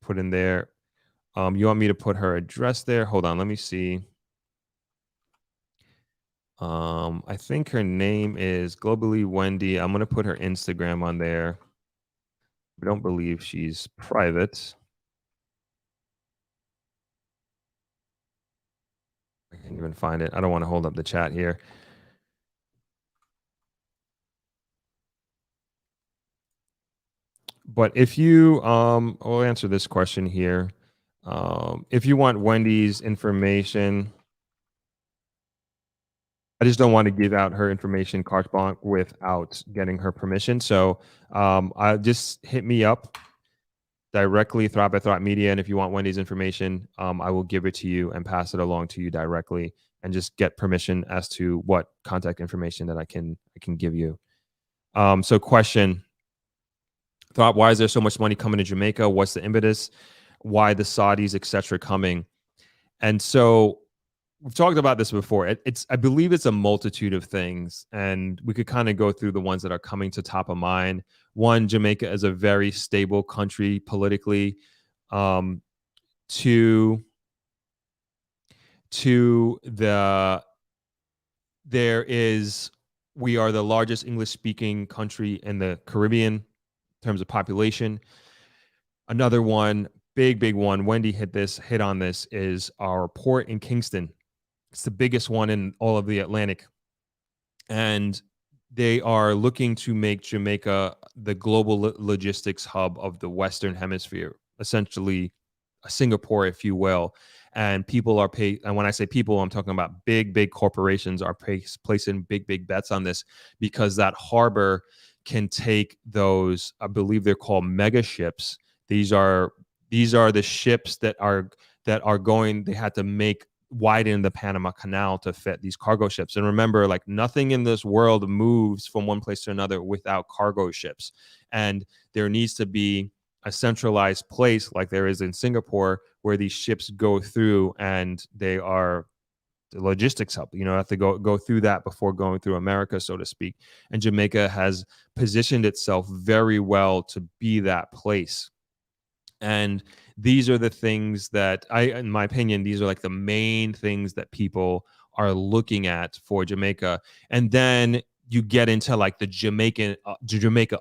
put in there. You want me to put her address there? Hold on, let me see. I think her name is Globally Wendy. I'm gonna put her Instagram on there. I don't believe she's private. I can't even find it. I don't want to hold up the chat here. But if you, I'll answer this question here. If you want Wendy's information, I just don't want to give out her information carte blanche without getting her permission. So I just hit me up directly, Thrive by Thrive Media. And if you want Wendy's information, I will give it to you and pass it along to you directly, and just get permission as to what contact information that I can give you. So question, Thought, why is there so much money coming to Jamaica? What's the impetus? Why the Saudis, etc., coming? And so we've talked about this before. I believe it's a multitude of things, and we could kind of go through the ones that are coming to top of mind. One, Jamaica is a very stable country politically. Two, we are the largest English-speaking country in the Caribbean in terms of population. Another one, big one, Wendy hit on this, is our port in Kingston. It's the biggest one in all of the Atlantic. And they are looking to make Jamaica the global logistics hub of the Western Hemisphere, essentially a Singapore, if you will. And people are and when I say people, I'm talking about big corporations are placing big bets on this, because that harbor can take those, I believe they're called mega ships. These are the ships that are going, they had to widen the Panama Canal to fit these cargo ships. And remember, like, nothing in this world moves from one place to another without cargo ships. And there needs to be a centralized place like there is in Singapore where these ships go through, and they are the logistics hub. Have to go through that before going through America, so to speak. And Jamaica has positioned itself very well to be that place. And these are the things that in my opinion, these are like the main things that people are looking at for Jamaica. And then you get into like the Jamaica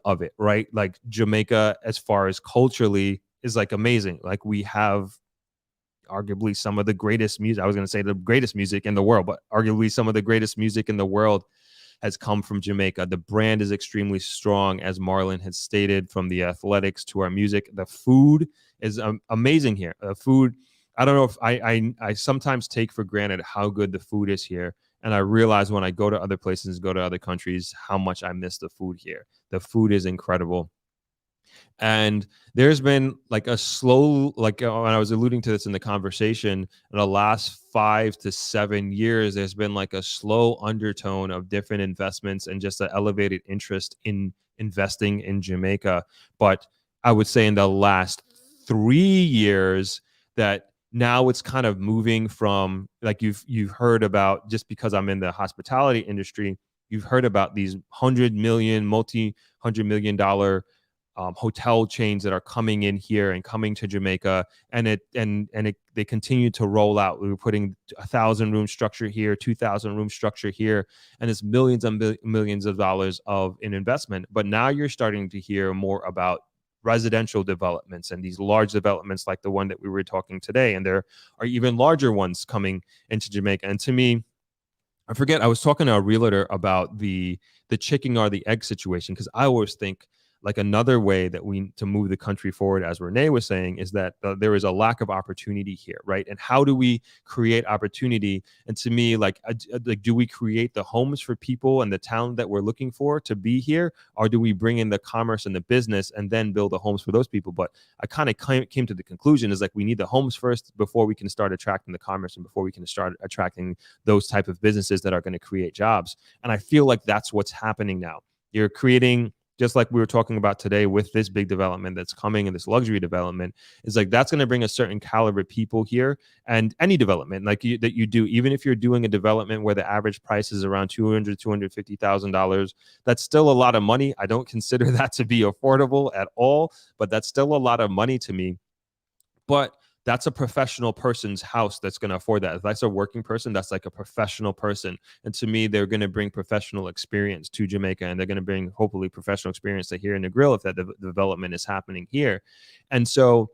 of it, right? Like Jamaica, as far as culturally, is like amazing. Like, we have arguably some of the greatest music. I was going to say the greatest music in the world, but arguably some of the greatest music in the world has come from Jamaica. The brand is extremely strong, as Marlon has stated, from the athletics to our music. The food is amazing here. Food, I don't know if I sometimes take for granted how good the food is here. And I realize when I go to other places, go to other countries, how much I miss the food here. The food is incredible. And there's been like a slow, like when I was alluding to this in the conversation, in the last 5 to 7 years, there's been like a slow undertone of different investments and just an elevated interest in investing in Jamaica. But I would say in the last 3 years that now it's kind of moving from, like, you've heard about, just because I'm in the hospitality industry, you've heard about these 100 million, multi-$100 million hotel chains that are coming in here and coming to Jamaica, and they continue to roll out. We were putting 1,000 room structure here, 2,000 room structure here, and it's millions and millions of dollars of an investment. But now you're starting to hear more about residential developments and these large developments like the one that we were talking today, and there are even larger ones coming into Jamaica. And to me, I forget, I was talking to a realtor about the chicken or the egg situation, because I always think like another way that we to move the country forward, as Renee was saying, is that there is a lack of opportunity here, right? And how do we create opportunity? And to me, like do we create the homes for people and the talent that we're looking for to be here, or do we bring in the commerce and the business and then build the homes for those people? But I kind of came to the conclusion is like we need the homes first before we can start attracting the commerce and before we can start attracting those type of businesses that are going to create jobs. And I feel like that's what's happening now. You're creating, just like we were talking about today with this big development that's coming and this luxury development, is like that's going to bring a certain caliber of people here. And any development like that you do, even if you're doing a development where the average price is around $250,000, that's still a lot of money. I don't consider that to be affordable at all, but that's still a lot of money to me. But that's a professional person's house that's going to afford that. If that's a working person, that's like a professional person. And to me, they're going to bring professional experience to Jamaica, and they're going to bring hopefully professional experience to here in the grill if that development is happening here. And so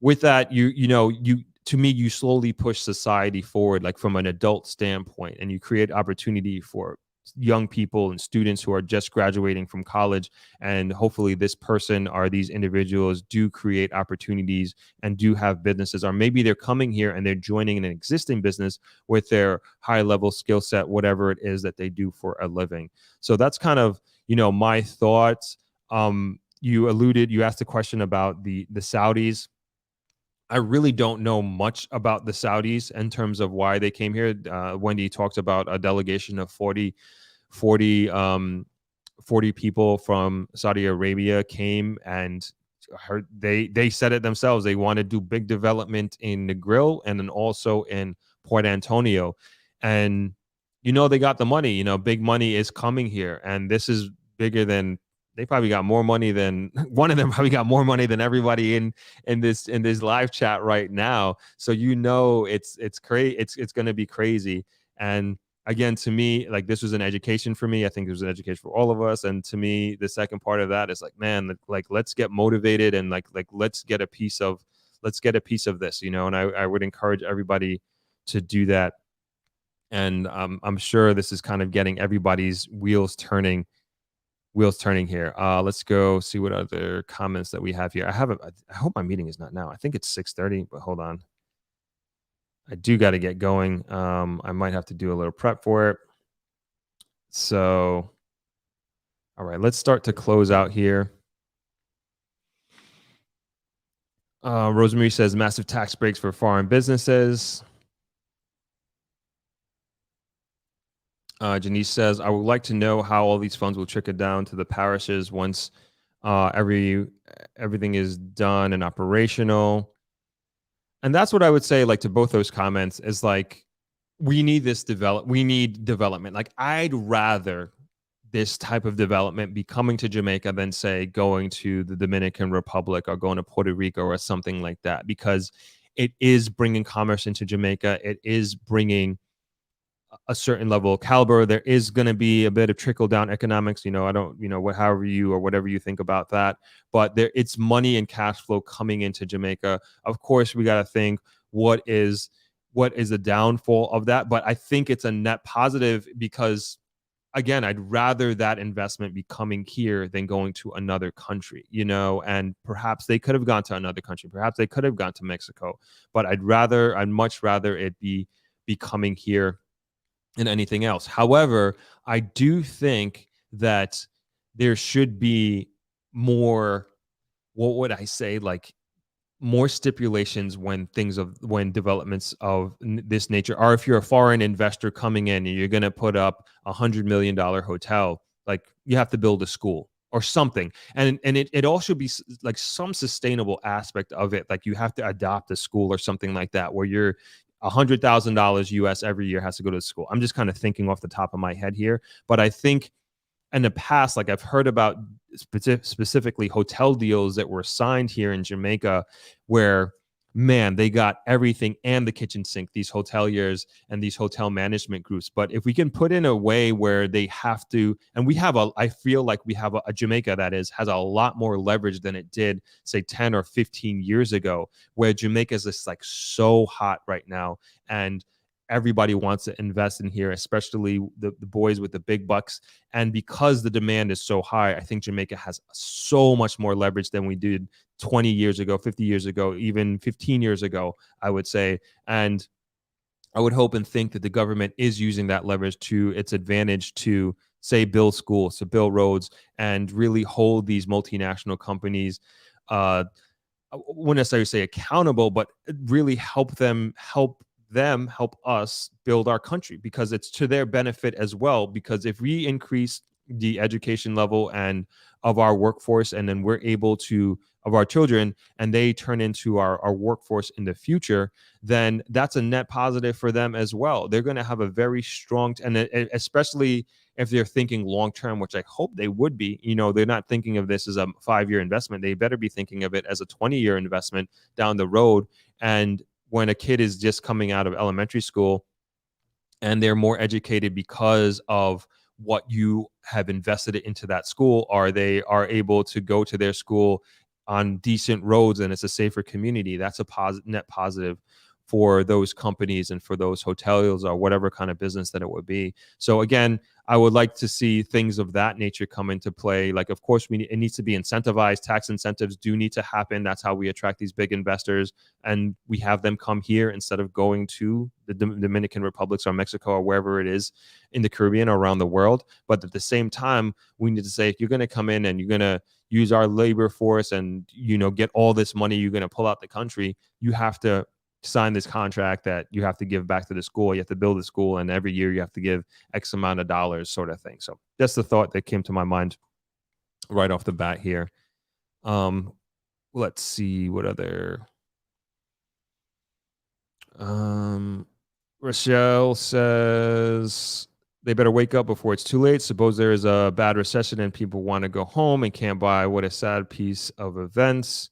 with that, to me, you slowly push society forward, like from an adult standpoint, and you create opportunity for young people and students who are just graduating from college. And hopefully this person or these individuals do create opportunities and do have businesses, or maybe they're coming here and they're joining an existing business with their high level skill set, whatever it is that they do for a living. So that's kind of, my thoughts. You asked a question about the Saudis. I really don't know much about the Saudis in terms of why they came here. Wendy talked about a delegation of 40 people from Saudi Arabia came, and they said it themselves. They want to do big development in the Grill and then also in Port Antonio. And, they got the money, big money is coming here. And this is bigger than, they probably got more money than one of them probably got more money than everybody in this live chat right now. So it's crazy. It's going to be crazy. And again, to me, like, this was an education for me. I think it was an education for all of us. And to me, the second part of that is like, man, like let's get motivated and like let's get a piece of this, and I would encourage everybody to do that. And I'm sure this is kind of getting everybody's wheels turning here. Let's go see what other comments that we have here. I hope my meeting is not now. I think it's 6:30, but hold on. I do got to get going. I might have to do a little prep for it. So, all right, let's start to close out here. Rosemary says massive tax breaks for foreign businesses. Janice says, I would like to know how all these funds will trickle down to the parishes once everything is done and operational. And that's what I would say, like, to both those comments, is like, we need development. Like, I'd rather this type of development be coming to Jamaica than, say, going to the Dominican Republic or going to Puerto Rico or something like that, because it is bringing commerce into Jamaica. It is bringing a certain level of caliber. There is going to be a bit of trickle down economics. I don't, however you or whatever you think about that, but it's money and cash flow coming into Jamaica. Of course, we got to think what is the downfall of that, but I think it's a net positive because, again, I'd rather that investment be coming here than going to another country, and perhaps they could have gone to another country. Perhaps they could have gone to Mexico, but I'd much rather it be coming here than anything else. However, I do think that there should be more what would I say, like more stipulations when developments of this nature are. If you're a foreign investor coming in and you're going to put up $100 million hotel, like you have to build a school or something, and it all should be like some sustainable aspect of it, like you have to adopt a school or something like that, where you're $100,000 US every year has to go to school. I'm just kind of thinking off the top of my head here, but I think in the past, like I've heard about specifically hotel deals that were signed here in Jamaica where, man, they got everything and the kitchen sink, these hoteliers and these hotel management groups. But if we can put in a way where they have to, and I feel like we have a Jamaica that has a lot more leverage than it did, say 10 or 15 years ago, where Jamaica is just like so hot right now. And everybody wants to invest in here, especially the boys with the big bucks. And because the demand is so high, I think Jamaica has so much more leverage than we did 20 years ago, 50 years ago, even 15 years ago, I would say. And I would hope and think that the government is using that leverage to its advantage to, say, build schools, to build roads, and really hold these multinational companies, I wouldn't necessarily say accountable, but really help us build our country, because it's to their benefit as well. Because if we increase the education level and of our workforce, and then we're able to, of our children, and they turn into our workforce in the future, then that's a net positive for them as well. They're going to have a very strong, and especially if they're thinking long term, which I hope they would be. They're not thinking of this as a 5-year investment. They better be thinking of it as a 20-year investment down the road. And when a kid is just coming out of elementary school and they're more educated because of what you have invested into that school, or they are able to go to their school on decent roads and it's a safer community, that's a net positive for those companies and for those hotels or whatever kind of business that it would be. So again, I would like to see things of that nature come into play. Like, of course, it needs to be incentivized. Tax incentives do need to happen. That's how we attract these big investors, and we have them come here instead of going to the Dominican Republics or Mexico or wherever it is in the Caribbean or around the world. But at the same time, we need to say, if you're going to come in and you're going to use our labor force and get all this money, you're going to pull out the country, you have to sign this contract that you have to give back to the school. You have to build a school, and every year you have to give X amount of dollars, sort of thing. So that's the thought that came to my mind right off the bat here. Let's see what other. Rochelle says they better wake up before it's too late. Suppose there is a bad recession and people want to go home and can't buy. What a sad piece of events.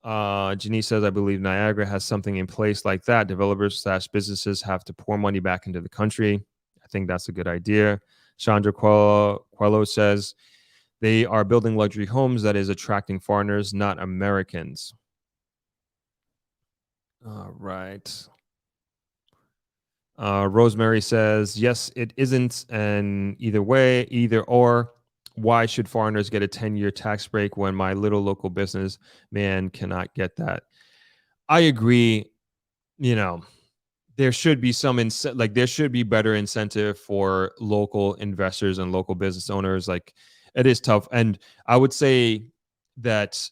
Janice says, I believe Niagara has something in place like that. Developers/businesses have to pour money back into the country. I think that's a good idea. Chandra Quello says, they are building luxury homes that is attracting foreigners, not Americans. All right. Rosemary says, yes, it isn't an either way, either or. Why should foreigners get a 10-year tax break when my little local business man cannot get that? I agree. There should be there should be better incentive for local investors and local business owners. Like, it is tough. And I would say that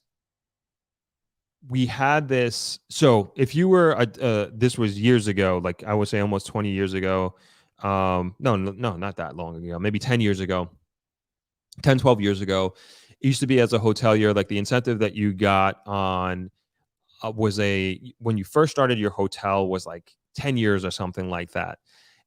we had this. So if you were, this was years ago, like I would say almost 20 years ago. No, not that long ago, maybe 10 years ago. 10, 12 years ago, it used to be, as a hotelier, like the incentive that you got on when you first started your hotel was like 10 years or something like that,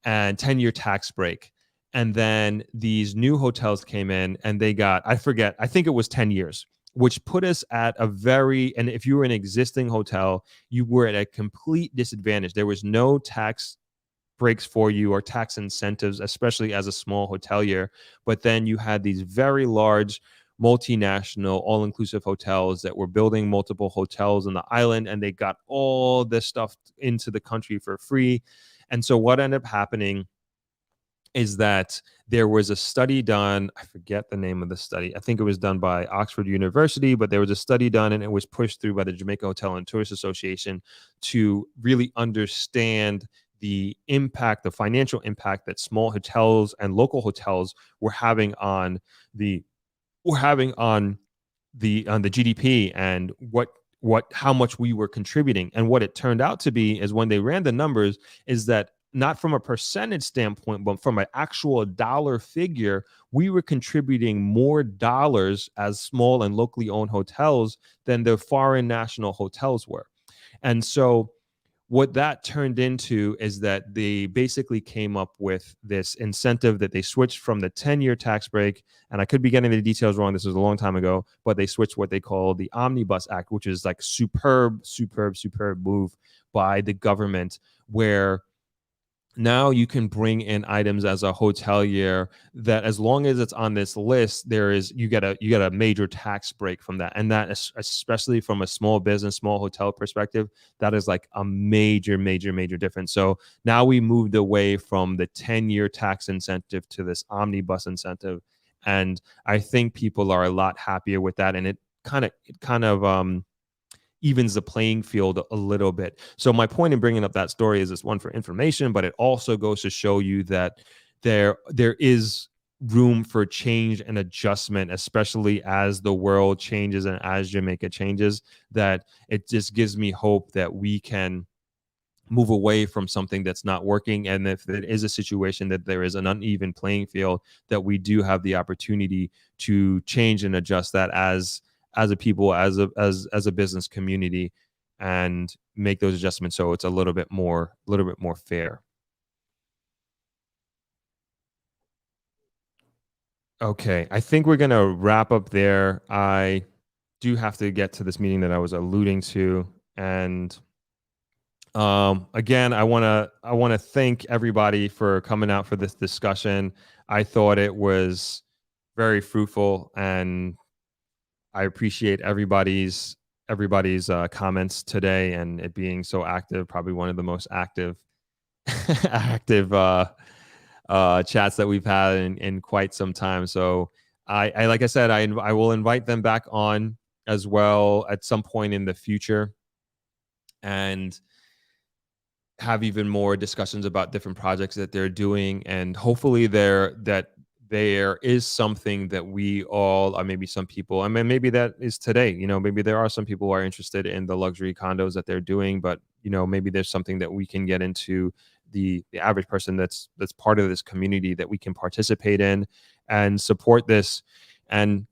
and 10-year tax break. And then these new hotels came in and they got, I think it was 10 years, which put us at and if you were an existing hotel, you were at a complete disadvantage. There was no tax breaks for you or tax incentives, especially as a small hotelier. But then you had these very large multinational all-inclusive hotels that were building multiple hotels on the island, and they got all this stuff into the country for free. And so what ended up happening is that there was a study done. I forget the name of the study. I think it was done by Oxford University, but there was a study done and it was pushed through by the Jamaica Hotel and Tourist Association to really understand the impact, the financial impact that small hotels and local hotels were having on the GDP and how much we were contributing. And what it turned out to be is when they ran the numbers is that not from a percentage standpoint, but from an actual dollar figure, we were contributing more dollars as small and locally owned hotels than the foreign national hotels were. And so what that turned into is that they basically came up with this incentive that they switched from the 10-year tax break. And I could be getting the details wrong. This was a long time ago, but they switched what they call the Omnibus Act, which is like superb move by the government, where now you can bring in items as a hotelier that, as long as it's on this list, you get a major tax break from that. And that is, especially from a small business, small hotel perspective, that is like a major difference. So now we moved away from the 10-year tax incentive to this omnibus incentive. And I think people are a lot happier with that. And it kind of evens the playing field a little bit. So my point in bringing up that story is this one for information, but it also goes to show you that there is room for change and adjustment, especially as the world changes and as Jamaica changes, that it just gives me hope that we can move away from something that's not working. And if it is a situation that there is an uneven playing field, that we do have the opportunity to change and adjust that as a people, as a business community, and make those adjustments so it's a little bit more fair. Okay, I think we're gonna wrap up there. I do have to get to this meeting that I was alluding to, and again, I want to thank everybody for coming out for this discussion. I thought it was very fruitful, and I appreciate everybody's comments today and it being so active. Probably one of the most active chats that we've had in quite some time. So I like I said, I will invite them back on as well at some point in the future, and have even more discussions about different projects that they're doing. And hopefully there is something that we all, or maybe some people, I mean, maybe that is today, maybe there are some people who are interested in the luxury condos that they're doing, but maybe there's something that we can get into the average person that's part of this community, that we can participate in and support this. And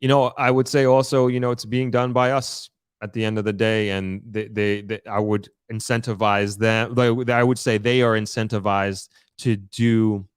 I would say also, it's being done by us at the end of the day, and they I would incentivize them. I would say they are incentivized to do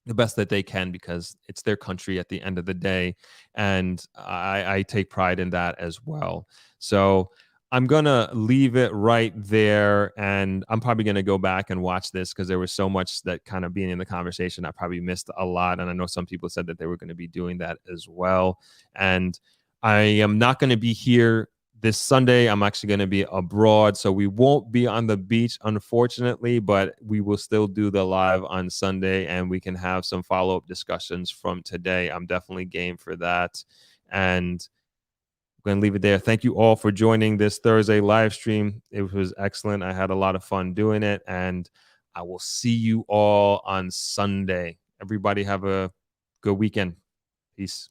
the best that they can, because it's their country at the end of the day, and I take pride in that as well. So I'm gonna leave it right there, and I'm probably gonna go back and watch this because there was so much that kind of being in the conversation I probably missed a lot, and I know some people said that they were going to be doing that as well. And I am not going to be here this Sunday. I'm actually going to be abroad, so we won't be on the beach, unfortunately, but we will still do the live on Sunday, and we can have some follow-up discussions from today. I'm definitely game for that. And I'm going to leave it there. Thank you all for joining this Thursday live stream. It was excellent. I had a lot of fun doing it, and I will see you all on Sunday. Everybody have a good weekend. Peace.